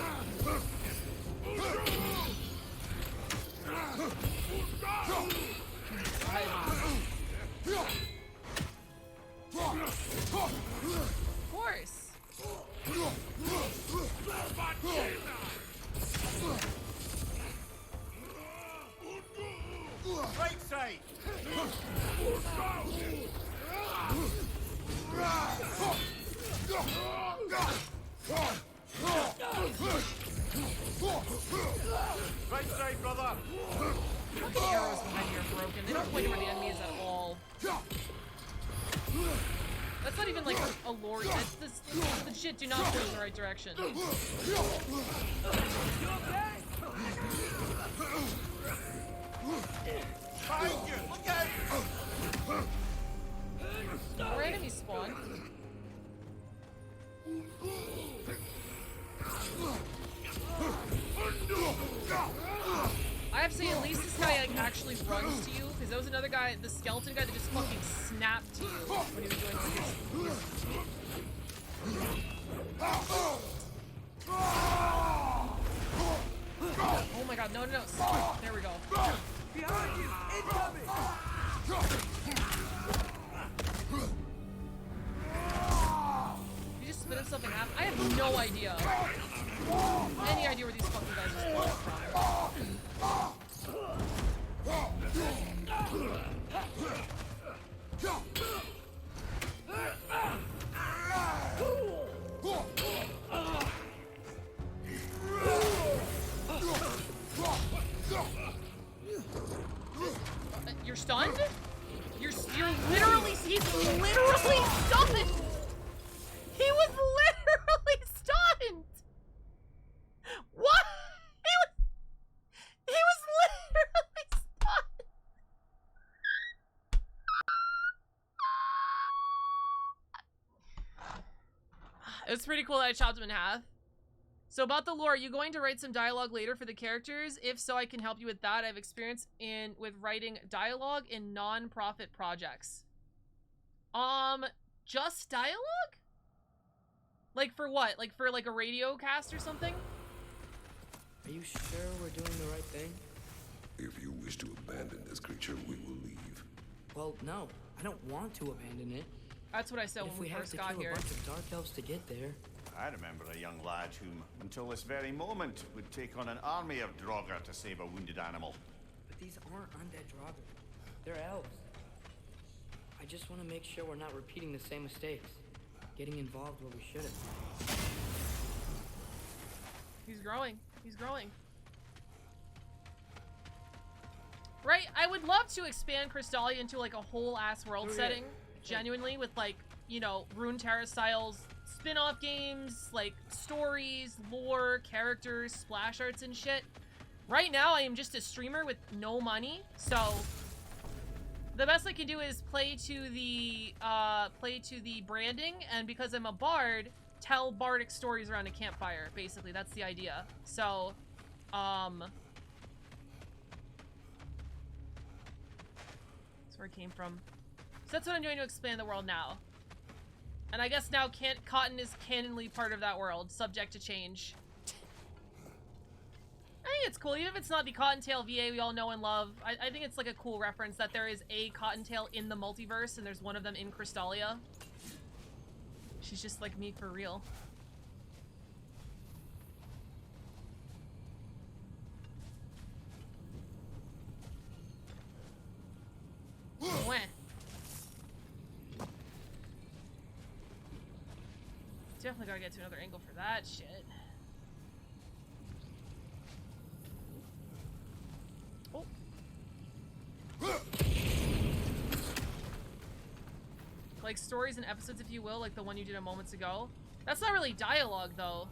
Of course. Right side. Right side, brother. The arrows behind you are broken. They don't point where the enemy is at all. That's not even like a Lorian. That's this legit do not point in the right direction. Behind you. Look out. More enemies spawn. I have to say, at least this guy like actually runs to you, because there was another guy, the skeleton guy, that just fucking snapped to you when he was doing like Oh my god, no. There we go. Behind you. Incoming. He just split himself in half. I have no idea. Any idea where these fucking guys just came from. You're stunned? You're literally, he's literally stunned! He was literally stunned! What? He was literally stunned! It was pretty cool that I chopped him in half. So about the lore, are you going to write some dialogue later for the characters? If so, I can help you with that. I have experience with writing dialogue in non-profit projects. Just dialogue? Like for what? Like for like a radio cast or something? Are you sure we're doing the right thing? If you wish to abandon this creature, we will leave. Well, no. I don't want to abandon it. That's what I said when we first got here. If we have to kill a bunch of dark elves to get there. I remember a young lad whom, until this very moment, would take on an army of Draugr to save a wounded animal. But these aren't undead Draugr. They're elves. I just want to make sure we're not repeating the same mistakes. Getting involved where we shouldn't. He's growing. He's growing. Right? I would love to expand Crystalia into like a whole ass world setting. Genuinely, with like, you know, Runeterra styles spin-off games, like stories, lore, characters, splash arts and shit. Right now, I am just a streamer with no money, so the best I can do is play to the branding, and because I'm a bard, tell bardic stories around a campfire. Basically, that's the idea. So, that's where it came from. So that's what I'm doing to expand the world now. And I guess now Cotton is canonly part of that world, subject to change. I think it's cool, even if it's not the Cottontail VA we all know and love. I think it's like a cool reference that there is a Cottontail in the multiverse, and there's one of them in Crystalia. She's just like me for real. Mwah. Definitely gotta get to another angle for that shit. Oh. Like stories and episodes, if you will, like the one you did a moments ago. That's not really dialogue, though.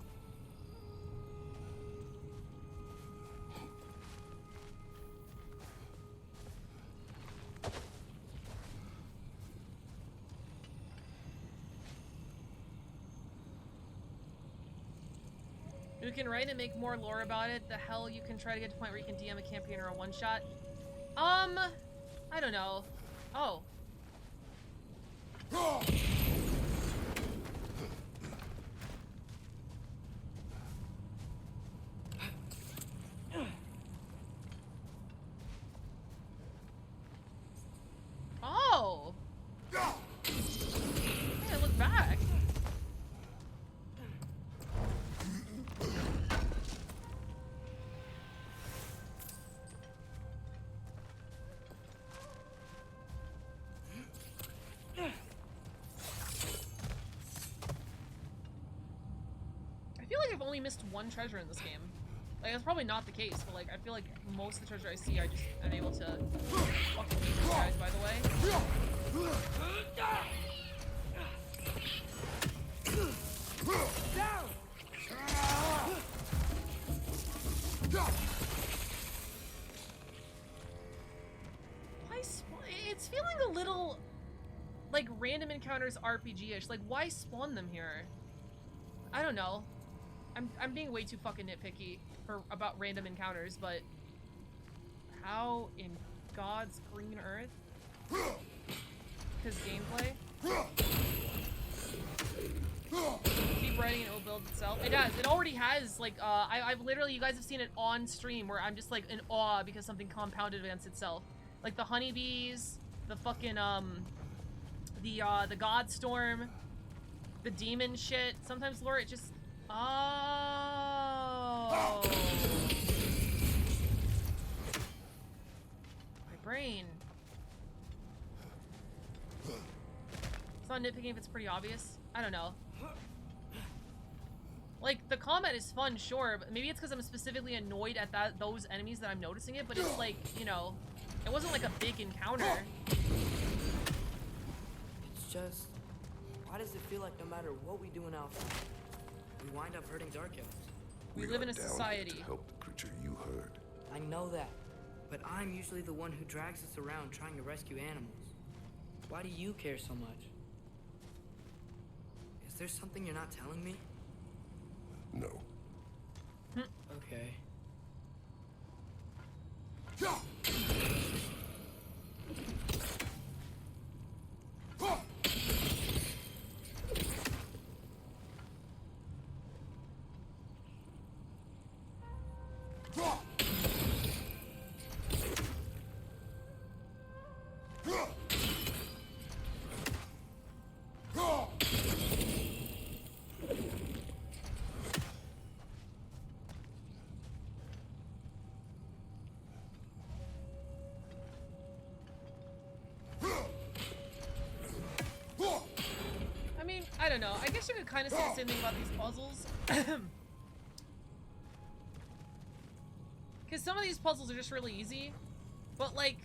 You can write and make more lore about it. The hell you can try to get to the point where you can DM a campaign or a one-shot. I don't know. Oh. Oh. Yeah, look back. I've only missed one treasure in this game. Like, that's probably not the case, but like, I feel like most of the treasure I see, I just am able to fucking beat these guys, by the way. It's feeling a little like random encounters RPG-ish. Like, why spawn them here? I don't know. I'm being way too fucking nitpicky about random encounters, but how in God's green earth? Because gameplay? Keep writing and it'll build itself. It does. It already has, like, I've literally, you guys have seen it on stream where I'm just, like, in awe because something compounded against itself. Like, the honeybees, the fucking, the Godstorm, the demon shit. Sometimes, Laura, it just... Oh. My brain. It's not nitpicking if it's pretty obvious. I don't know. Like, the combat is fun, sure, but maybe it's because I'm specifically annoyed at those enemies that I'm noticing it, but it's like, you know, it wasn't like a big encounter. It's just, why does it feel like no matter what we do in Alpha, we wind up hurting Dark Elves? We live in a down society. here to help the creature you heard. I know that, but I'm usually the one who drags us around trying to rescue animals. Why do you care so much? Is there something you're not telling me? No. Okay. I mean, I don't know. I guess you could kind of say the same thing about these puzzles. Because some of these puzzles are just really easy. But, like,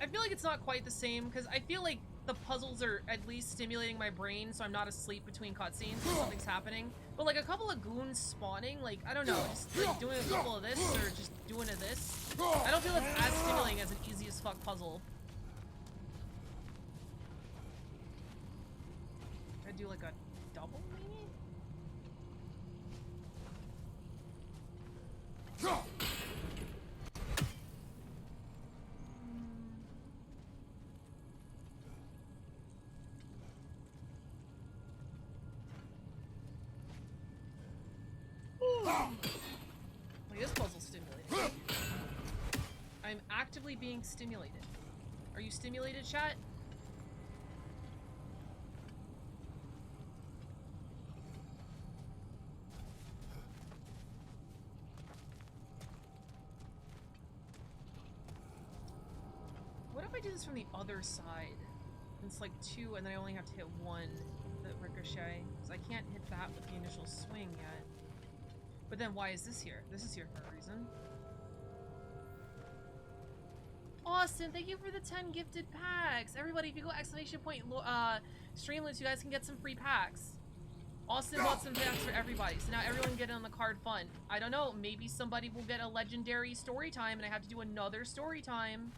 I feel like it's not quite the same. Because I feel like the puzzles are at least stimulating my brain so I'm not asleep between cutscenes when something's happening. But like a couple of goons spawning, like, I don't know, just like doing a couple of this or just doing a this. I don't feel it's as stimulating as an easy as fuck puzzle. I do like a double, maybe? Like, this puzzle's stimulating. I'm actively being stimulated. Are you stimulated, chat? What if I do this from the other side? It's like 2 and then I only have to hit 1 the ricochet. Because I can't hit that with the initial swing yet. But then why is this here? This is here for a reason. Austin, thank you for the 10 gifted packs. Everybody, if you go exclamation point Streamlabs, you guys can get some free packs. Austin bought some packs for everybody, so now everyone can get it on the card fun. I don't know, maybe somebody will get a legendary story time and I have to do another story time.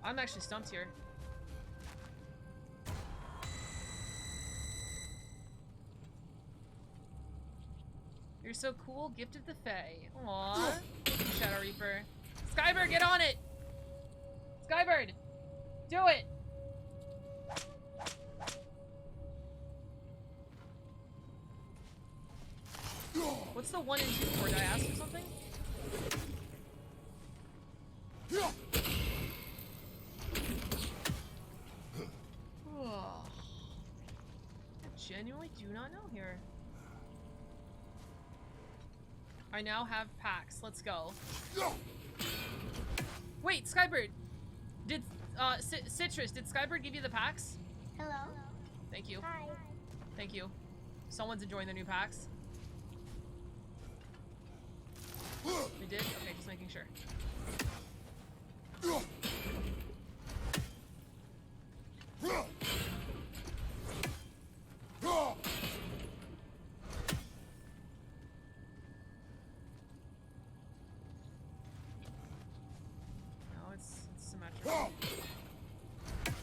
I'm actually stumped here. You're so cool, gift of the Fae. Aww. Shadow Reaper. Skybird, get on it! Skybird! Do it! What's the 1 and 2 for? Did I ask for something? I genuinely do not know here. I now have packs. Let's go. Wait, Skybird! Did, Citrus, did Skybird give you the packs? Hello. Thank you. Hi. Thank you. Someone's enjoying their new packs. They did? Okay, just making sure.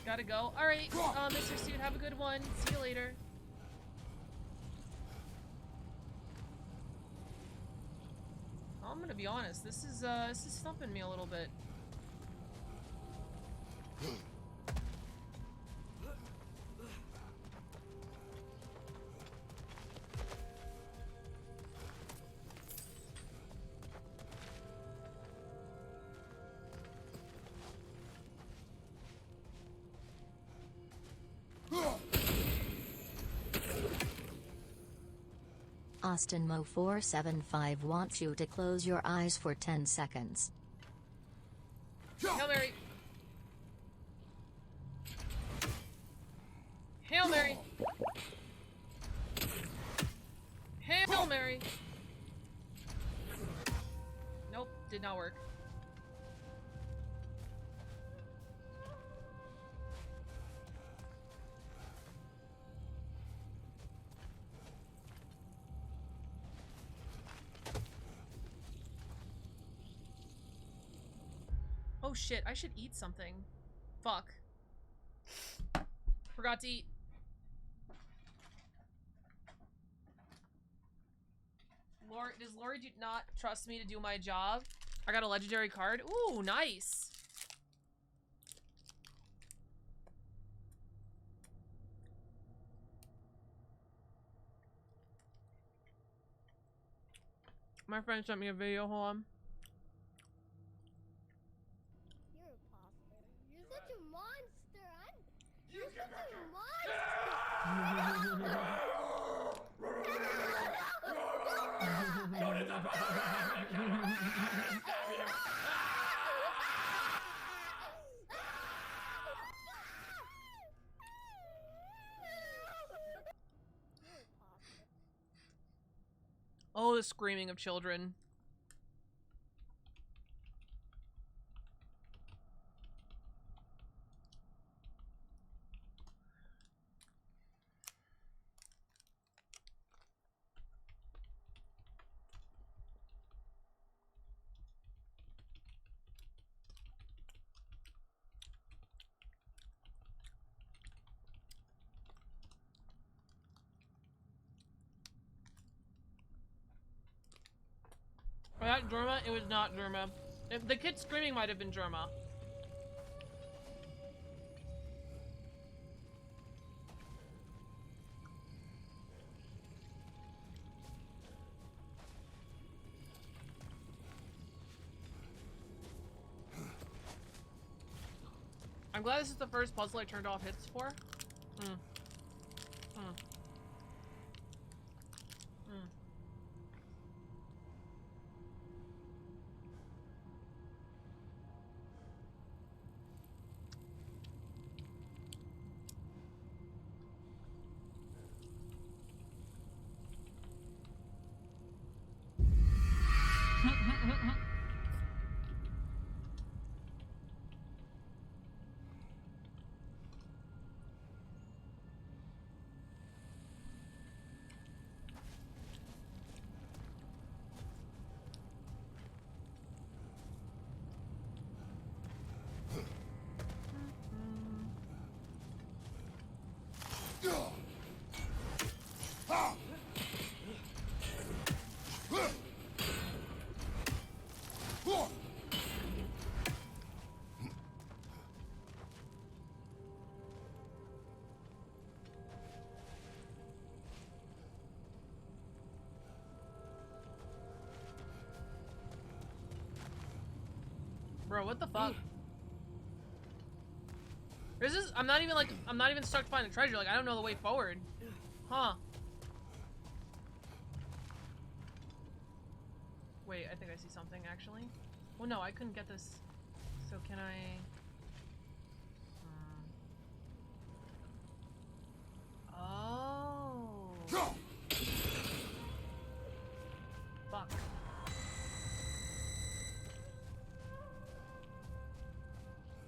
Gotta go. Alright, Mr. Suit, have a good one. See you later. I'm gonna be honest, this is stumping me a little bit. Austin Mo 475 wants you to close your eyes for 10 seconds. Hail Mary. Hail Mary. Hail Mary. Nope, did not work. Oh shit, I should eat something. Fuck. Forgot to eat. Does Lori not trust me to do my job? I got a legendary card. Ooh, nice. My friend sent me a video, hold on. You're such a monster. You're such a monster. the screaming of children. Was that Germa? It was not Germa. The kid screaming might have been Germa. I'm glad this is the first puzzle I turned off hits for. Bro, what the fuck? This is, I'm not even stuck to find the treasure. Like, I don't know the way forward. Huh. Wait, I think I see something, actually. Well, no, I couldn't get this. So can I... Oh. Fuck.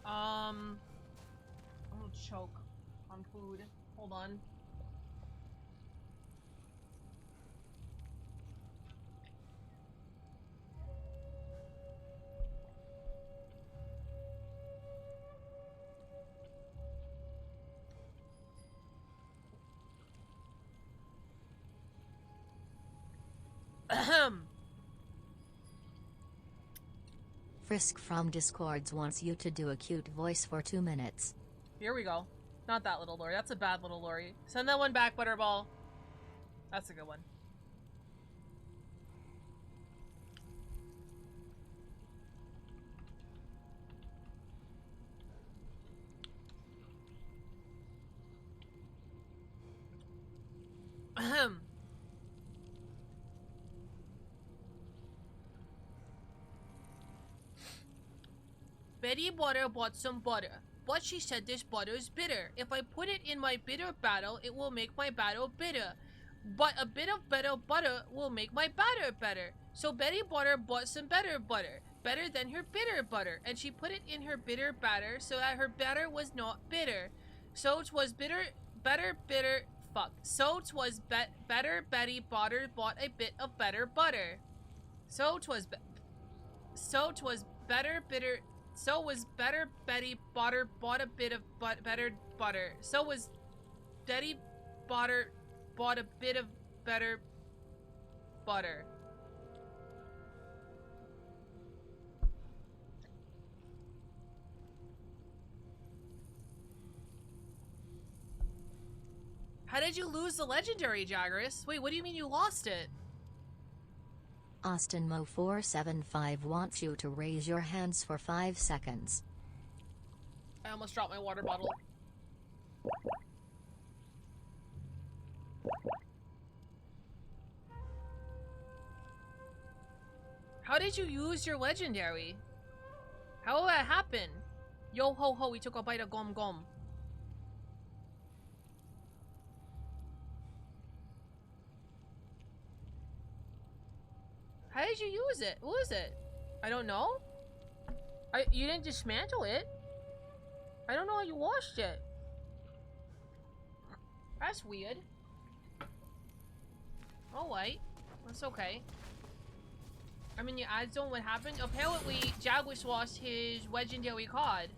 I'm gonna choke on food. Hold on. Ahem. Frisk from Discords wants you to do a cute voice for 2 minutes. Here we go. Not that little Lori. That's a bad little Lori. Send that one back, Butterball. That's a good one. Ahem. Betty Butter bought some butter, but she said this butter is bitter. If I put it in my bitter battle, it will make my battle bitter. But a bit of better butter will make my batter better. So Betty Butter bought some better butter, better than her bitter butter, and she put it in her bitter batter so that her batter was not bitter. So 'twas bitter, fuck. So 'twas better Betty Butter bought a bit of better butter. So 'twas better bitter. So was better Betty Butter bought a bit of better butter. So was Betty Butter bought a bit of better butter. How did you lose the legendary, Jagras? Wait, what do you mean you lost it? Austin Mo 475 wants you to raise your hands for 5 seconds. I almost dropped my water bottle. How did you use your legendary? How will that happen? Yo ho ho, we took a bite of gum gum. How did you use it? What was it? I don't know. You didn't dismantle it. I don't know how you washed it. That's weird. Oh wait, that's okay. I'm in your ad zone. What happened? Apparently, Jaguars lost his legendary card.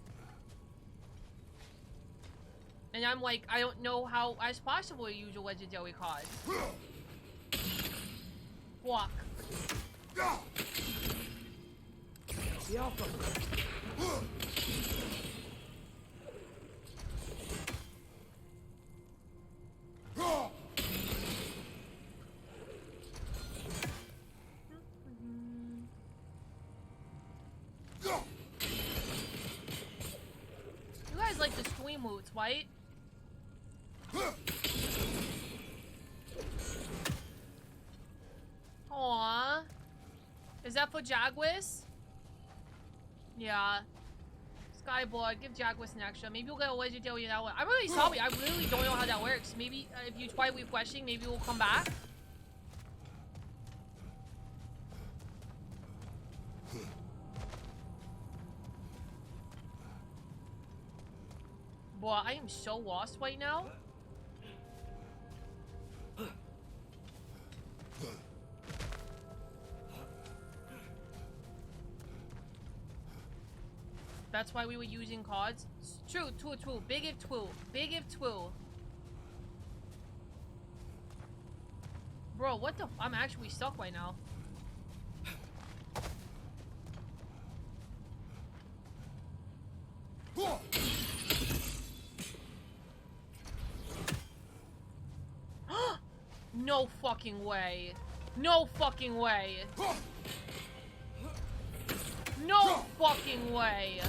And I'm like, I don't know how it's possible to use a legendary card. Walk. The Alpha. You guys like the stream moots, right? Aww. Is that for Jaguars? Yeah. Skyboard, give Jaguars an extra. Maybe we'll get a legendary that one. I'm really sorry. I really don't know how that works. Maybe if you try refreshing, maybe we'll come back. Boy, I am so lost right now. That's why we were using cards. True, true. Big if true. Big if true. Bro, what the I'm actually stuck right now. No fucking way. No fucking way. No fucking way.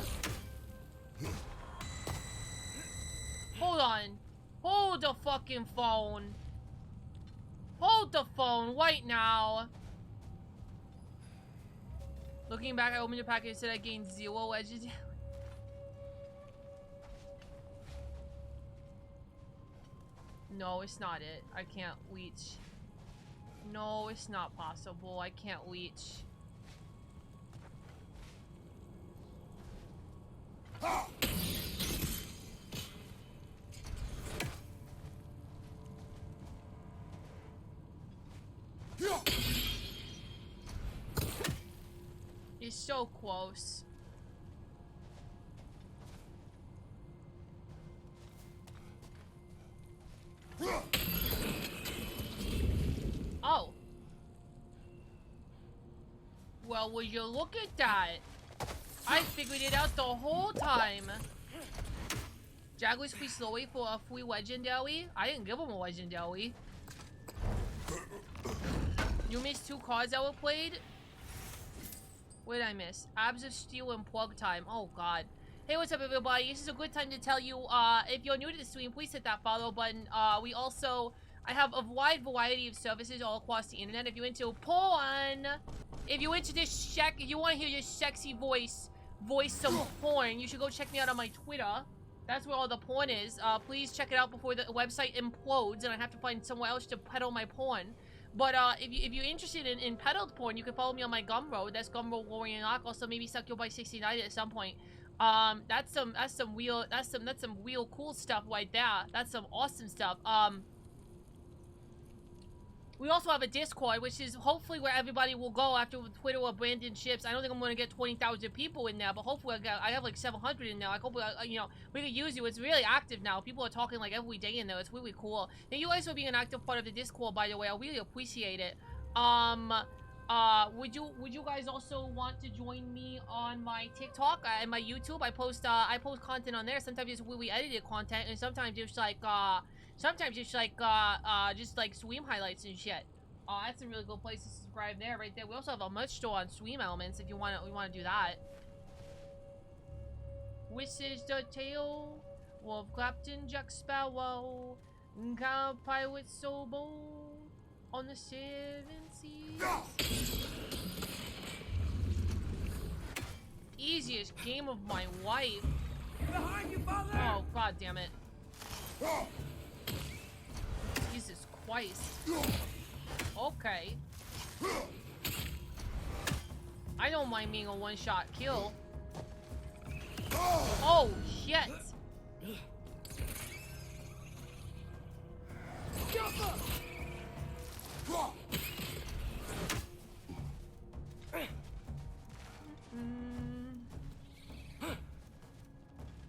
Hold on. Hold the fucking phone. Hold the phone right now. Looking back, I opened the package and said I gained 0 edges. No, it's not it. I can't reach. No, it's not possible. I can't reach. It's so close. Oh. Well, would you look at that? I figured it out the whole time. Jaguars free slowly for a free legendary. I didn't give him a legendary. You missed 2 cards that were played? What did I miss? Abs of Steel and Plug Time. Oh god. Hey, what's up everybody? This is a good time to tell you, if you're new to the stream, please hit that follow button. I have a wide variety of services all across the internet. If you're into porn, if you're into this if you want to hear this sexy voice some porn, you should go check me out on my Twitter. That's where all the porn is. Please check it out before the website implodes and I have to find somewhere else to peddle my porn. But if you're interested in peddled porn, you can follow me on my Gumroad. That's Gumroad Lorian. Also maybe Suck Your By 69 at some point. That's some real cool stuff right there. That's some awesome stuff. We also have a Discord, which is hopefully where everybody will go after Twitter or Brandon ships. I don't think I'm going to get 20,000 people in there, but hopefully I have like 700 in there. I hope we can use you. It's really active now. People are talking like every day in there. It's really cool. Thank you guys for being an active part of the Discord, by the way. I really appreciate it. Would you guys also want to join me on my TikTok and my YouTube? I post content on there. Sometimes it's really edited content, and sometimes it's like just like stream highlights and shit. That's a really good place to subscribe there, right there. We also have a merch store on Stream Elements if we want to do that. This is the tale of Captain Jack Sparrow, Cow Pirate so bold on the 7 seas. Easiest game of my life. Behind you, father! Oh, god damn it. Jesus Christ. Okay. I don't mind being a one-shot kill. Oh, shit.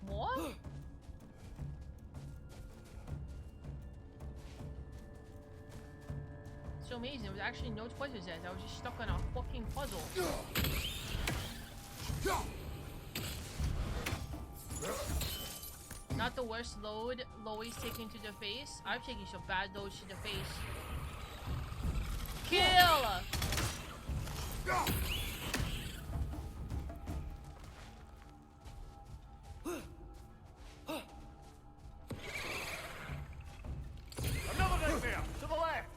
What? So amazing. There was actually no choices there. I was just stuck on a fucking puzzle. Not the worst load Lois taking to the face. I've taken some bad loads to the face. Kill! Another nightmare! To the left!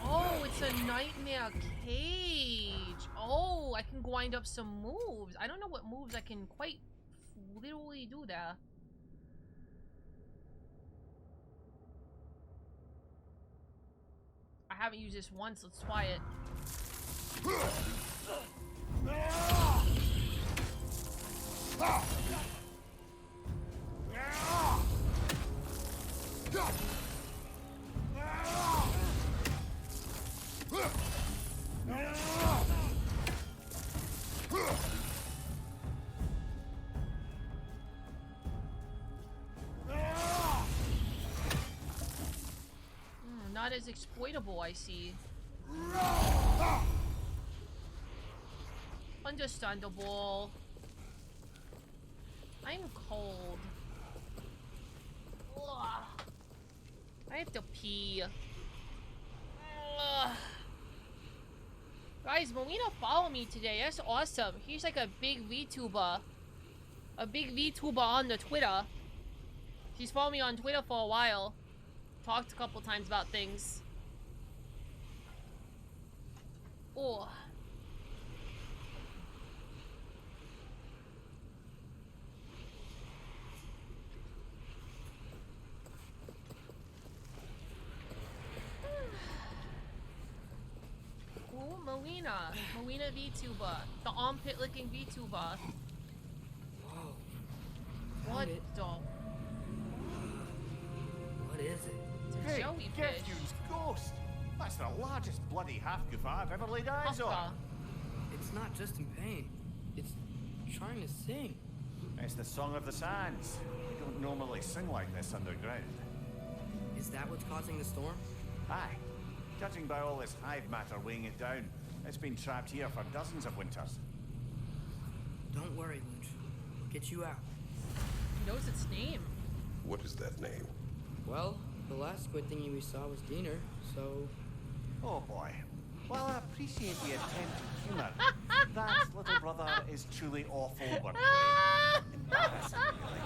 Oh, it's a nightmare cage. Oh, I can wind up some moves. I don't know what moves I can quite literally do there. I haven't used this once. Let's try it. Not as exploitable, I see. Understandable. I'm cold. Ugh. I have to pee. Ugh. Guys, Melina followed me today. That's awesome. He's like a big VTuber. A big VTuber on the Twitter. She's followed me on Twitter for a while. Talked a couple times about things. Oh. Oh, Melina. Melina VTuber. The armpit licking VTuber. Whoa. What it. the? What is it? It's a Hey, jellyfish. Geftune's ghost! That's the largest bloody half-goof I've ever laid eyes Huffa. on. It's not just in pain. It's trying to sing. It's the Song of the Sands. We don't normally sing like this underground. Is that what's causing the storm? Aye. Judging by all this hive matter weighing it down, it's been trapped here for dozens of winters. Don't worry, Lunch. We'll get you out. He knows its name. What is that name? Well, the last squid thingy we saw was Diener, so... Oh boy. While I appreciate the attempt at humour, that little brother is truly awful wordplay. Embarrassing, really.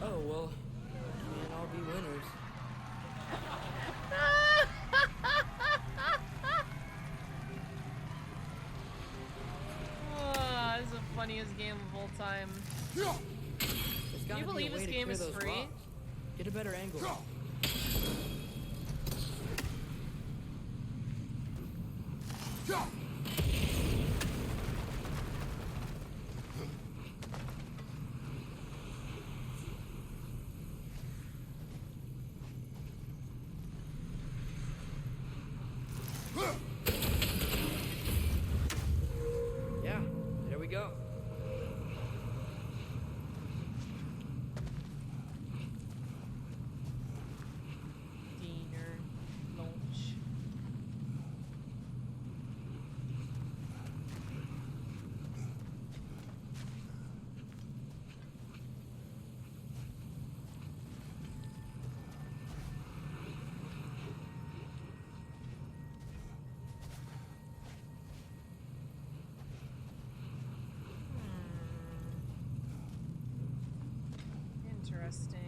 Oh, well, we can't all be winners. Oh, this is the funniest game of all time. There's Can gotta you be believe a way this to game clear is those free? rocks. Get a better angle. Yeah, there we go. Diener. Launch. Interesting.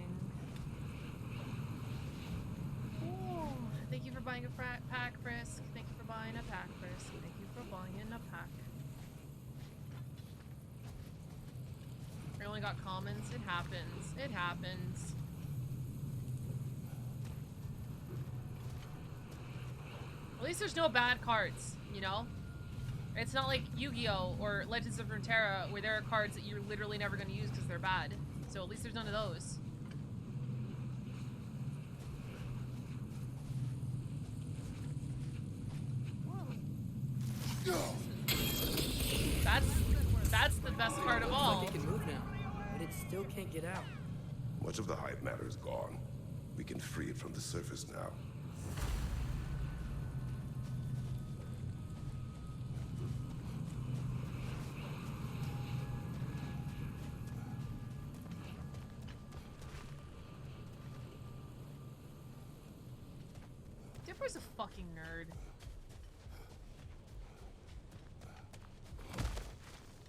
Ooh, thank you for buying a pack, Frisk. Thank you for buying a pack, Frisk. Thank you for buying a pack. I only got comments. It happens. It happens. least there's no bad cards, you know? It's not like Yu-Gi-Oh! Or Legends of Runeterra where there are cards that you're literally never going to use because they're bad. So at least there's none of those. That's the best part of all. Looks like it can move now, but it still can't get out. Much of the hive matter is gone. We can free it from the surface now. Dipper's a fucking nerd.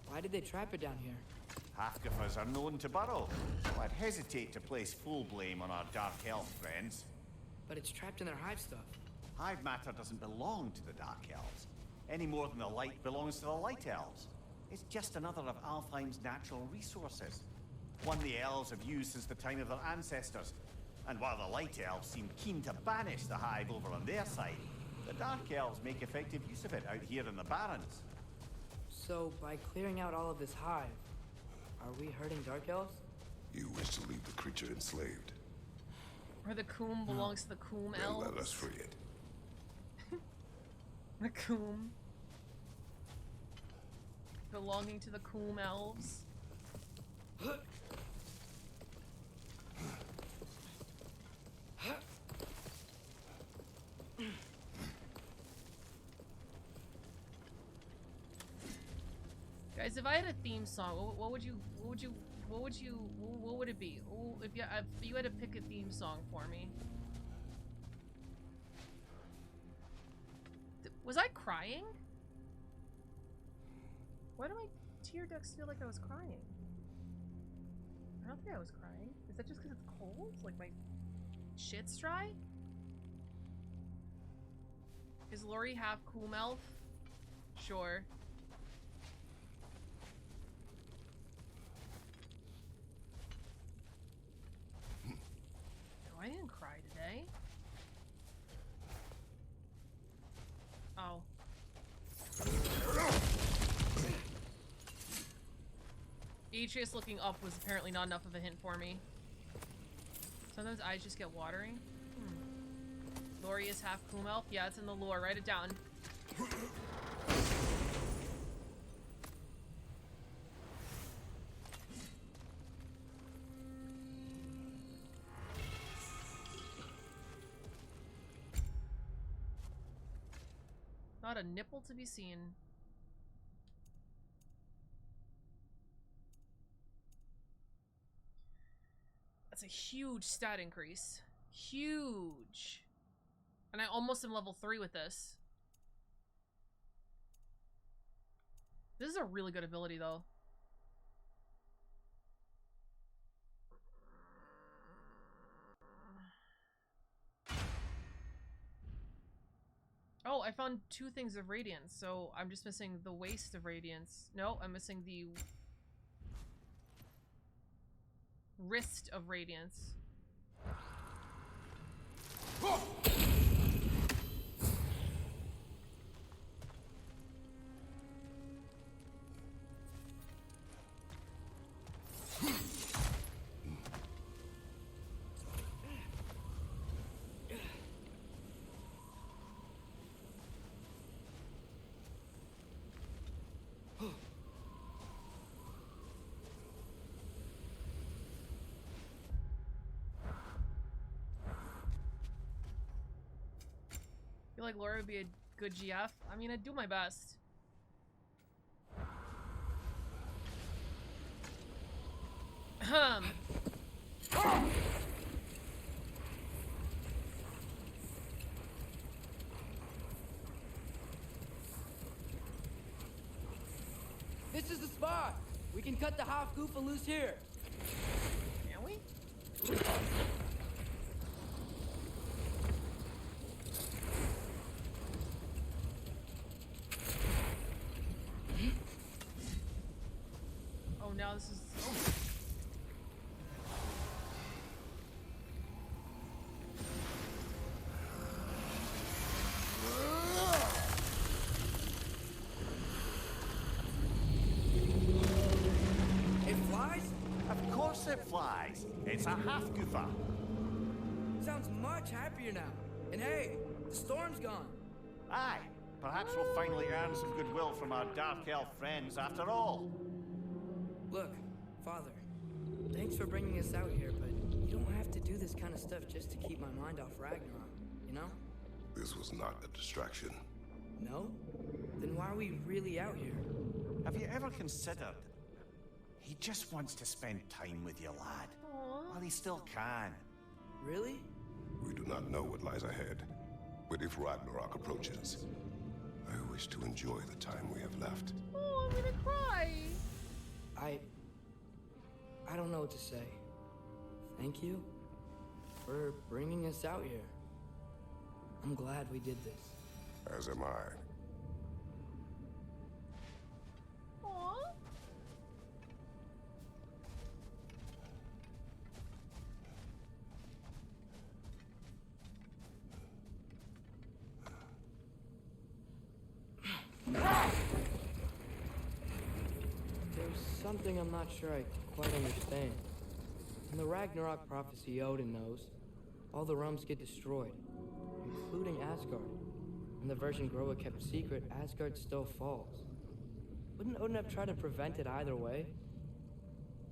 Why did they trap it down here? Half-giffers are known to burrow, so I'd hesitate to place full blame on our Dark Elf friends. But it's trapped in their hive stuff. Hive matter doesn't belong to the Dark Elves, any more than the light belongs to the Light Elves. It's just another of Alfheim's natural resources, one the Elves have used since the time of their ancestors. And while the Light Elves seem keen to banish the Hive over on their side, the Dark Elves make effective use of it out here in the Barrens. So, by clearing out all of this hive, are we hurting Dark Elves? You wish to leave the creature enslaved. Or the Coom belongs to the Coom Then elves. let us free it. The Coom. Belonging to the Coom elves. Guys, if I had a theme song, what would it be? If you had to pick a theme song for me. Was I crying? Why do my tear ducts feel like I was crying? I don't think I was crying. Is that just because it's cold? Like my shit's dry? Is Lori half Coom elf? Sure. No, I didn't cry today. Oh. Atreus looking up was apparently not enough of a hint for me. Sometimes eyes just get watering. Lori is half Coom elf? Yeah, it's in the lore. Write it down. Not a nipple to be seen. That's a huge stat increase. Huge. And I almost am level 3 with this. This is a really good ability, though. Oh, I found 2 things of Radiance, so I'm just missing the Waste of Radiance. No, I'm missing the Wrist of Radiance. I feel like Laura would be a good GF. I mean, I'd do my best. This is the spot! We can cut the half goofa loose here. Can we? Oh, now this is... Oh. course it flies. It's a half-goofer. Sounds much happier now. And hey, the storm's gone. Aye, perhaps we'll finally earn some goodwill from our dark elf friends after all. Look, Father, thanks for bringing us out here, but you don't have to do this kind of stuff just to keep my mind off Ragnarok, you know? This was not a distraction. No? Then why are we really out here? Have you ever considered he just wants to spend time with you, lad? While he still can. Really? We do not know what lies ahead. But if Ragnarok approaches, I wish to enjoy the time we have left. Oh, I'm gonna cry. I don't know what to say. Thank you for bringing us out here. I'm glad we did this. As am I. Aww. There's something I'm not sure I quite understand. In the Ragnarok prophecy Odin knows, all the realms get destroyed, including Asgard. And the version Groa kept secret, Asgard still falls. Wouldn't Odin have tried to prevent it either way?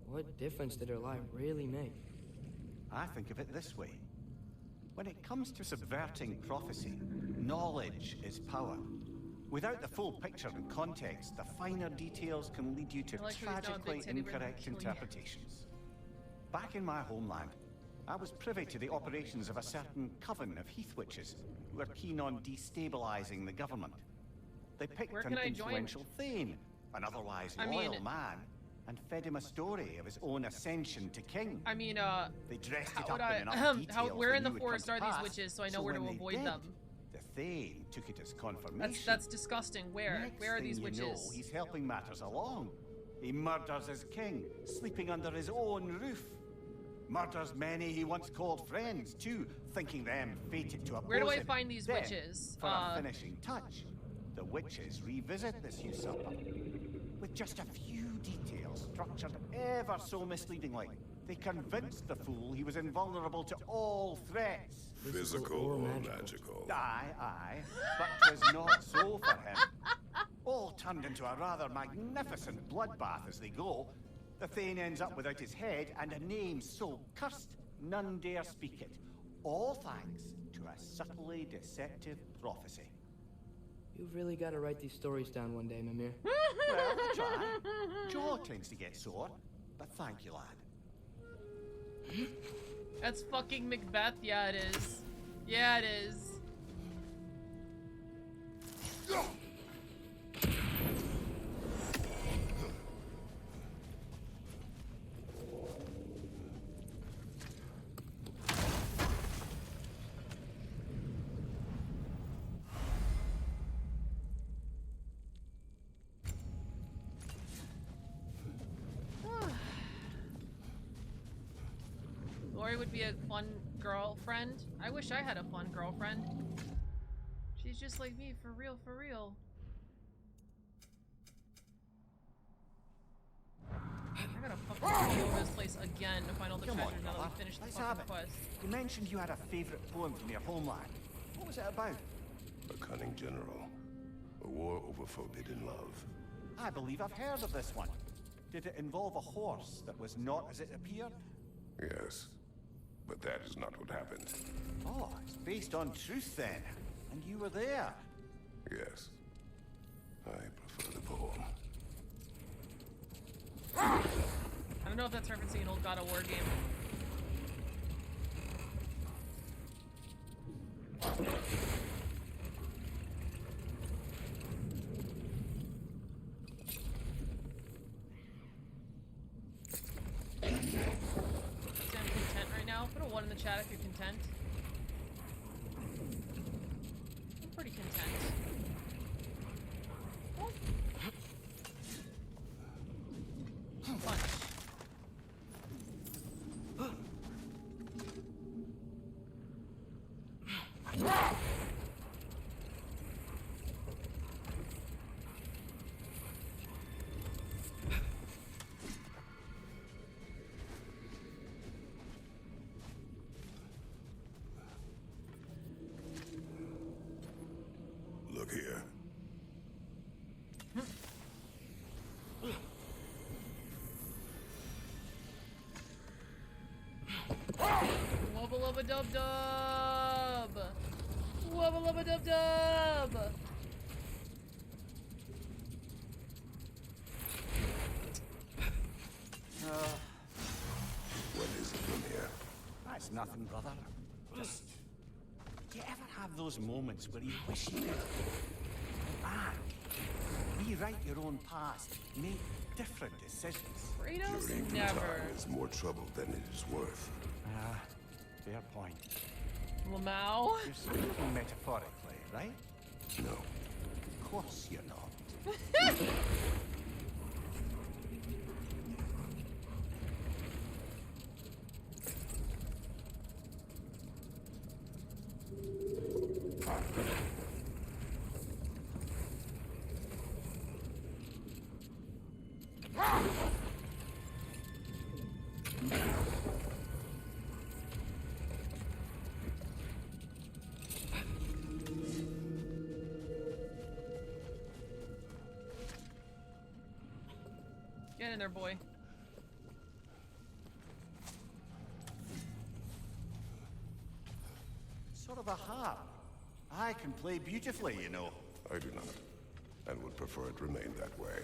What difference did her lie really make? I think of it this way. When it comes to subverting prophecy, knowledge is power. Without the full picture and context, the finer details can lead you to tragically incorrect interpretations. Back in my homeland, I was privy to the operations of a certain coven of heath witches who were keen on destabilizing the government. They picked an influential Thane, an otherwise loyal man, and fed him a story of his own ascension to king. I mean, they dressed it up in enough details where in that the you would forest come are to these pass, witches so I know so where to when they avoid did, them? The Thane took it as confirmation. That's disgusting. Where? Next Where are thing these you witches? know, he's helping matters along. He murders his king, sleeping under his own roof. Murders many he once called friends, too, thinking them fated to oppose Where do I him. find these Then, witches? For a finishing touch, the witches revisit this usurper. With just a few details structured ever so misleadingly, they convinced the fool he was invulnerable to all threats. Physical or magical? Aye, but 'twas not so for him. All turned into a rather magnificent bloodbath as they go. The Thane ends up without his head and a name so cursed none dare speak it. All thanks to a subtly deceptive prophecy. You've really got to write these stories down one day, Mimir. Well, I'll try. Jaw tends to get sore, but thank you, lad. That's fucking Macbeth. Yeah, it is. Yeah, it is. Lori would be a fun girlfriend. I wish I had a fun girlfriend. She's just like me, for real, for real. I gotta fucking go this place again to find all the treasures now that we finished the fucking quest. You mentioned you had a favorite poem from your homeland. What was it about? A cunning general. A war over forbidden love. I believe I've heard of this one. Did it involve a horse that was not as it appeared? Yes. But that is not what happened. Oh, it's based on truth then. And you were there. Yes. I prefer the poem. I don't know if that's referencing an old God of War game. I'm content right now. Put a 1 in the chat if you're content. I'm pretty content. Oh. Punch. lubba dub dub. Wubba lubba dub dub. What is it, Lemire? That's nothing, brother. Just... Do you ever have those moments where you wish you could go back? Rewrite your own past. Make different decisions. Kratos Your ink in never. time is more trouble than it is worth. Ah, fair point. Lamau? You're speaking metaphorically, right? No. Of course you're not. Get in there, boy. Sort of a harp. I can play beautifully, you know. I do not, and would prefer it remain that way.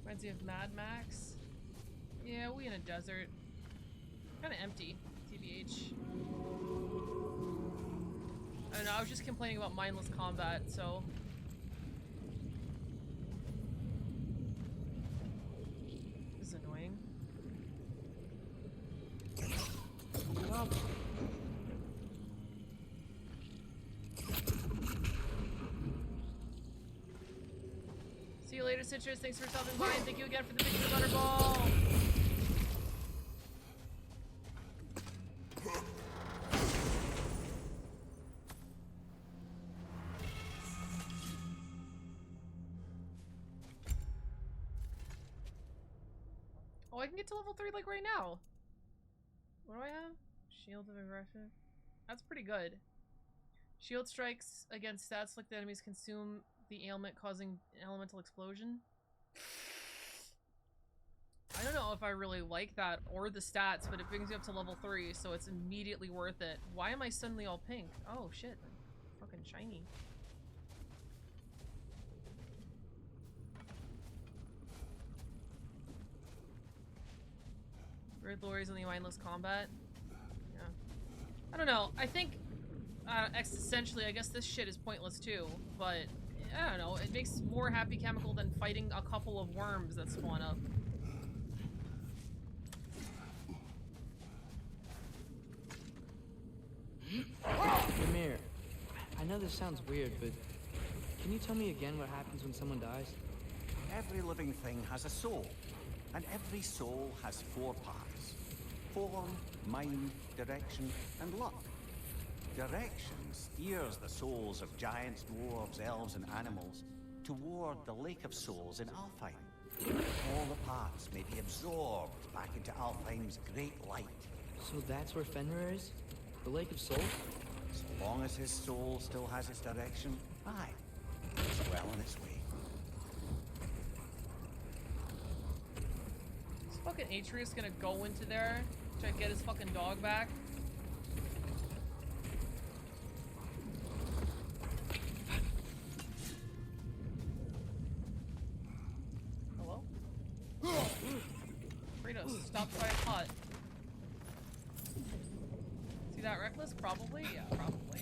Reminds me of Mad Max. Yeah, we in a desert. Kind of empty, TBH. I don't know, I was just complaining about mindless combat, so... This is annoying. Stop. See you later, Citrus. Thanks for stopping by, and thank you again for the Victory Butterball! Oh, I can get to level 3 like right now. What do I have? Shield of Aggression. That's pretty good. Shield strikes against stats like the enemies consume the ailment, causing an elemental explosion. I don't know if I really like that or the stats, but it brings you up to level 3, so it's immediately worth it. Why am I suddenly all pink? Oh shit. Fucking shiny. Red Lori's on the mindless combat. Yeah. I don't know. I think existentially, I guess this shit is pointless too, but I don't know. It makes more happy chemical than fighting a couple of worms that spawn up. Ymir, I know this sounds weird, but can you tell me again what happens when someone dies? Every living thing has a soul, and every soul has 4 parts. Form, mind, direction, and luck. Direction steers the souls of giants, dwarves, elves, and animals toward the Lake of Souls in Alfheim. All the parts may be absorbed back into Alfheim's great light. So that's where Fenrir is? The Lake of Souls? So long as his soul still has its direction, aye, it's well on its way. Is fucking Atreus gonna go into there, try to get his fucking dog back? Hello? Kratos, stopped by a pot. See that reckless? Probably? Yeah, probably.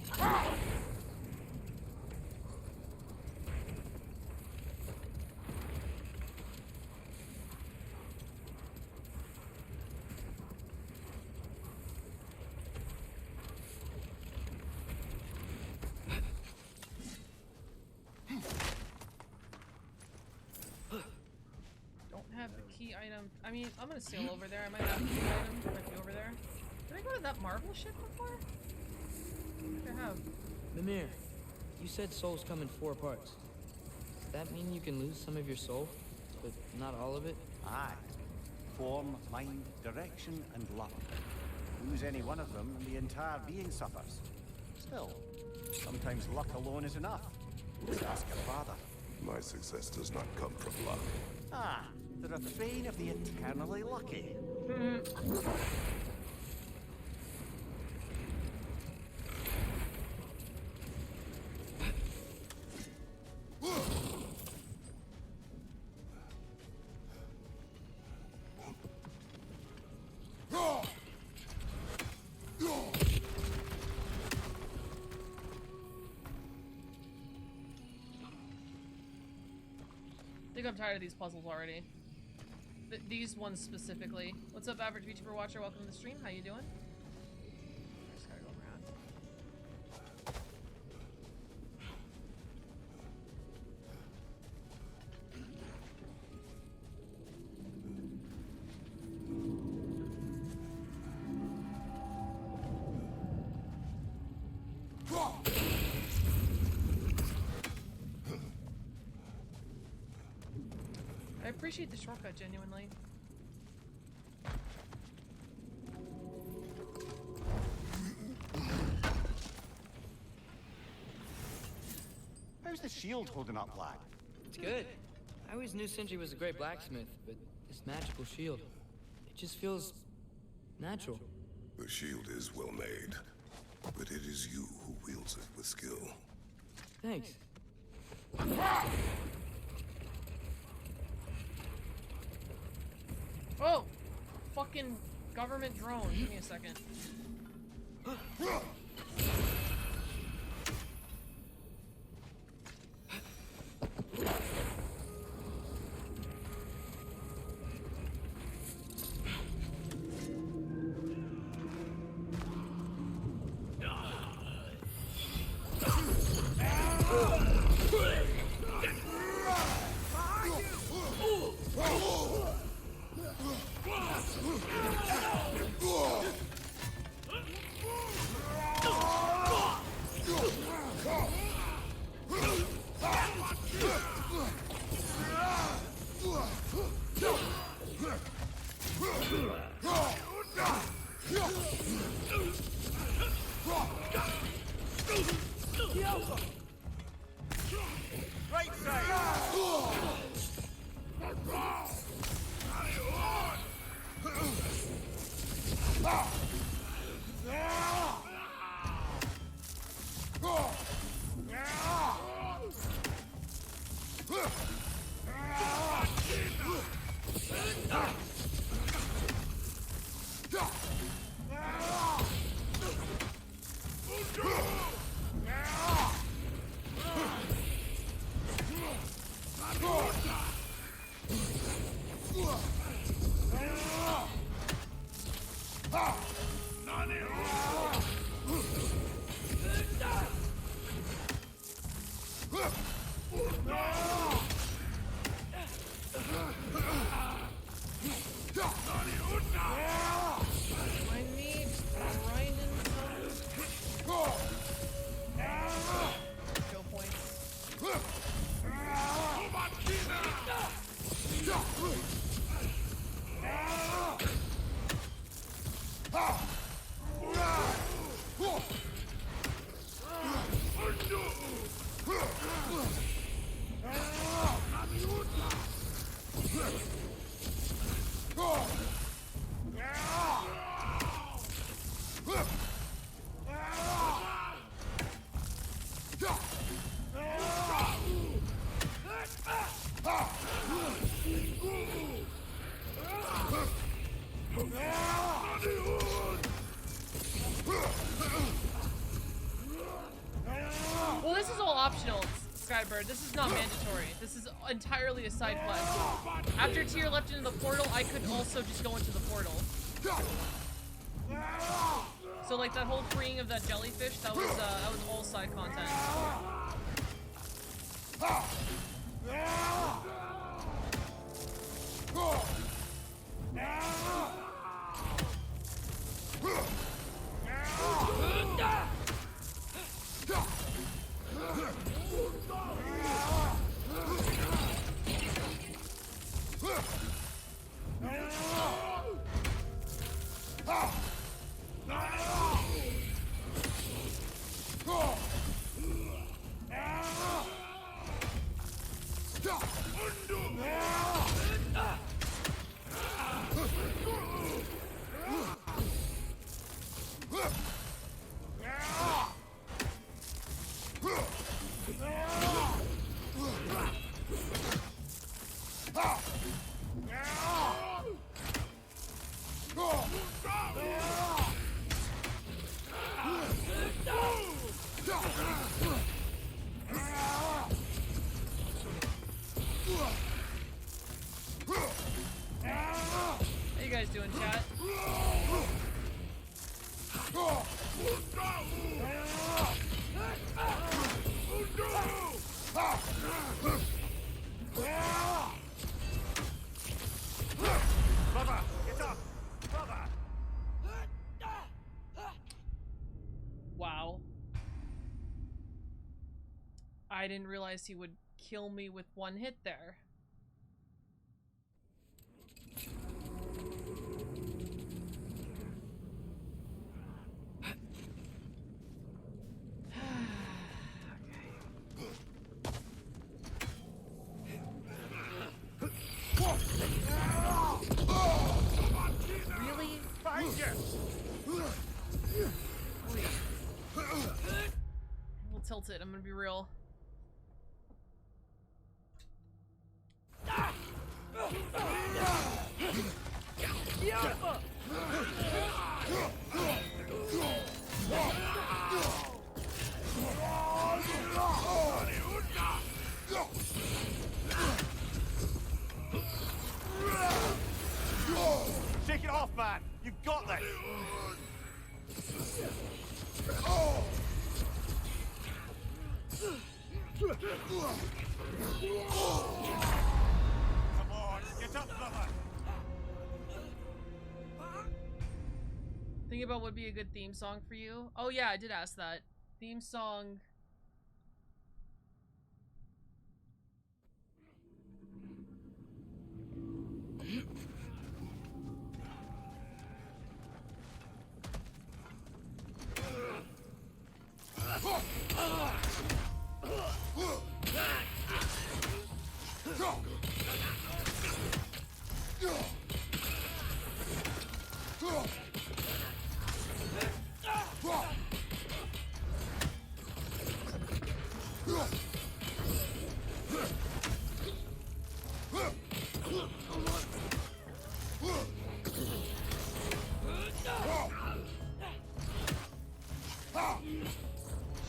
Don't have the key item. I mean, I'm gonna sail over there. I might have the key item. Might be over there. Did I go to that Marvel ship before? I think I have. Mimir, you said souls come in 4 parts. Does that mean you can lose some of your soul, but not all of it? Aye. form, mind, direction, and luck. Lose any one of them, and the entire being suffers. Still, sometimes luck alone is enough. Just ask your father. My success does not come from luck. Ah, the refrain of the eternally lucky. I think I'm tired of these puzzles already. These ones specifically. What's up, average VTuber watcher? Welcome to the stream. How you doing? Just gotta go around. I appreciate the shortcut, genuinely. How's the shield holding up, lad? It's good. I always knew Sindri was a great blacksmith, but this magical shield, it just feels natural. The shield is well made, but it is you who wields it with skill. Thanks. Oh! Fucking government drone. Give me a second. Well, this is all optional, Skybird. This is not mandatory. This is entirely a side quest. After Tyr left into the portal, I could also just go into the portal. So, like, that whole freeing of that jellyfish, that was all side content. guys doing, chat? Brother, get up! Brother! Wow. I didn't realize he would kill me with one hit there. Really? Behind you! Wait. We'll tilt it, I'm gonna be real. Shake it off, man! You've got this! Come on, get up, brother! Think about what would be a good theme song for you. Oh yeah, I did ask that. Theme song.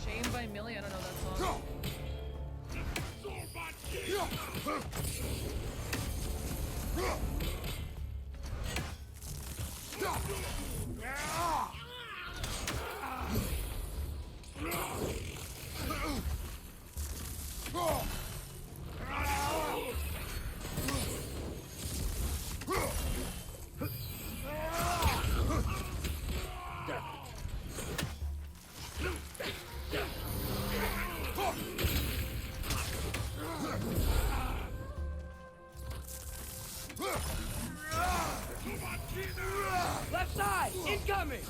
Shame by Millie? I don't know that song. Left side, incoming!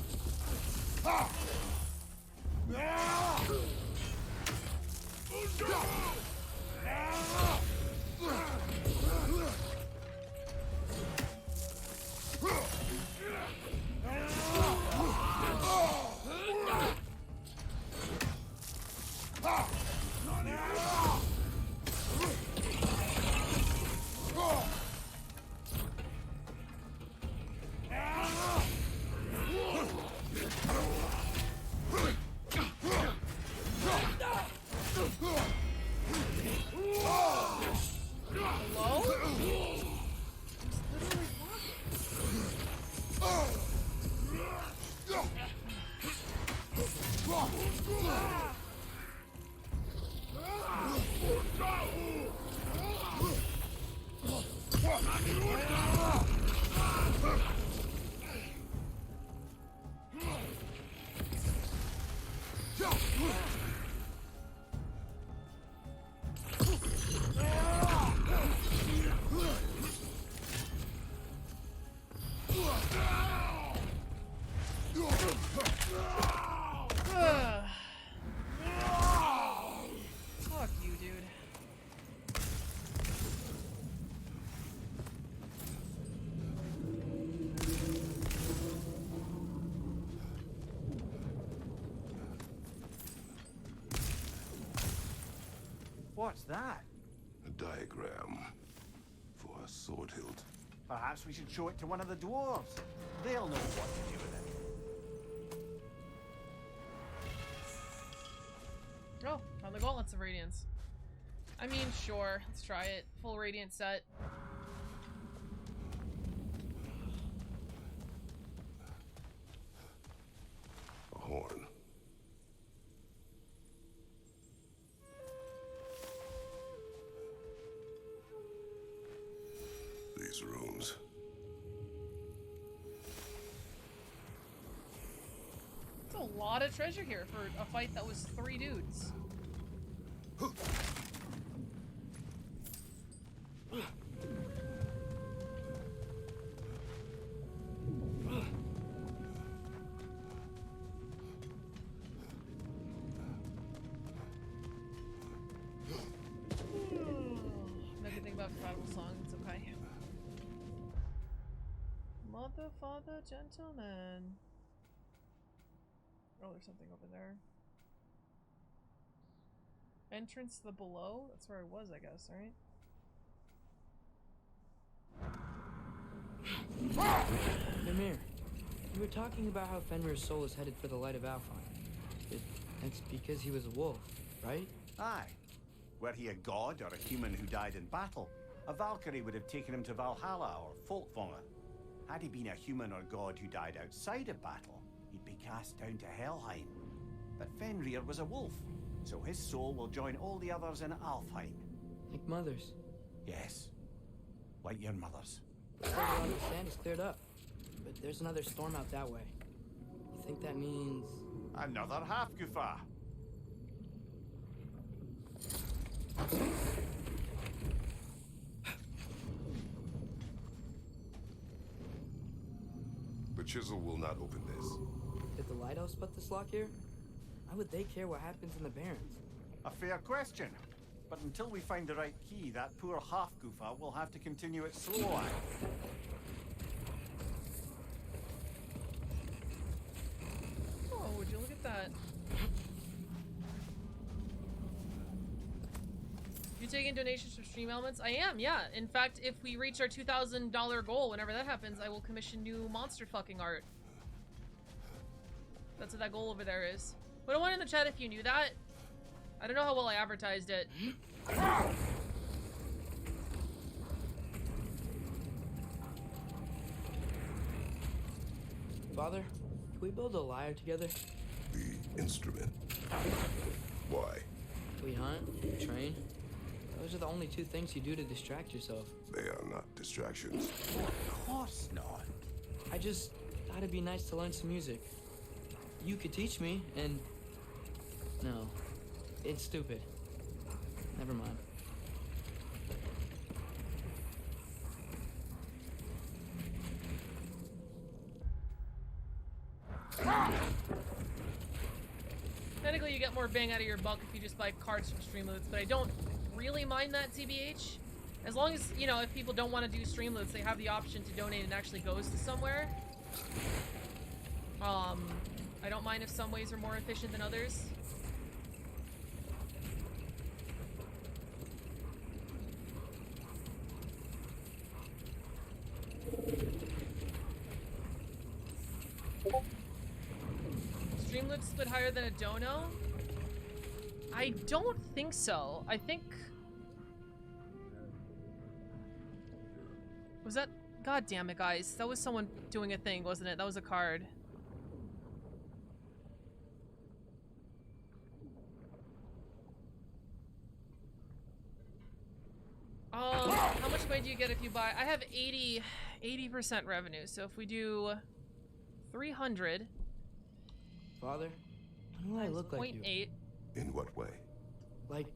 Fuck you, dude. What's that? A diagram for a sword hilt. Perhaps we should show it to one of the dwarves. They'll know what to do with it. Oh, on the Gauntlets of Radiance. I mean, sure. Let's try it. Full Radiant set. lot of treasure here for a fight that was 3 dudes. Make a thing about compatible songs, it's okay. Mother, father, gentleman. Oh, there's something over there. Entrance to the below? That's where I was, I guess, right? Mimir, you were talking about how Fenrir's soul is headed for the light of Alfheim. That's because he was a wolf, right? Aye. Were he a god or a human who died in battle, a Valkyrie would have taken him to Valhalla or Folkvanga. Had he been a human or god who died outside of battle, he'd be cast down to Helheim. But Fenrir was a wolf, so his soul will join all the others in Alfheim. Like mothers. Yes. Like your mother's. Looks like a lot of the sand is cleared up, but there's another storm out that way. You think that means... Another half-Gufa. The chisel will not open this. Did the lighthouse put this lock here? Why would they care what happens in the Barrens? A fair question. But until we find the right key, that poor half-Gufa will have to continue its slow act. Oh, would you look at that? You taking donations from Stream Elements? I am, yeah. In fact, if we reach our $2,000 goal, whenever that happens, I will commission new monster fucking art. That's what that goal over there is. Put a 1 in the chat if you knew that. I don't know how well I advertised it. Father, can we build a lyre together? The instrument. Why? We hunt, train. Those are the only 2 things you do to distract yourself. They are not distractions. Of course not. I just thought it'd be nice to learn some music. You could teach me, and... No. It's stupid. Never mind. Technically, you get more bang out of your buck if you just buy cards from Streamloots, but I don't really mind that, TBH. As long as, you know, if people don't want to do Streamloots, they have the option to donate and it actually goes to somewhere. I don't mind if some ways are more efficient than others. Streamloots split higher than a dono? I don't think so. I think... Was that... God damn it, guys. That was someone doing a thing, wasn't it? That was a card. How much money do you get if you buy... I have 80% revenue, so if we do 300... Father, when will I look like you? 0.8. In what way? Like,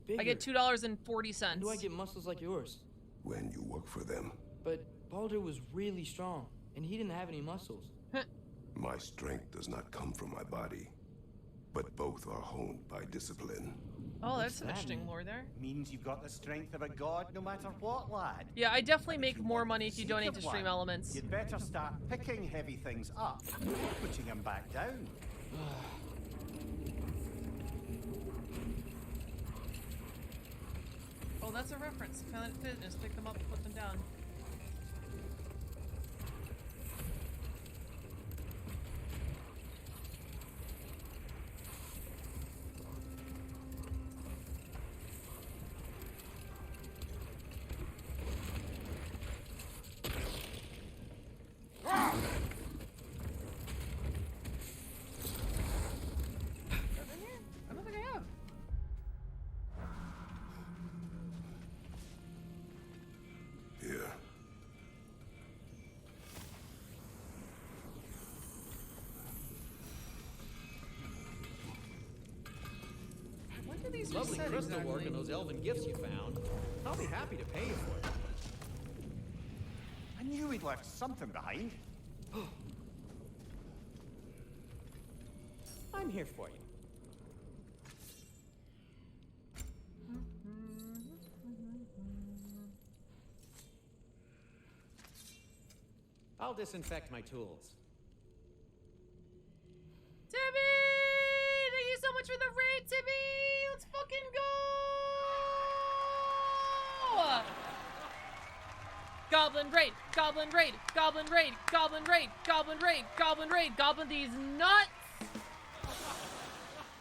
bigger. I get $2.40. When do I get muscles like yours? When you work for them. But Baldur was really strong, and he didn't have any muscles. My strength does not come from my body, but both are honed by discipline. Oh, that's an interesting lore there. Means you've got the strength of a god no matter what, lad. Yeah, I definitely make more money if you donate to Stream Elements. You'd better start picking heavy things up, putting them back down. Oh, that's a reference. Planet Fitness. Pick them up, put them down. I don't think I have. Here. these are Lovely said crystal work exactly? and those elven gifts you found. I'll be happy to pay you for it. I knew he'd left something behind. I'm here for you. I'll disinfect my tools. Timmy! Thank you so much for the raid, Timmy! Let's fucking go! Goblin raid, goblin raid, goblin raid, goblin raid, goblin raid, goblin raid, goblin these nuts!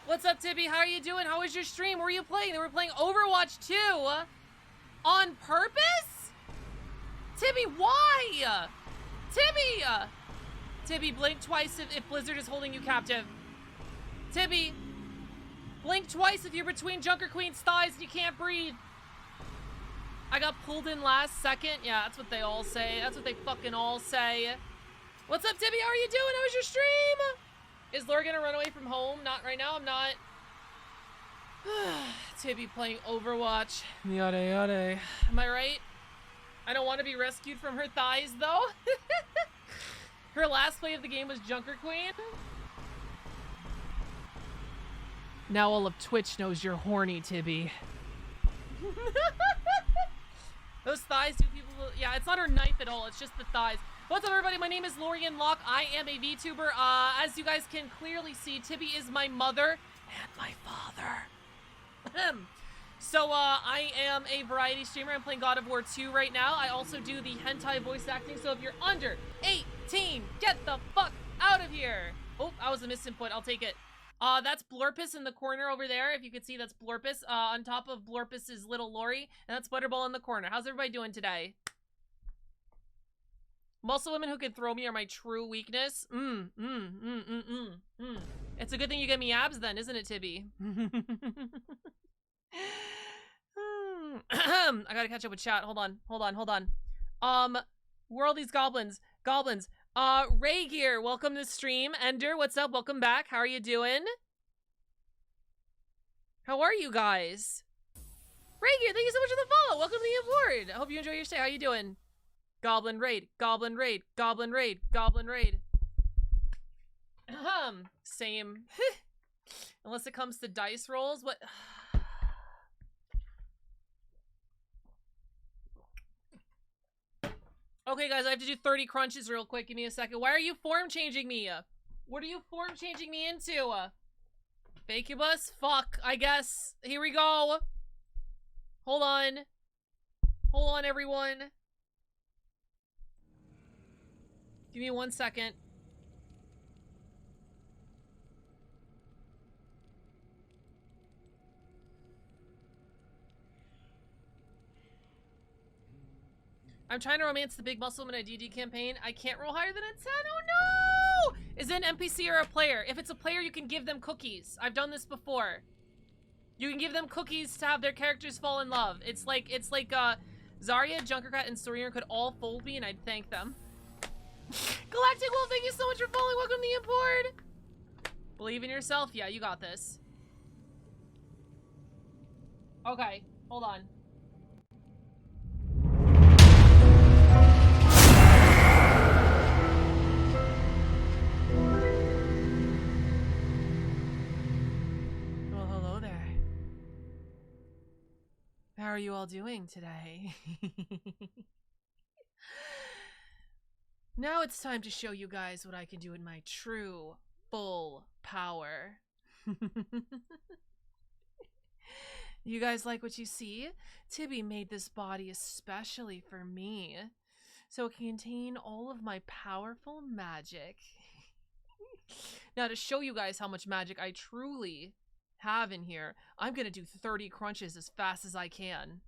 What's up, Tibby? How are you doing? How was your stream? What were you playing? They were playing Overwatch 2 on purpose? Tibby, why? Tibby! Tibby, blink twice if Blizzard is holding you captive. Tibby, blink twice if you're between Junker Queen's thighs and you can't breathe. I got pulled in last second. Yeah, that's what they all say. That's what they fucking all say. What's up, Tibby? How are you doing? How was your stream? Is Laura gonna run away from home? Not right now, I'm not. Tibby playing Overwatch. Yada yada. Am I right? I don't want to be rescued from her thighs, though. Her last play of the game was Junker Queen. Now all of Twitch knows you're horny, Tibby. Those thighs do people... Yeah, it's not her knife at all. It's just the thighs. What's up, everybody? My name is Lorian Locke. I am a VTuber. As you guys can clearly see, Tibby is my mother and my father. So, I am a variety streamer. I'm playing God of War 2 right now. I also do the hentai voice acting, so if you're under 18, get the fuck out of here! Oh, that was a misinput. I'll take it. That's Blorpus in the corner over there. If you could see, that's Blorpus. On top of Blorpus is little Lori, and that's Butterball in the corner. How's everybody doing today? Muscle women who can throw me are my true weakness. It's a good thing you get me abs then, isn't it, Tibby? I gotta catch up with chat. Hold on. Where are all these goblins? Ray Gear, welcome to the stream. Ender, what's up? Welcome back. How are you doing? How are you guys? Ray Gear, thank you so much for the follow. Welcome to the aboard. I hope you enjoy your stay. How you doing? Goblin raid. Same. Unless it comes to dice rolls, what? Okay, guys, I have to do 30 crunches real quick. Give me a second. Why are you form changing me? What are you form changing me into? Bakubus? Fuck, I guess. Here we go. Hold on. Hold on, everyone. Give me 1 second. I'm trying to romance the big muscle woman at DD campaign. I can't roll higher than a 10. Oh no! Is it an NPC or a player? If it's a player, you can give them cookies. I've done this before. You can give them cookies to have their characters fall in love. It's like Zarya, Junkercat, and Sorian could all fold me and I'd thank them. Galactic Wolf, thank you so much for following. Welcome to the aboard. Believe in yourself. Yeah, you got this. Okay, hold on. Well, hello there. How are you all doing today? Now it's time to show you guys what I can do in my true, full power. You guys like what you see? Tibby made this body especially for me, so it can contain all of my powerful magic. Now to show you guys how much magic I truly have in here, I'm gonna do 30 crunches as fast as I can.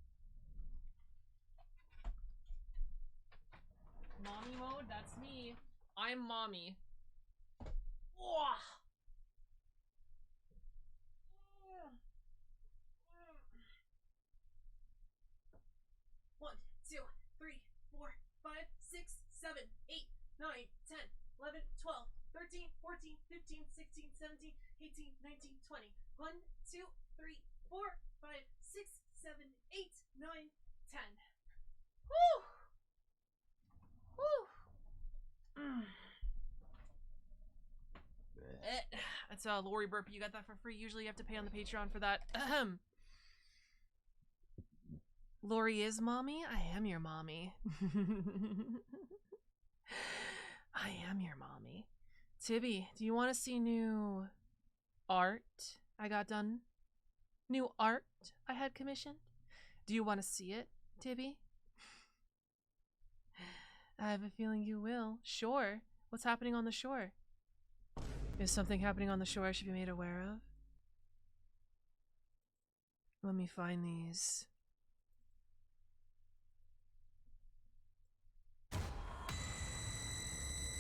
Mommy mode, that's me. I'm mommy. Oh. 1, 2, 3, 4, 5, 6, 7, 8, 9, 10, 11, 12, 13, 14, 15, 16, 17, 18, 19, 20. 1, 2, 3, 4, 5, 6, 7, 8, 9, 10. Woo! Woo! That's a Lori burpee. You got that for free. Usually you have to pay on the Patreon for that. Ahem. Lori is mommy? I am your mommy. I am your mommy. Tibby, do you want to see new art I got done? New art I had commissioned? Do you want to see it, Tibby? I have a feeling you will. Sure. What's happening on the shore? Is something happening on the shore I should be made aware of? Let me find these.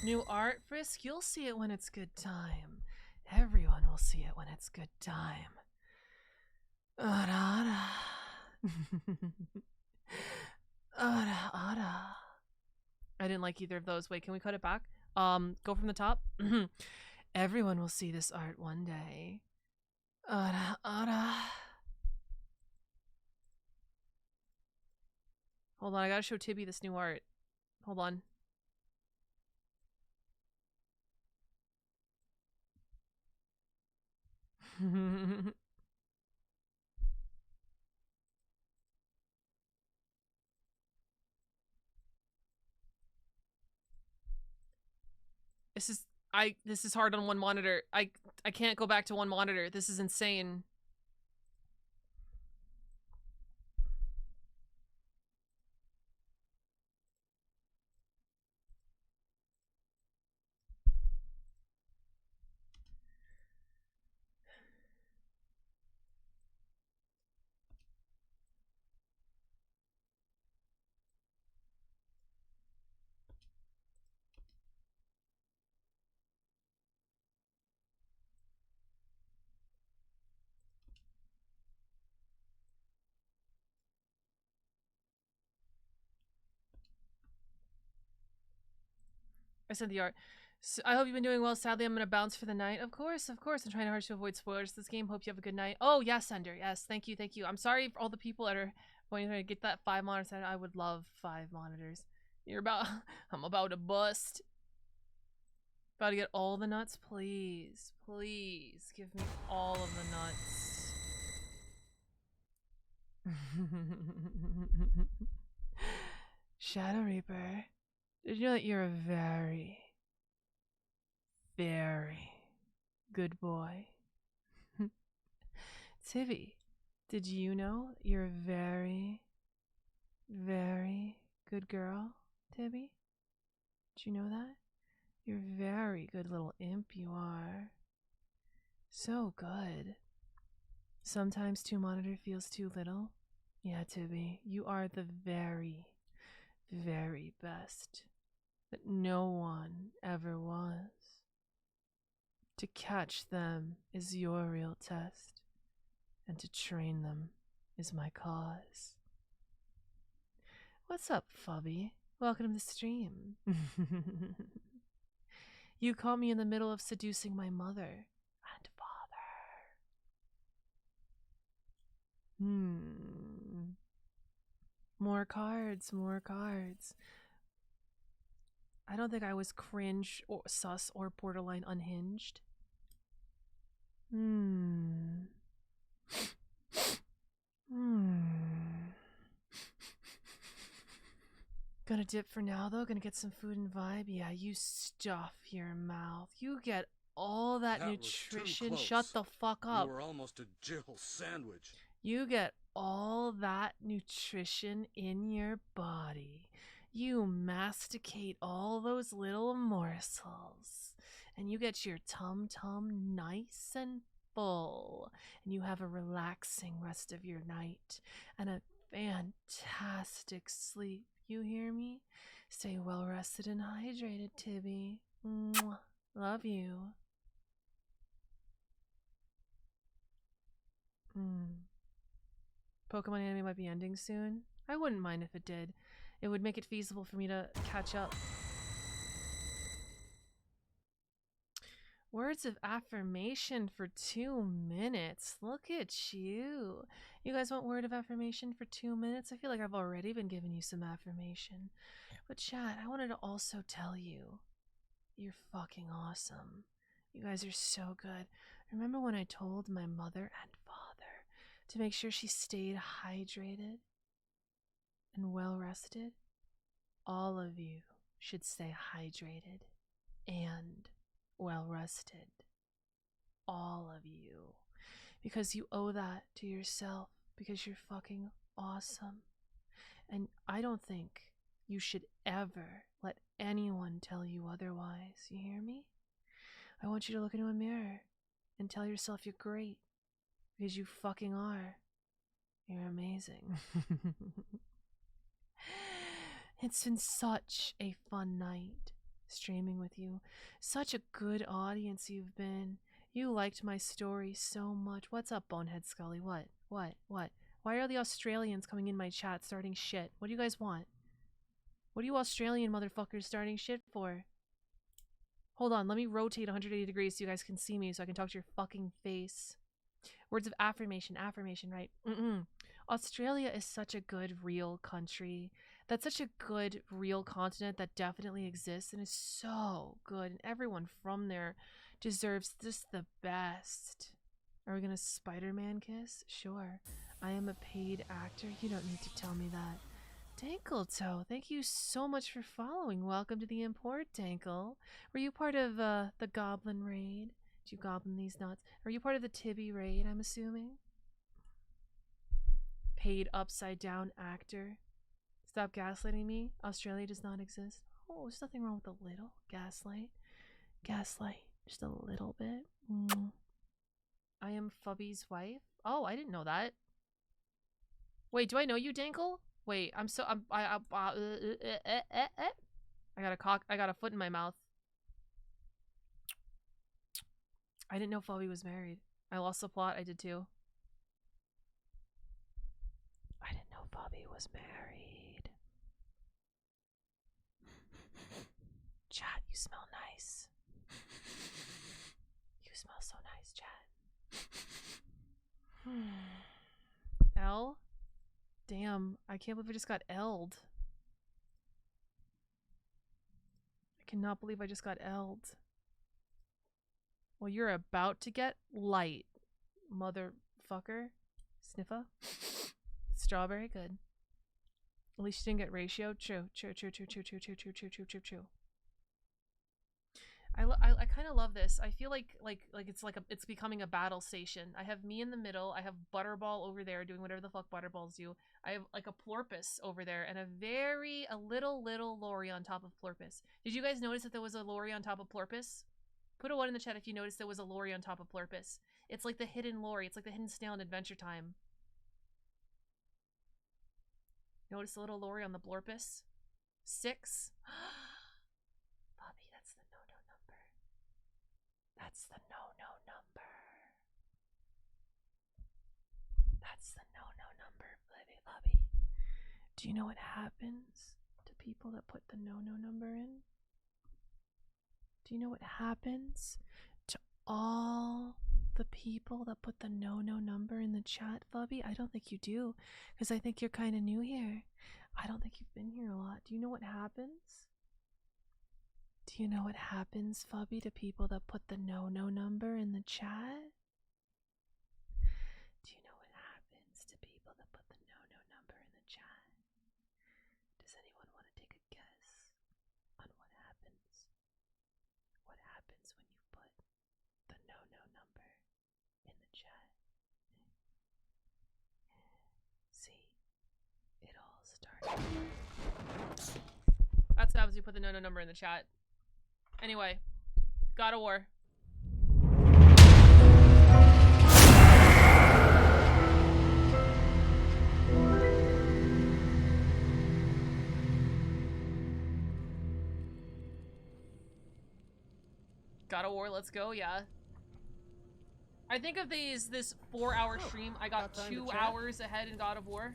New art, Frisk? You'll see it when it's good time. Everyone will see it when it's good time. Ada. I didn't like either of those. Wait, can we cut it back? Go from the top. Everyone will see this art one day. Hold on, I gotta show Tibby this new art. Hold on. This is hard on one monitor. I can't go back to one monitor. This is insane. I sent the art. So I hope you've been doing well. Sadly, I'm going to bounce for the night. Of course, of course. I'm trying hard to avoid spoilers this game. Hope you have a good night. Oh, yes, Sender. Yes, thank you, thank you. I'm sorry for all the people that are wanting to get that 5 monitors. I would love 5 monitors. I'm about to bust. About to get all the nuts. Please, please give me all of the nuts. Shadow Reaper. Did you know that you're a very, very good boy? Tivy, did you know you're a very, very good girl, Tibby? Did you know that? You're a very good little imp, you are. So good. Sometimes 2 monitor feels too little. Yeah, Tibby, you are the very, very best that no one ever was. To catch them is your real test, and to train them is my cause. What's up, Fubby? Welcome to the stream. You caught me in the middle of seducing my mother and father. More cards, more cards. I don't think I was cringe or sus or borderline unhinged. Gonna dip for now though, gonna get some food and vibe. Yeah, you stuff your mouth. You get all that nutrition. Shut the fuck up. You were almost a Jill sandwich. You get all that nutrition in your body. You masticate all those little morsels. And you get your tum-tum nice and full. And you have a relaxing rest of your night. And a fantastic sleep. You hear me? Stay well rested and hydrated, Tibby. Mwah. Love you. Pokemon anime might be ending soon. I wouldn't mind if it did. It would make it feasible for me to catch up. Words of affirmation for 2 minutes. Look at you. You guys want word of affirmation for 2 minutes? I feel like I've already been giving you some affirmation. But chat, I wanted to also tell you, you're fucking awesome. You guys are so good. Remember when I told my mother and father to make sure she stayed hydrated and well rested? All of you should stay hydrated and well rested. All of you. Because you owe that to yourself, because you're fucking awesome. And I don't think you should ever let anyone tell you otherwise. You hear me? I want you to look into a mirror and tell yourself you're great, because you fucking are. You're amazing. It's been such a fun night streaming with you. Such a good audience you've been. You liked my story so much. What's up, Bonehead Scully? What? Why are the Australians coming in my chat starting shit? What do you guys want? What are you Australian motherfuckers starting shit for? Hold on, let me rotate 180 degrees so you guys can see me so I can talk to your fucking face. Words of affirmation, right? Australia is such a good, real country. That's such a good, real continent that definitely exists and is so good. And everyone from there deserves just the best. Are we gonna Spider-Man kiss? Sure. I am a paid actor. You don't need to tell me that. Dankletoe, thank you so much for following. Welcome to the import, Dankle. Were you part of the Goblin raid? Did you goblin these nuts? Are you part of the Tibby raid, I'm assuming? Paid upside down actor. Stop gaslighting me. Australia does not exist. Oh, there's nothing wrong with a little gaslight. Gaslight. Just a little bit. I am Fubby's wife. Oh, I didn't know that. Wait, do I know you, Dankle? Wait, I got a foot in my mouth. I didn't know Fubby was married. I lost the plot. I did too. I didn't know Fubby was married. Chat, you smell nice. You smell so nice, chat. L? Damn, I can't believe I just got L'd. I cannot believe I just got L'd. Well, you're about to get light, motherfucker. Sniffa. Strawberry, good. At least you didn't get ratio. True. I kind of love this. I feel like it's becoming a battle station. I have me in the middle. I have Butterball over there doing whatever the fuck Butterballs do. I have like a Plorpus over there and a little Lori on top of Plorpus. Did you guys notice that there was a Lori on top of Plorpus? Put a 1 in the chat if you noticed there was a Lori on top of Plorpus. It's like the hidden Lori. It's like the hidden snail in Adventure Time. Notice the little Lori on the Blorpus? 6. Bobby, that's the no-no number. That's the no-no number. That's the no-no number, Bobby. Do you know what happens to people that put the no-no number in? Do you know what happens to all the people that put the no-no number in the chat, Fubby? I don't think you do, because I think you're kind of new here. I don't think you've been here a lot. Do you know what happens? Do you know what happens, Fubby, to people that put the no-no number in the chat? Do you know what happens to people that put the no-no number in the chat? Does anyone want to take a guess on what happens? What happens when you put the no-no number in the chat? See, it all started. That's what happens when you put the no-no number in the chat. Anyway, God of War. God of War, let's go, yeah. I think of this 4-hour stream, I got 2 hours ahead in God of War.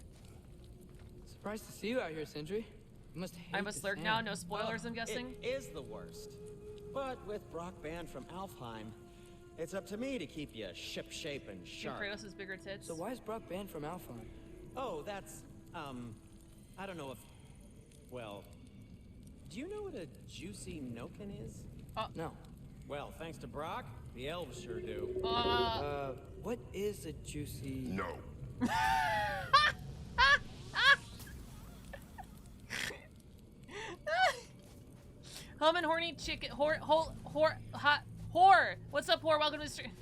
Surprised to see you out here, Sindri. You must hate I must lurk now, no spoilers, I'm guessing. It is the worst. But with Brock banned from Alfheim, it's up to me to keep you ship-shape and sharp. Kratos' bigger tits. So why is Brock banned from Alfheim? Oh, that's, I don't know if... Well, do you know what a juicy noken is? No. Well, thanks to Brock, the elves sure do. What is a juicy... No. Hum and horny chicken, whore. What's up, whore? Welcome to the stream.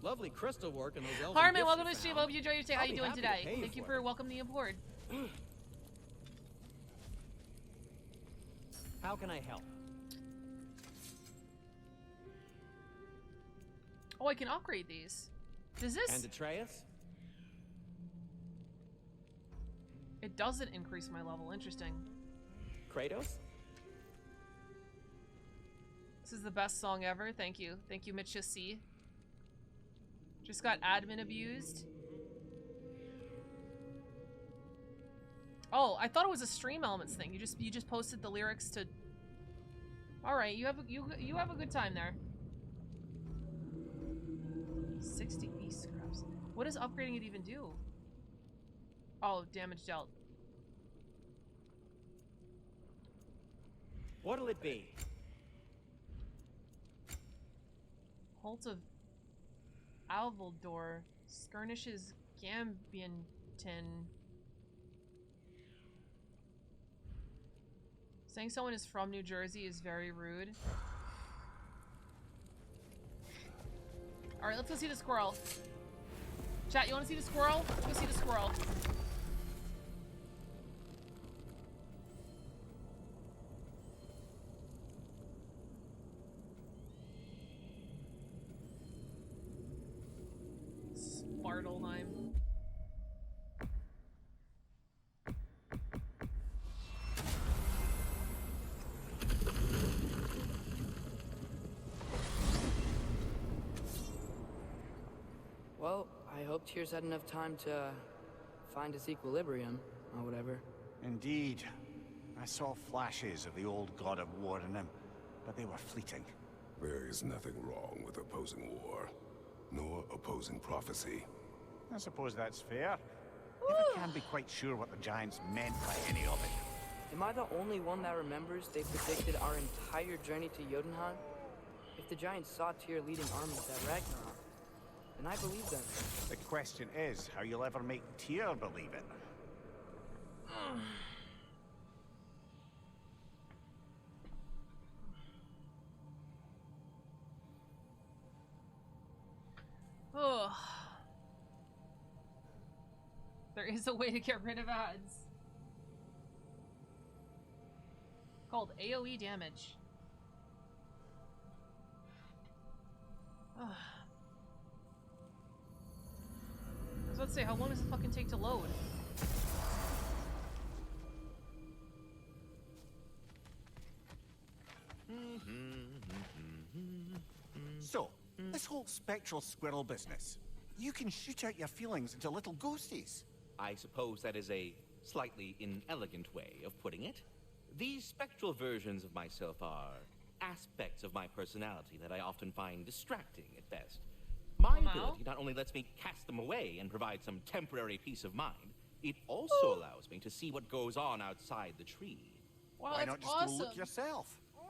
Lovely crystal work in those elven Harmon, gifts welcome you to the stream. found. Hope you enjoy your stay. How I'll you be doing happy to today? pay Thank you for for it. welcoming me aboard. How can I help? Oh, I can upgrade these. Does this? And Atreus? It doesn't increase my level. Interesting. Kratos? This is the best song ever. Thank you. Thank you, Mitcha C. Just got admin abused. Oh, I thought it was a Stream Elements thing. You just posted the lyrics to. All right, you have a good time there. 60 beast scraps. What does upgrading it even do? Oh, damage dealt. What'll it be? Holt of Alvaldor skirnishes Gambionton. Saying someone is from New Jersey is very rude. Alright, let's go see the squirrel. Chat, you want to see the squirrel? Let's go see the squirrel. Spartelheim. Well, I hope Tyr's had enough time to find his equilibrium, or whatever. Indeed. I saw flashes of the old god of war in him, but they were fleeting. There is nothing wrong with opposing war, nor opposing prophecy. I suppose that's fair. Never can be quite sure what the Giants meant by any of it. Am I the only one that remembers they predicted our entire journey to Jotunheim? If the Giants saw Tyr leading armies at Ragnarok, then I believe them. The question is how you'll ever make Tyr believe it. Oh. There is a way to get rid of ads. Called AoE damage. Ugh. I was about to say, how long does it fucking take to load? So, this whole spectral squirrel business. You can shoot out your feelings into little ghosties. I suppose that is a slightly inelegant way of putting it. These spectral versions of myself are aspects of my personality that I often find distracting at best. My ability not only lets me cast them away and provide some temporary peace of mind, it also allows me to see what goes on outside the tree. Wow, Why that's not just awesome. go look yourself?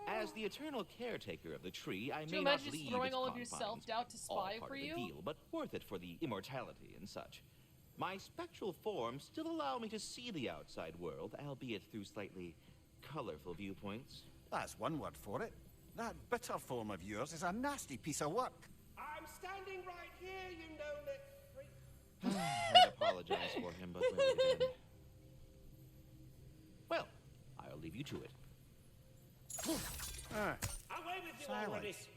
As the eternal caretaker of the tree, I Could may you not imagine just leave throwing its all of your confines, self-doubt to all spy part for of the you? deal, but worth it for the immortality and such. My spectral forms still allow me to see the outside world, albeit through slightly colorful viewpoints. That's one word for it. That bitter form of yours is a nasty piece of work. I'm standing right here, you know that. I'd apologize for him, but really then. Well, I'll leave you to it. Away with you already. Silence.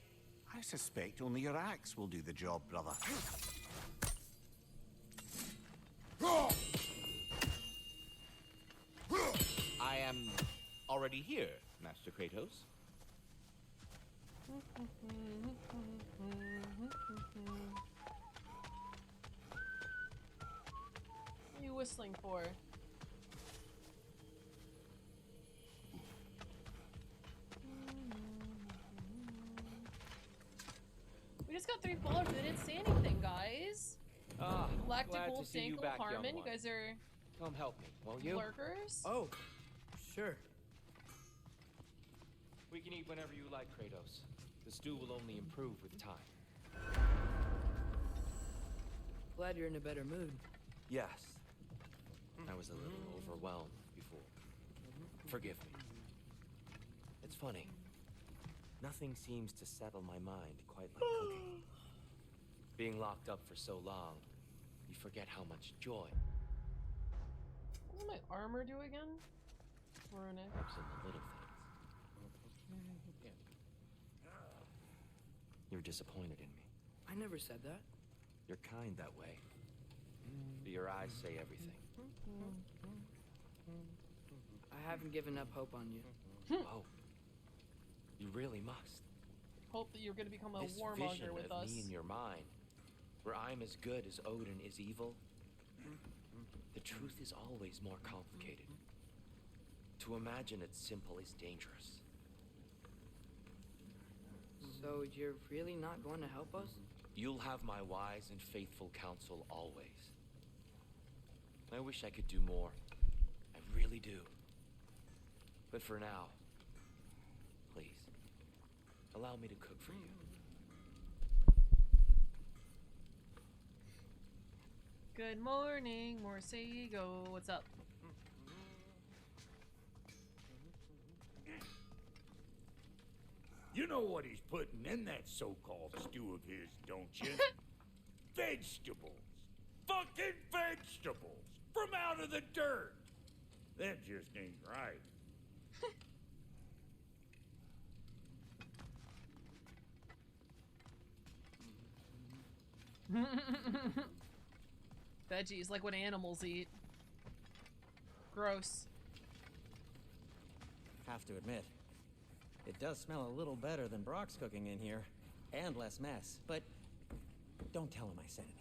I suspect only your axe will do the job, brother. I am already here, Master Kratos. What are you whistling for? just got 3 followers. They didn't say anything, guys. Ah, glad Lactical, to see you Stankel, back, young Harmon, you one. guys are Come help me, won't you? lurkers. Oh, sure. We can eat whenever you like, Kratos. The stew will only improve with time. Glad you're in a better mood. Yes. I was a little overwhelmed before. Forgive me. It's funny. Nothing seems to settle my mind quite like cooking. Being locked up for so long, you forget how much joy. What does my armor do again? Rune it. Perhaps in the little things. You're disappointed in me. I never said that. You're kind that way. But your eyes say everything. I haven't given up hope on you. Oh. You really must. Hope that you're going to become a This warmonger vision with of us. me in your mind, where I'm as good as Odin is evil, the truth is always more complicated. To imagine it's simple is dangerous. So you're really not going to help us? You'll have my wise and faithful counsel always. I wish I could do more. I really do. But for now, please, allow me to cook for you. Good morning, Morsego. What's up? You know what he's putting in that so-called stew of his, don't you? Vegetables. Fucking vegetables. From out of the dirt. That just ain't right. Veggies, like what animals eat. Gross. Have to admit, it does smell a little better than Brock's cooking in here. And less mess. But don't tell him I said anything.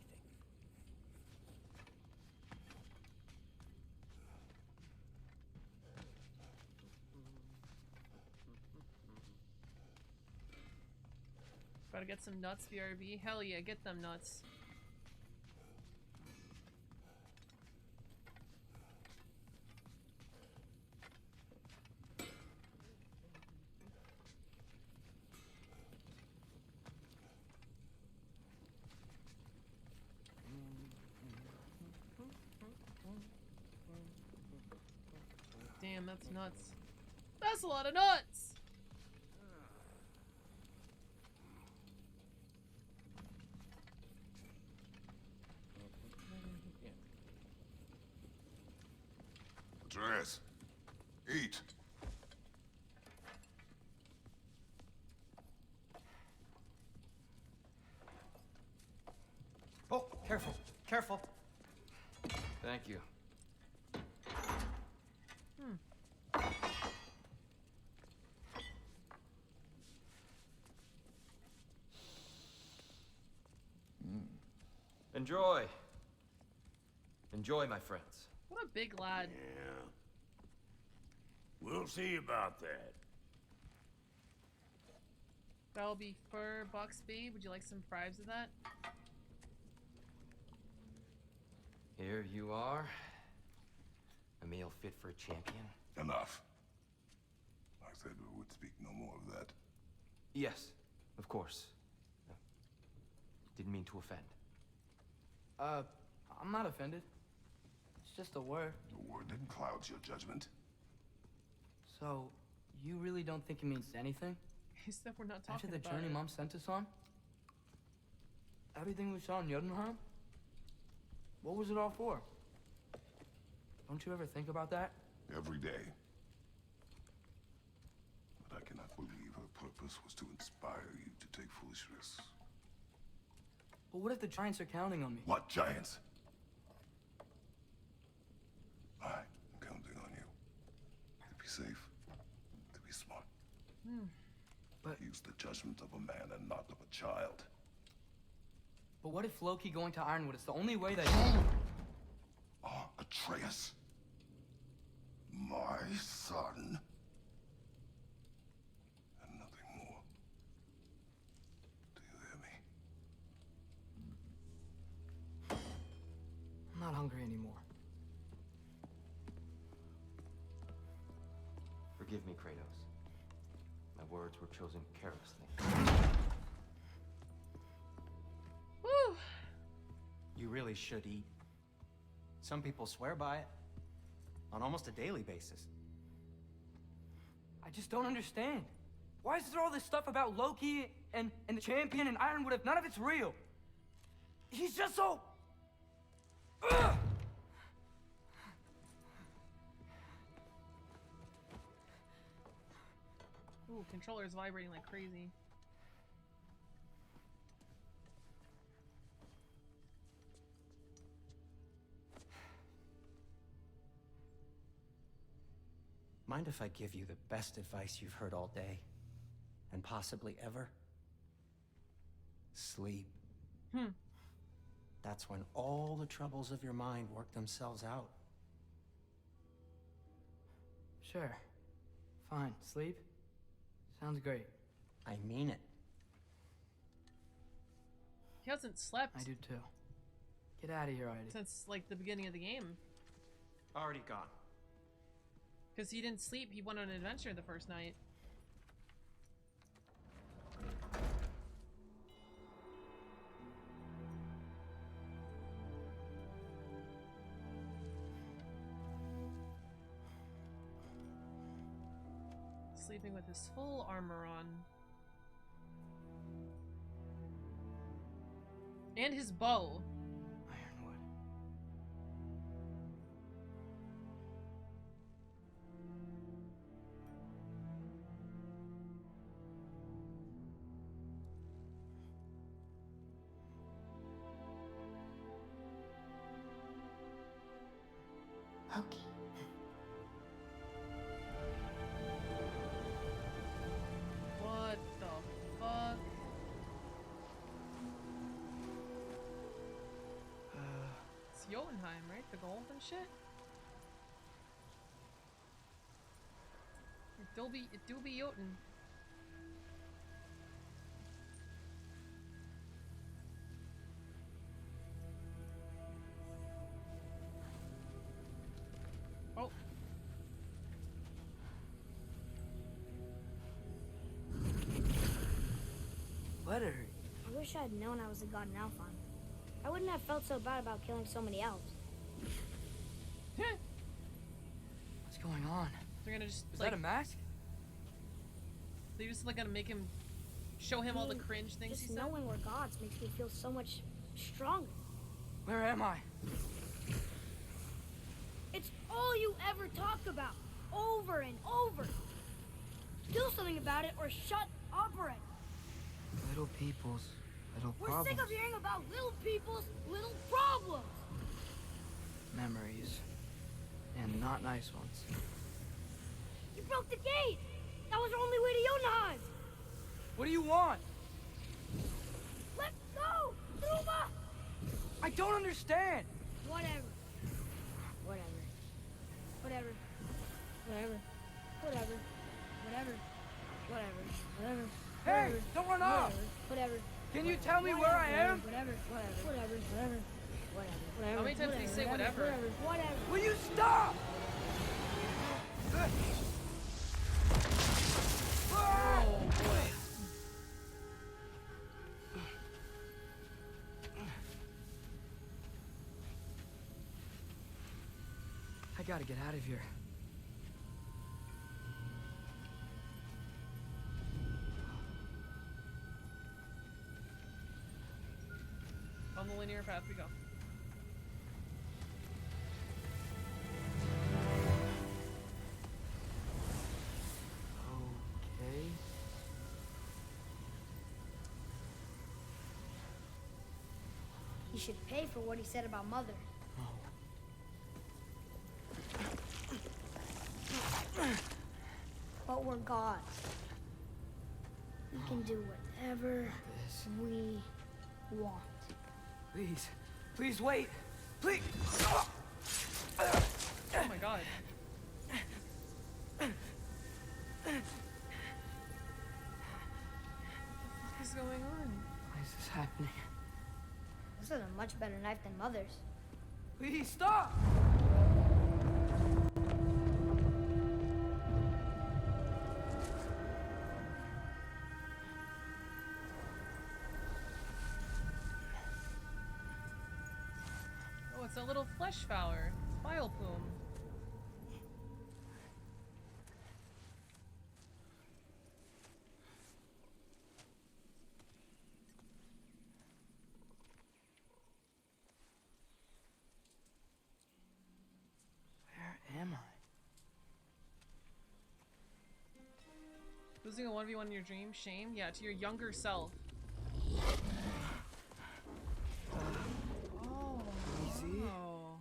Gotta get some nuts, BRB. Hell yeah, get them nuts. Damn, that's nuts. That's a lot of nuts! Atreus, eat. Oh, careful, careful. Thank you. Enjoy. Enjoy, my friends. What a big lad. Yeah. We'll see about that. That'll be for Bucksby. Would you like some fries of that? Here you are. A meal fit for a champion. Enough. I said we would speak no more of that. Yes, of course. Didn't mean to offend. I'm not offended. It's just a word. The word that clouds your judgment. So, you really don't think it means anything? He said we're not talking After the about journey it. Mom sent us on? Everything we saw in Jotunheim? What was it all for? Don't you ever think about that? Every day. But I cannot believe her purpose was to inspire you to take foolish risks. But what if the Giants are counting on me? What giants? I'm counting on you. To be safe, to be smart. But use the judgment of a man and not of a child. But what if Loki going to Ironwood is the only way that Atreus. My son. And nothing more. Do you hear me? Kratos. My words were chosen carelessly. Woo! You really should eat. Some people swear by it. On almost a daily basis. I just don't understand. Why is there all this stuff about Loki and the champion and Ironwood if none of it's real? He's just so... Ugh! Ooh, controller's vibrating like crazy. Mind if I give you the best advice you've heard all day? And possibly ever? Sleep. That's when all the troubles of your mind work themselves out. Sure. Fine. Sleep? Sounds great. I mean it. He hasn't slept. I do too. Get out of here already. Since, like, the beginning of the game. Already gone. Because he didn't sleep, he went on an adventure the first night. Sleeping with his full armor on. And his bow. Ironwood. Loki. What the fuck? It's Jotunheim, right? The gold and shit? It do be Jotun. Oh. Letter. I wish I had known I was a god in Alphon. I wouldn't have felt so bad about killing so many elves. What's going on? They're gonna just Is like that a mask? they just like gonna make him show him all the cringe things he Just said. knowing we're gods makes me feel so much stronger. Where am I? It's all you ever talk about, over and over. Do something about it or shut up already. Little people's little We're problems. sick of hearing about little people's little problems. Memories. And not nice ones. You broke the gate. That was our only way to Jotunheim. What do you want? Let's go, Numa. I don't understand. Whatever. Whatever. Whatever. Whatever. Whatever. Whatever. Whatever. Whatever. Hey, don't run off. Whatever. Can you tell me where I am? Whatever. Whatever. Whatever. Whatever. Whatever. How many times did he say whatever? Whatever. Will you stop? Oh boy. I gotta get out of here. On the linear path we go. Okay. He should pay for what he said about Mother. But we're gods. We can do whatever we want. Please. Please wait. Please. Oh my god. What is going on? Why is this happening? This is a much better knife than Mother's. Please stop! It's a little flesh flower. Bile plume. Where am I? Losing a 1v1 in your dream? Shame? Yeah, to your younger self. Oh. Easy. Oh.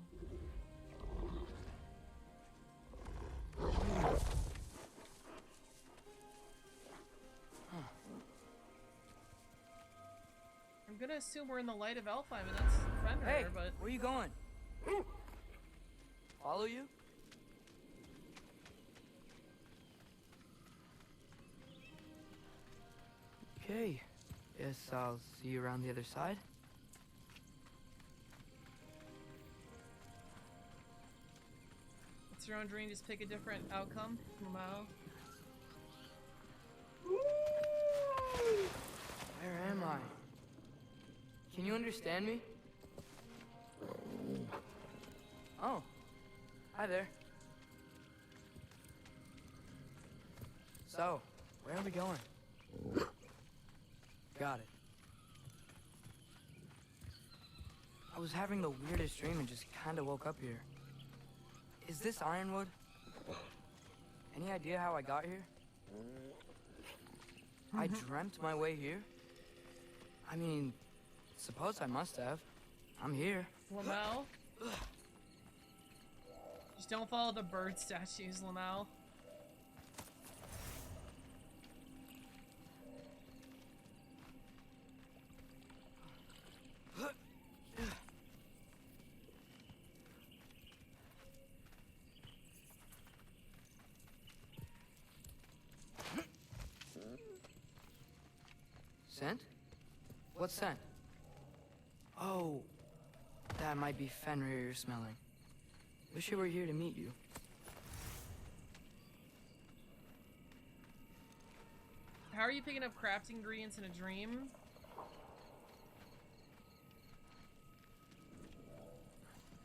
I'm gonna assume we're in the light of Alfheim, and that's Fenrir, Hey, but... where you going? Follow you? Okay. Guess I'll see you around the other side. It's your own dream, just pick a different outcome. Wow. Where am I? Can you understand me? Oh. Hi there. So, where are we going? Got it. I was having the weirdest dream and just kinda woke up here. Is this Ironwood? Any idea how I got here? I dreamt my way here? I mean, suppose I must have. I'm here. Lamau? Just don't follow the bird statues, Lamau. Scent? What scent? Oh, that might be Fenrir you're smelling. Wish he were here to meet you. How are you picking up crafting ingredients in a dream?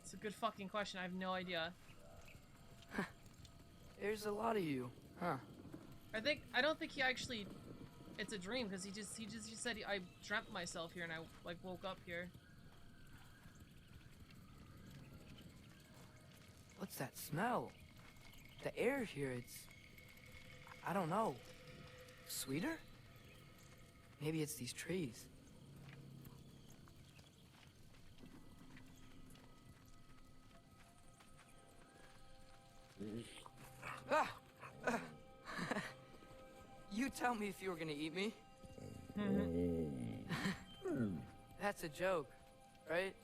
It's a good fucking question. I have no idea. There's a lot of you, huh? I don't think he actually. It's a dream because he just said I dreamt myself here and I like woke up here. What's that smell? The air here, I don't know. Sweeter? Maybe it's these trees. Ah! You tell me if you were gonna eat me. That's a joke, right?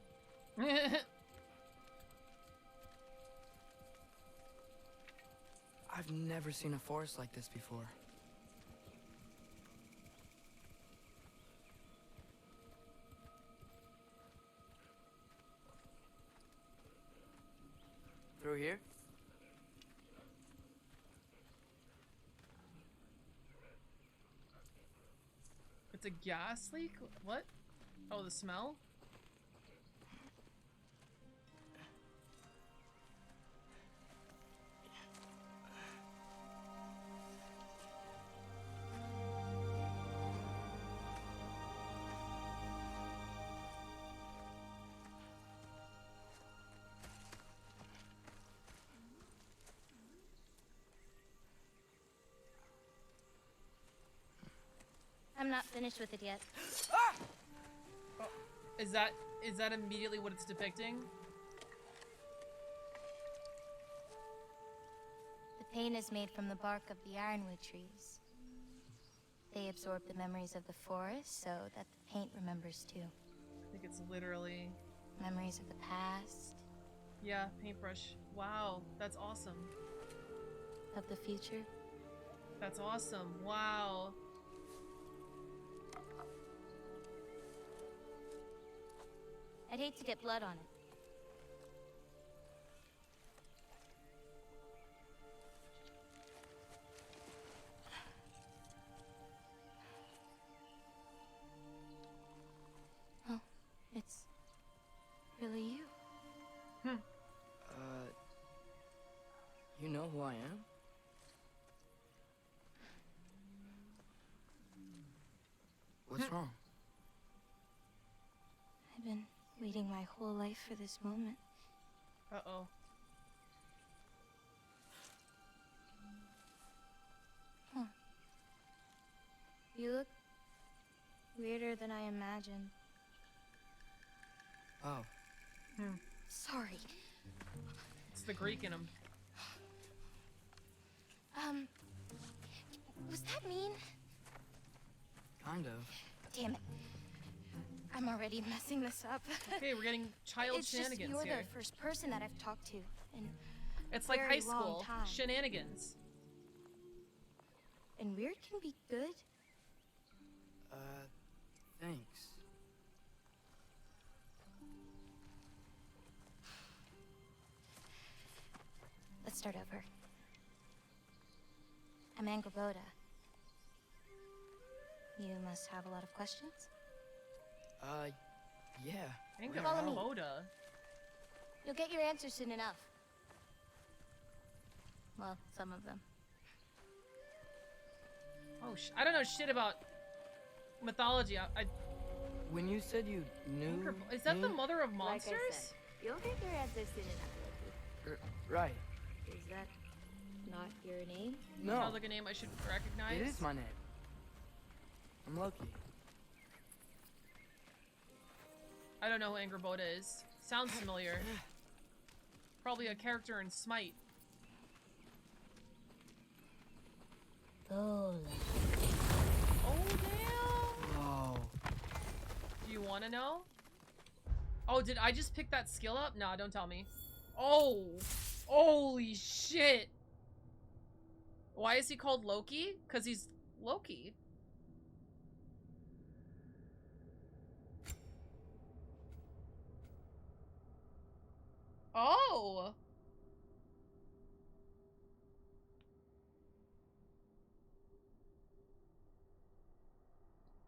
I've never seen a forest like this before. Through here? It's a gas leak? What? Oh, the smell? I'm not finished with it yet. Oh, is that immediately what it's depicting? The paint is made from the bark of the ironwood trees. They absorb the memories of the forest so that the paint remembers too. I think it's literally... Memories of the past. Yeah, paintbrush. Wow, that's awesome. Of the future. That's awesome. Wow. I'd hate to get blood on it. Oh, it's really you. I am. What's wrong? I've been waiting my whole life for this moment. Uh-oh. Huh. You look weirder than I imagined. Oh. Sorry. It's the Greek in him. Was that mean? Kind of. Damn it. I'm already messing this up. Okay, we're getting child it's shenanigans just you're here. the first person that I've talked to in It's like very high long school time. shenanigans. And weird can be good. Thanks. Let's start over. I'm Angrboda. You must have a lot of questions? Yeah. Follow me. Angrboda. You'll get your answers soon enough. Well, some of them. Oh, I don't know shit about mythology. I When you said you knew Is that the me? mother of Like I monsters? said, you'll get your answers soon enough, Loki. Right. Is that not your name? No. Sounds like a name I should recognize. It is my name. I'm Loki. I don't know who Angrboda is. Sounds familiar. Probably a character in Smite. Oh, damn! Whoa. Do you want to know? Oh, did I just pick that skill up? Nah, don't tell me. Oh! Holy shit! Why is he called Loki? Because he's Loki. Oh!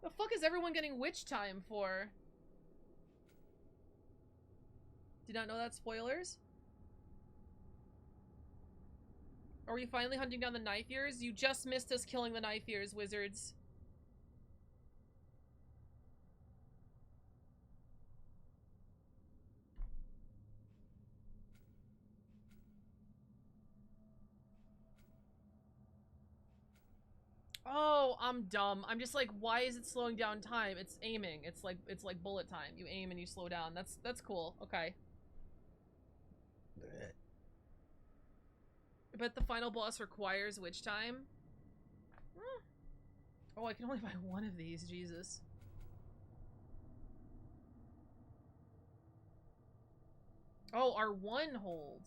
The fuck is everyone getting witch time for? Did not know that. Spoilers? Are we finally hunting down the knife ears? You just missed us killing the knife ears, wizards. Oh, I'm dumb. I'm just like, why is it slowing down time? It's aiming. It's like bullet time. You aim and you slow down. That's cool. Okay. But the final boss requires witch time. Oh, I can only buy one of these. Jesus. Oh, R1 hold.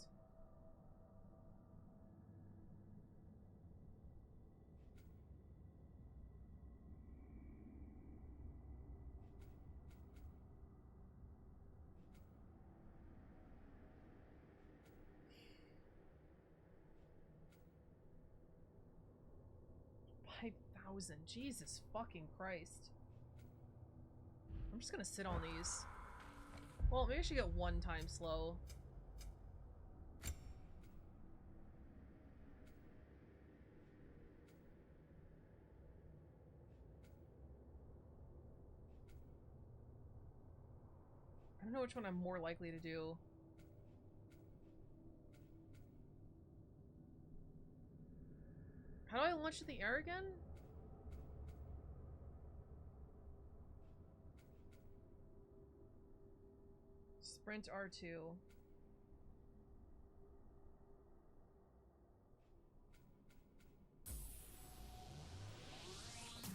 Jesus fucking Christ. I'm just gonna sit on these. Well, maybe I should get one time slow. I don't know which one I'm more likely to do. How do I launch in the air again? Sprint R2.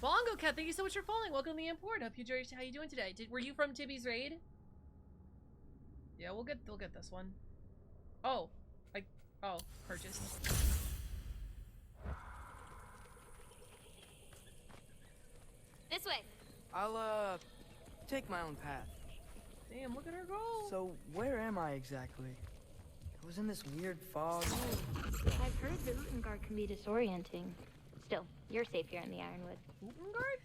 Bongo Cat, thank you so much for following. Welcome to the import. Hope you enjoyed. How you doing today? Were you from Tibby's raid? Yeah, we'll get this one. Oh, purchased. This way. I'll take my own path. Damn, look at her go. So where am I exactly? I was in this weird fog. I've heard the Utengard can be disorienting. Still, you're safe here in the Ironwood. Utengard?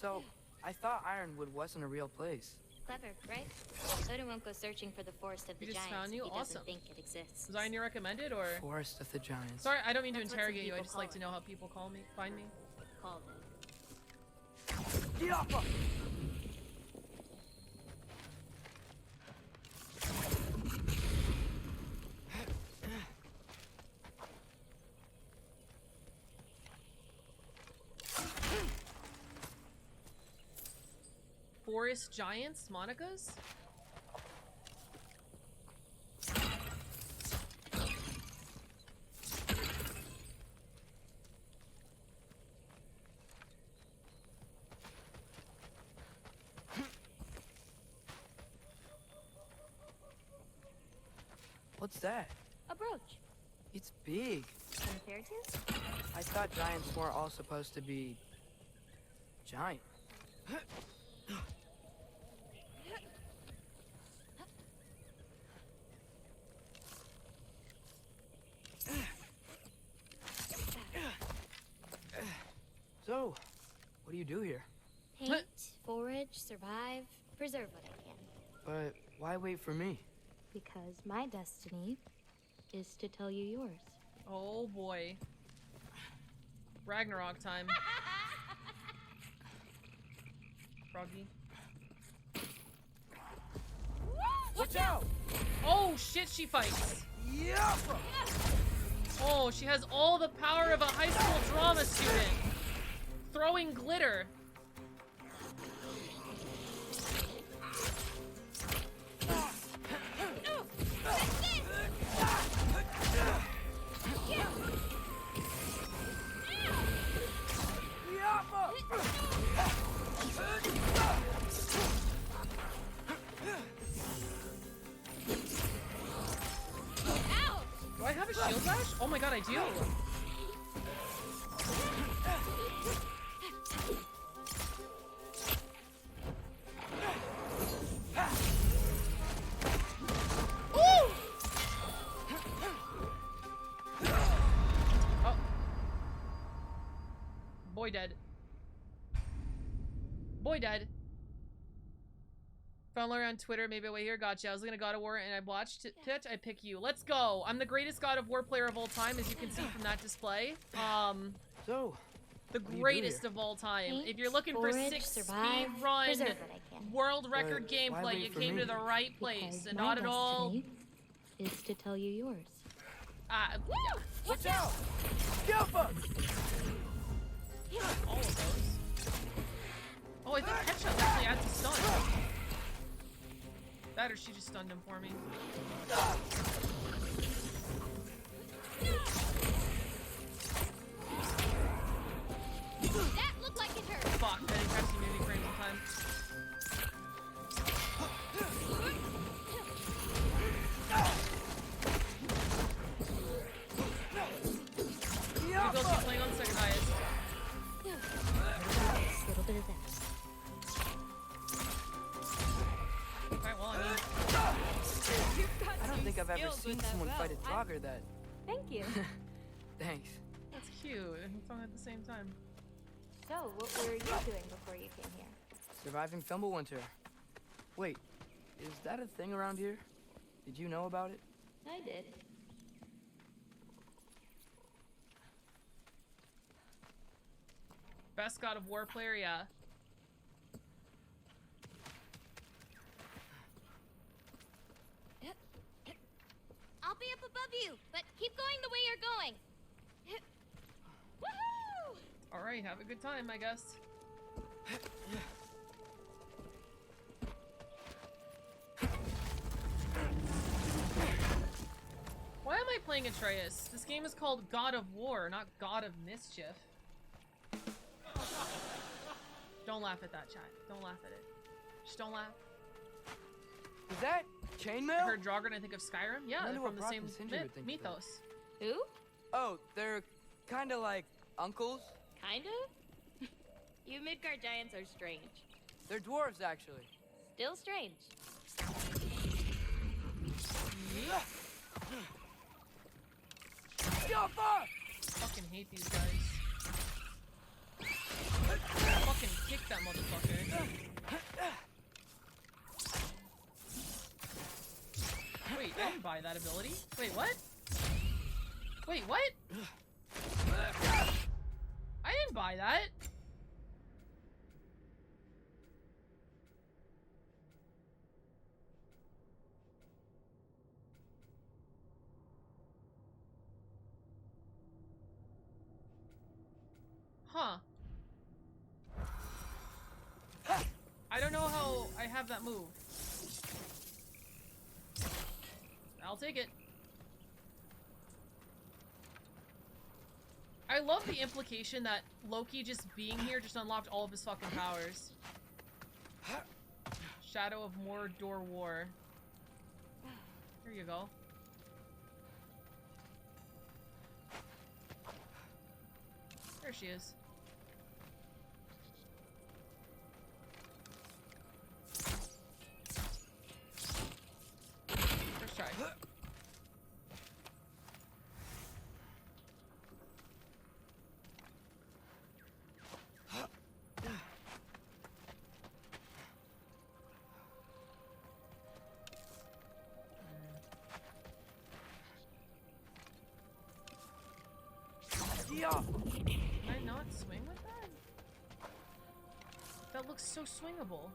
So, I thought Ironwood wasn't a real place. Clever, right? Odin won't go searching for the Forest of the We just Giants found you? if he Awesome. doesn't think it exists. Was I in your recommended or? Forest of the Giants. Sorry, I don't mean to That's what some interrogate you. I people just call like to it. know how people find me. Called it. Get off her! Forest Giants, Monica's? What's that? A brooch. It's big. Compared to? I thought giants weren't all supposed to be... giant. So, what do you do here? Paint, forage, survive, preserve what I can. But why wait for me? Because my destiny is to tell you yours. Oh boy. Ragnarok time. Froggy. Watch out! Oh shit, she fights. Yeah! Oh, she has all the power of a high school drama student. Throwing glitter. Do I have a shield dash? Oh my god, I do. Ooh! Oh. Boy dead. Boy dead. Found Lorian on Twitter, maybe away here. Gotcha. I was looking at God of War and I watched it. I pick you. Let's go. I'm the greatest God of War player of all time, as you can see from that display. So, the greatest of all time. Paint, If you're looking forage, for 6 survive, speed run, preserve what I can. world record But why gameplay, wait you for came me? to the right place, Because and my not at all. destiny is to tell you yours. Watch out! Jump up! All of those. Oh, I think headshots actually adds a stun. That or she just stunned him for me. That looked like it hurt. Fuck, I didn't catch the movie frames in time. You go keep playing on second highest. Little bit of that. Alright, well, I mean... I don't think I've ever seen someone fight a jogger that... Thank you. Thanks. That's cute. It's on at the same time. So, what were you doing before you came here? Surviving Thimblewinter. Wait, is that a thing around here? Did you know about it? I did. Best God of War player, yeah. I'll be up above you, but keep going the way you're going. Woohoo! Alright, have a good time, I guess. Why am I playing Atreus? This game is called God of War, not God of Mischief. Don't laugh at that, chat. Don't laugh at it. Just don't laugh. Is that I chainmail? heard Draugr and I think of Skyrim. Yeah, they're wonder from what the Brock same and Sindri would think of mythos. Who? Oh, they're kind of like uncles. Kind of? You Midgard giants are strange. They're dwarves, actually. Still strange. Fucking hate these guys. Fuck fucking kick that motherfucker. Wait, I didn't buy that ability. Wait, what? Wait, what? I didn't buy that. Huh. I don't know how I have that move. I'll take it. I love the implication that Loki just being here just unlocked all of his fucking powers. Shadow of Mordor War. Here you go. There she is. First try. Yeah. Can I not swing with that? That looks so swingable.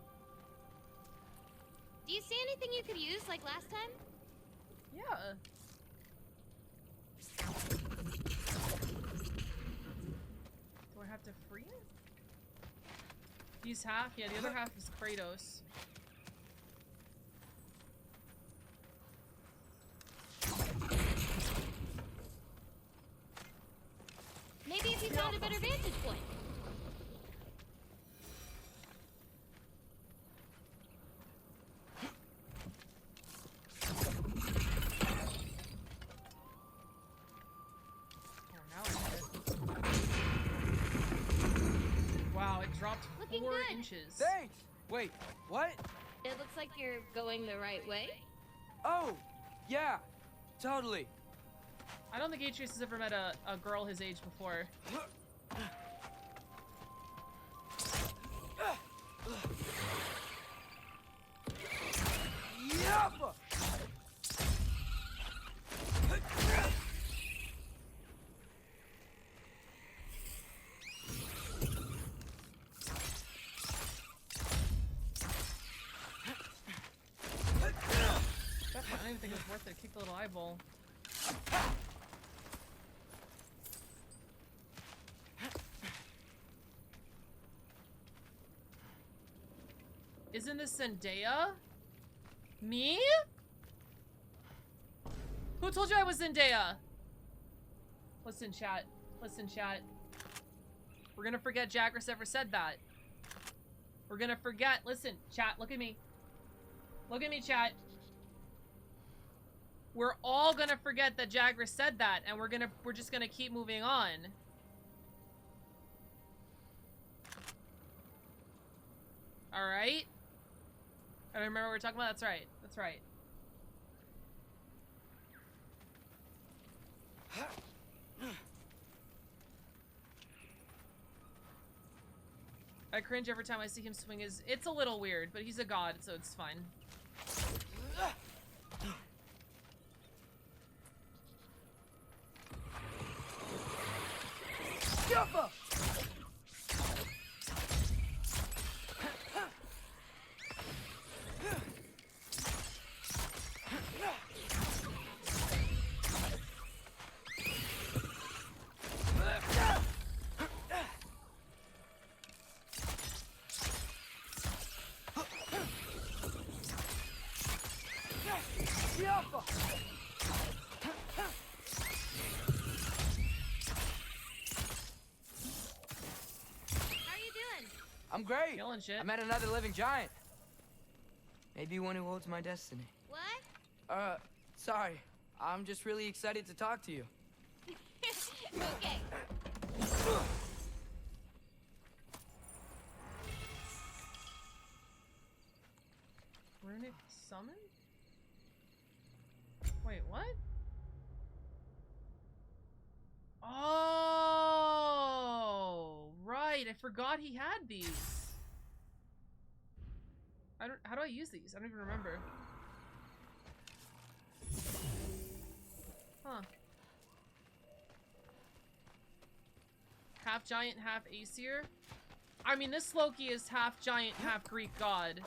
Do you see anything you could use like last time? Yeah. Do I have to free it? Use half? Yeah, the other half is Kratos. Maybe if you found a better vantage point. Wow, it dropped Looking 4 good. inches. Thanks. Wait, what? It looks like you're going the right way. Oh, yeah, totally. I don't think Atreus has ever met a girl his age before. Yup! I don't even think it was worth it. Kick the little eyeball. Isn't this Zendaya? Me? Who told you I was Zendaya? Listen, chat. Listen, chat. We're gonna forget Jagras ever said that. We're gonna forget. Listen, chat, look at me. Look at me, chat. We're all gonna forget that Jagras said that, and we're just gonna keep moving on. Alright? I don't remember what we're talking about. That's right. That's right. I cringe every time I see him swing his... It's a little weird, but he's a god, so it's fine. Jumper! I'm great. Killing shit. I met another living giant. Maybe one who holds my destiny. What? Sorry. I'm just really excited to talk to you. Okay. Runic summon? Wait, what? Oh, right. I forgot he had these. How do I use these? I don't even remember. Huh. Half giant, half Aesir? I mean, this Loki is half giant, half Greek god.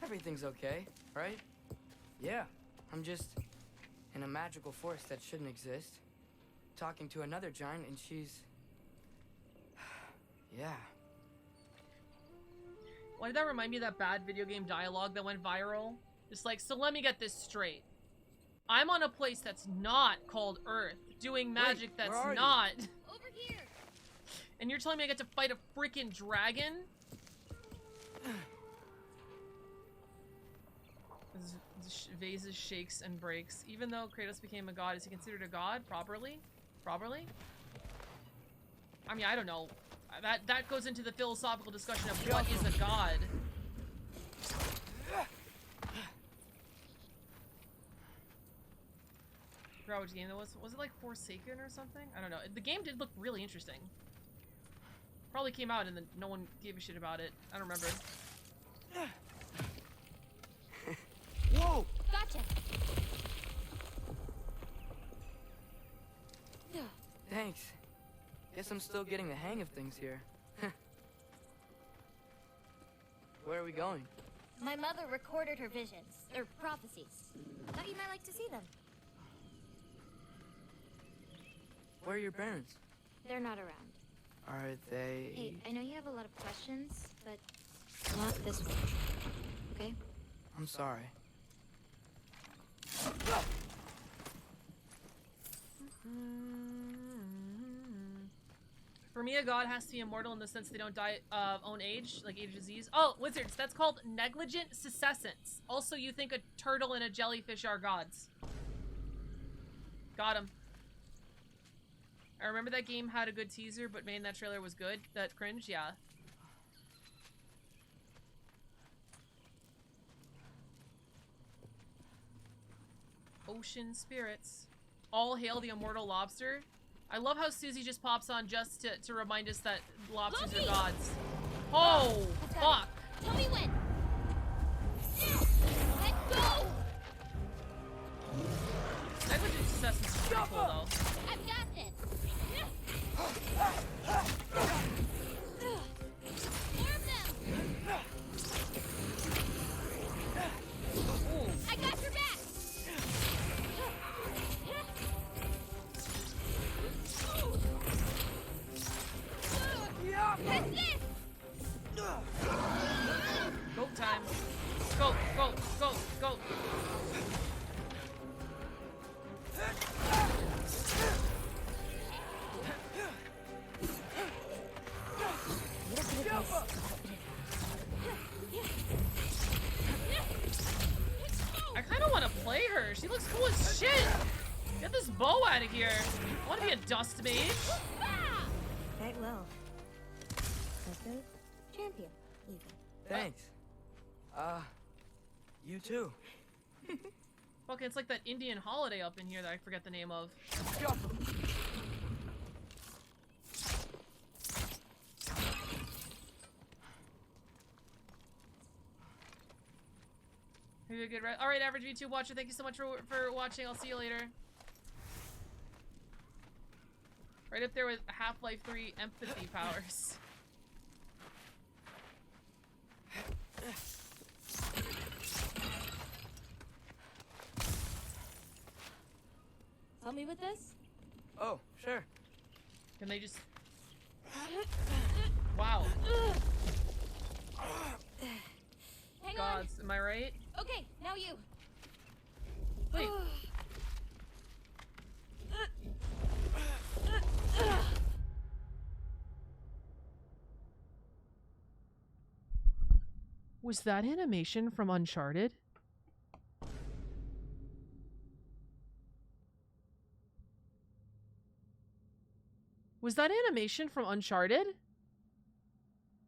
Everything's okay, right? Yeah, I'm just in a magical force that shouldn't exist. Talking to another giant and she's... yeah. Why did that remind me of that bad video game dialogue that went viral? Just like, so let me get this straight. I'm on a place that's not called Earth, doing magic that's not. Over here. And you're telling me I get to fight a freaking dragon? Vases shakes and breaks. Even though Kratos became a god, is he considered a god properly? Properly? I mean, I don't know. That goes into the philosophical discussion of what is a god. I forgot which game that was. Was it like Forsaken or something? I don't know. The game did look really interesting. Probably came out and then no one gave a shit about it. I don't remember. Whoa! Gotcha. Thanks. Guess I'm still getting the hang of things here. Where are we going? My mother recorded her visions, or prophecies. Thought you might like to see them. Where are your parents? They're not around. Are they... Hey, I know you have a lot of questions, but not this one. Okay? I'm sorry. For me, a god has to be immortal in the sense they don't die of own age, like age of disease. Oh, wizards, that's called negligent successance. Also, you think a turtle and a jellyfish are gods. Got him. I remember that game had a good teaser, but man, that trailer was good. That cringe, yeah. Ocean spirits. All hail the immortal lobster. I love how Susie just pops on just to remind us that lobsters are gods. Oh, fuck. Tell me when. Let go. Negligent success is pretty cool, though. I've got this. More of them. Ooh. I got your back. That's it. Go time. Go, go, go, go. I kind of want to play her. She looks cool as shit. Get this bow out of here. I want to be a dust mage. Quite well. Like a champion, even. Thanks. You too. Fuck, it's like that Indian holiday up in here that I forget the name of. Maybe a good All right, average YouTube watcher, thank you so much for watching. I'll see you later. Right up there with Half-Life 3 empathy powers. Help me with this? Oh, sure. Can they just... Wow. Hang Gods, am I right? on. Okay, now you. Wait. Was that animation from Uncharted? Was that animation from Uncharted?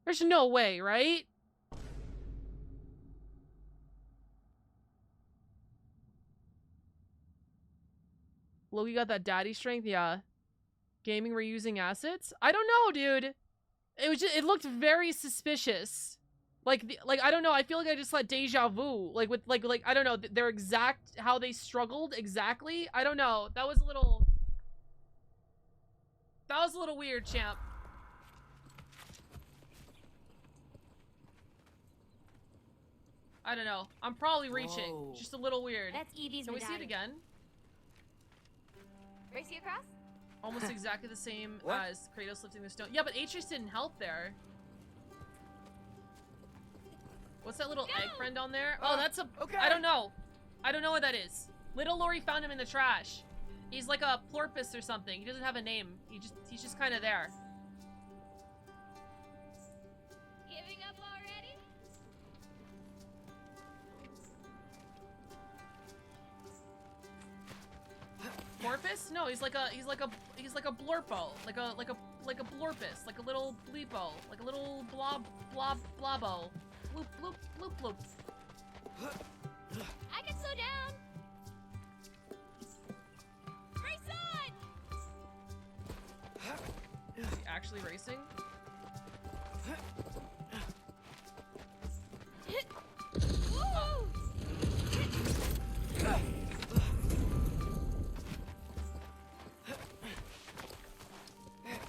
There's no way, right? Loki got that daddy strength, yeah. Gaming reusing assets? I don't know, dude. It was just, it looked very suspicious. Like I don't know, I feel like I just saw deja vu. Like with like I don't know, their exact how they struggled exactly. I don't know. That was a little weird, champ. I don't know. I'm probably reaching. Whoa. Just a little weird. That's Evie's Can we see it medallion. again? Race you across? Almost exactly the same What? as Kratos lifting the stone. Yeah, but Atreus didn't help there. What's that little egg friend on there? Oh, that's a... okay. I don't know. I don't know what that is. Little Lori found him in the trash. He's like a plorpus or something. He doesn't have a name. He's just kind of there. Giving up already? Plorpus? No, he's like a blorpo. Like a blorpus. Like a little bleepo. Like a little blobbo. Bloop, bloop, bloop, bloop. I can slow down. Race on! Is he actually racing? Woo!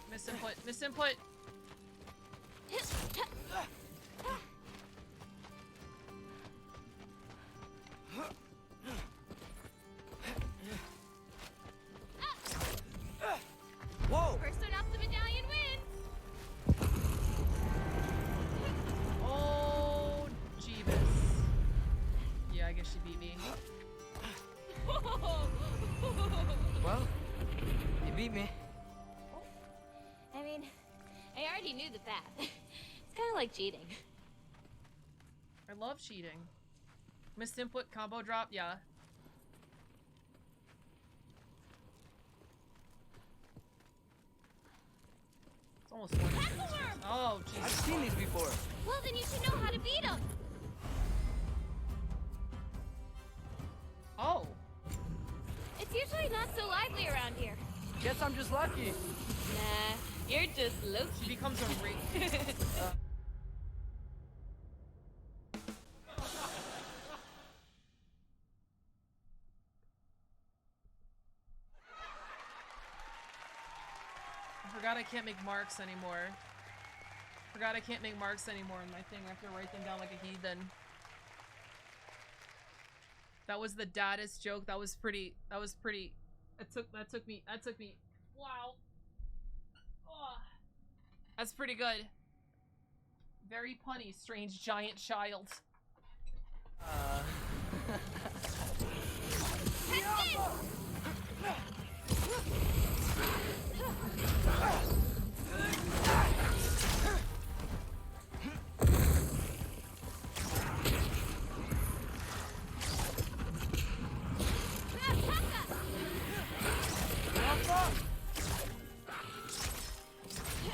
Misinput. Misinput. Whoa! First one off the medallion wins. Oh, Jeebus. Yeah, I guess she beat me. Well, you beat me. I mean, I already knew the path. It's kind of like cheating. I love cheating. Missed input, combo drop, yeah. It's almost 1. Oh, Jesus. I've seen these before. Well, then you should know how to beat them. Oh. It's usually not so lively around here. Guess I'm just lucky. Nah, you're just Loki. She becomes a re- I forgot I can't make marks anymore. Forgot I can't make marks anymore in my thing. I have to write them down like a heathen. That was the daddest joke. That was pretty. That took me. Wow. Oh, that's pretty good. Very punny, strange giant child.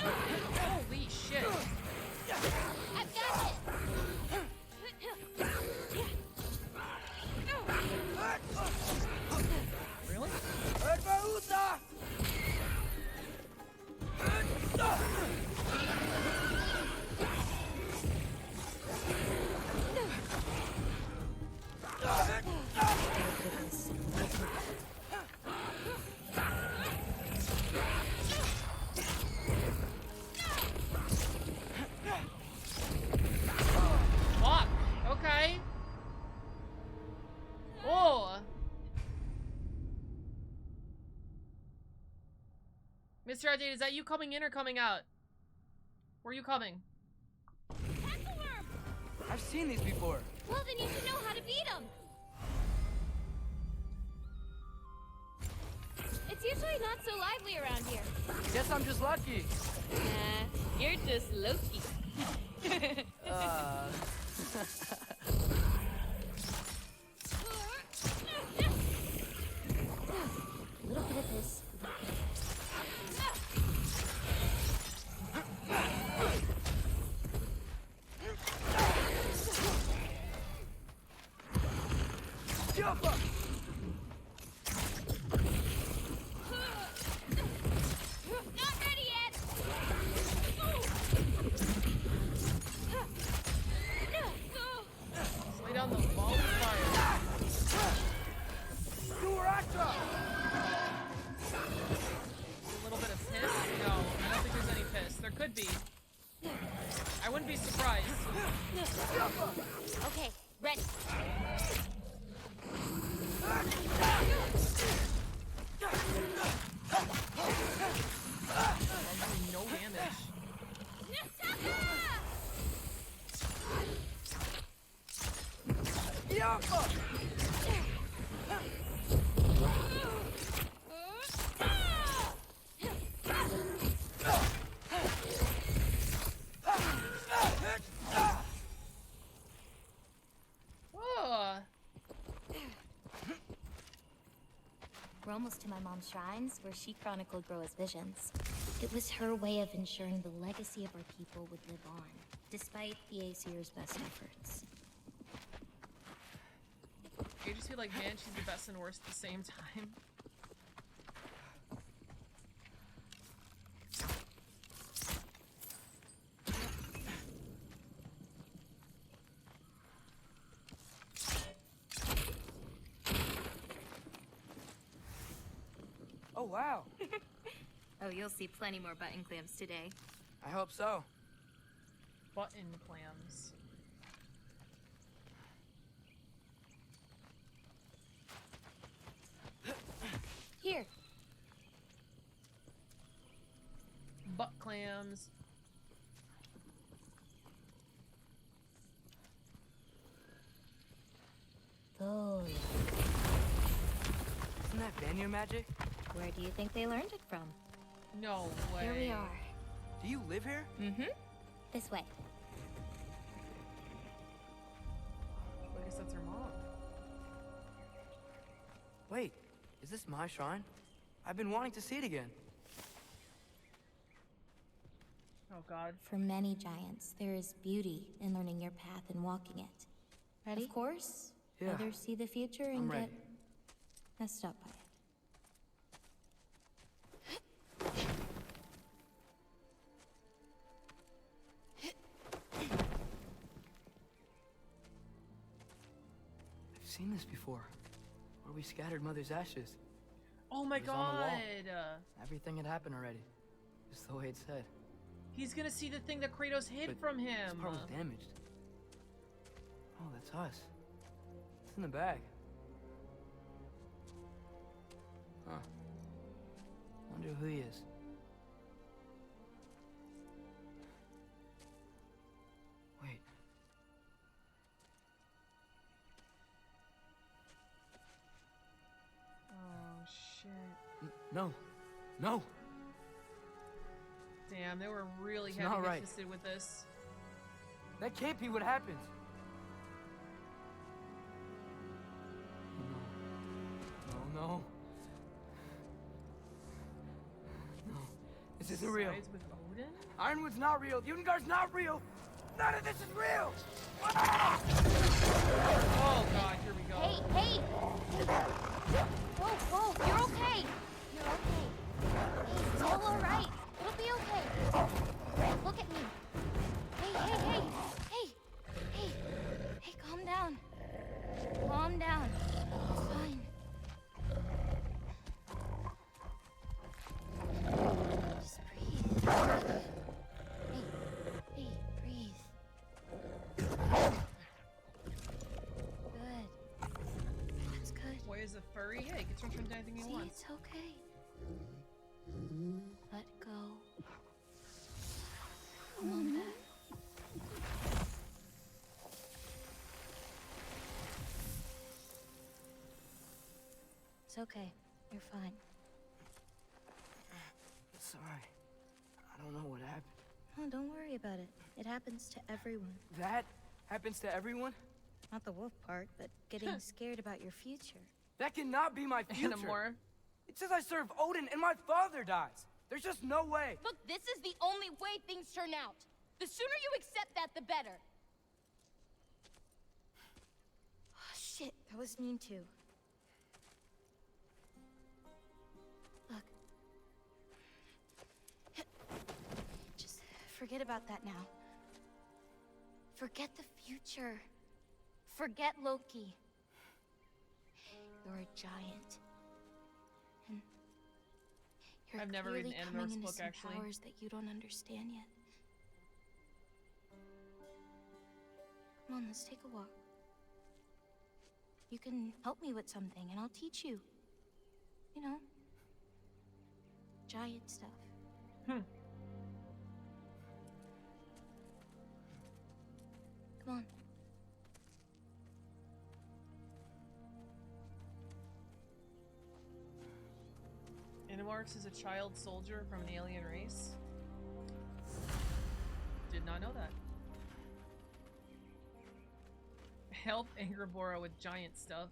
Holy shit. I've got it. Really? Fuck. Okay. Oh. Mr. Outdate, is that you coming in or coming out? Where are you coming? I've seen these before. Well, then you should know how to beat them. It's usually not so lively around here. Guess I'm just lucky. Nah, you're just Loki. A little bit of this. Okay, ready. No damage. Oh. We're almost to my mom's shrines, where she chronicled Groa's visions. It was her way of ensuring the legacy of our people would live on, despite the Aesir's best efforts. You just feel like, man, she's the best and worst at the same time. Oh, wow. Oh, you'll see plenty more button clamps today. I hope so. Button clams. Here. Butt clams. Oh. Isn't that Vanir magic? Where do you think they learned it from? No way. Here we are. Do you live here? Mm-hmm. This way. I guess that's her mom. Wait, is this my shrine? I've been wanting to see it again. Oh god. For many giants, there is beauty in learning your path and walking it. Ready? Of course. Yeah. Others see the future and I'm get ready. messed up by it. I've seen this before. Where we scattered Mother's ashes. Oh my It was on the wall. god. Everything had happened already. Just the way it said. He's gonna see the thing that Kratos hid But from This him. part was damaged. Oh, that's us. It's in the bag. Huh. Wonder who he is. Wait. Oh shit. No. No. Damn, they were really It's not heavy right. fisted with this. That can't be what happened. No. No, no. No. This isn't real. Sides with Odin? Ironwood's not real. Ungar's not real. None of this is real. Oh god, here we go. Hey, hey! Whoa, whoa, you're okay! You're okay. Hey, it's all alright. It'll be okay. Look at me. Hey, hey, hey! Hey! Hey! Hey, calm down. Calm down. It's fine. Just breathe. Hey, hey, breathe. Good. That's good. Boy is a furry. Yeah, he can turn into anything he See, wants. it's okay. Let go. Come on back. It's okay. You're fine. It's alright. I don't know what happened. Oh, don't worry about it. It happens to everyone. That happens to everyone? Not the wolf part, but getting scared about your future. That cannot be my future. Anymore. It says I serve Odin and my father dies. There's just no way. Look, this is the only way things turn out. The sooner you accept that, the better. Oh, shit. That was mean too. Look. Just forget about that now. Forget the future. Forget Loki. You're a giant. And you're I've never read clearly an coming Animorphs into book, some actually. powers that you don't understand yet. Come on, let's take a walk. You can help me with something, and I'll teach you. You know, giant stuff. Hmm. Come on. Animorphs is a child soldier from an alien race. Did not know that. Help Angrabora with giant stuff.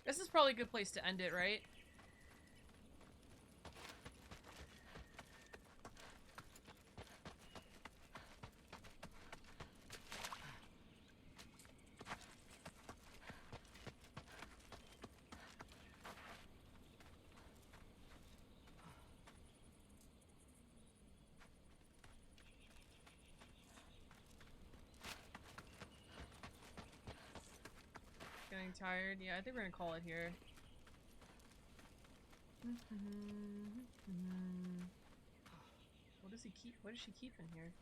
This is probably a good place to end it, right? Getting tired. Yeah, I think we're gonna call it here. What does he keep? What does she keep in here?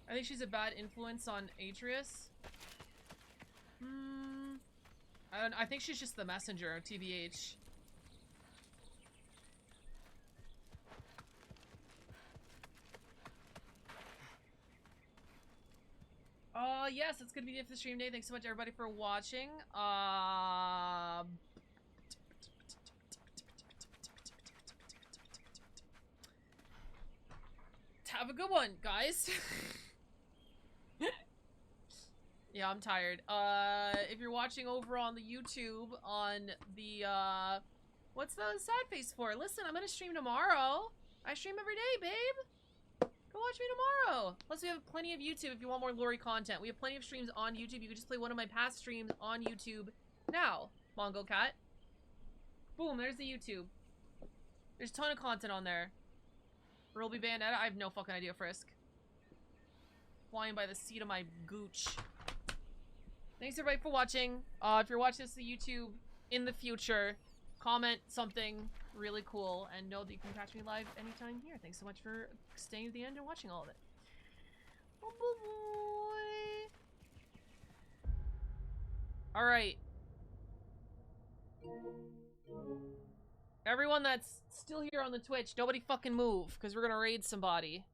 I think she's a bad influence on Atreus. I think she's just the messenger, TBH. Yes, it's gonna be it for the stream day. Thanks so much, everybody, for watching. Have a good one, guys. Yeah, I'm tired. If you're watching over on the YouTube, on the, what's the sad face for? Listen, I'm gonna stream tomorrow. I stream every day, babe. Go watch me tomorrow. Plus, we have plenty of YouTube if you want more Lori content. We have plenty of streams on YouTube. You can just play one of my past streams on YouTube now. Mongo Cat. Boom, there's the YouTube. There's a ton of content on there. Rilby Bayonetta, I have no fucking idea, Frisk. Flying by the seat of my gooch. Thanks everybody for watching. If you're watching this on YouTube in the future, comment something really cool and know that you can catch me live anytime here. Thanks so much for staying to the end and watching all of it. Oh boy. Alright. Everyone that's still here on the Twitch, nobody fucking move, because we're gonna raid somebody.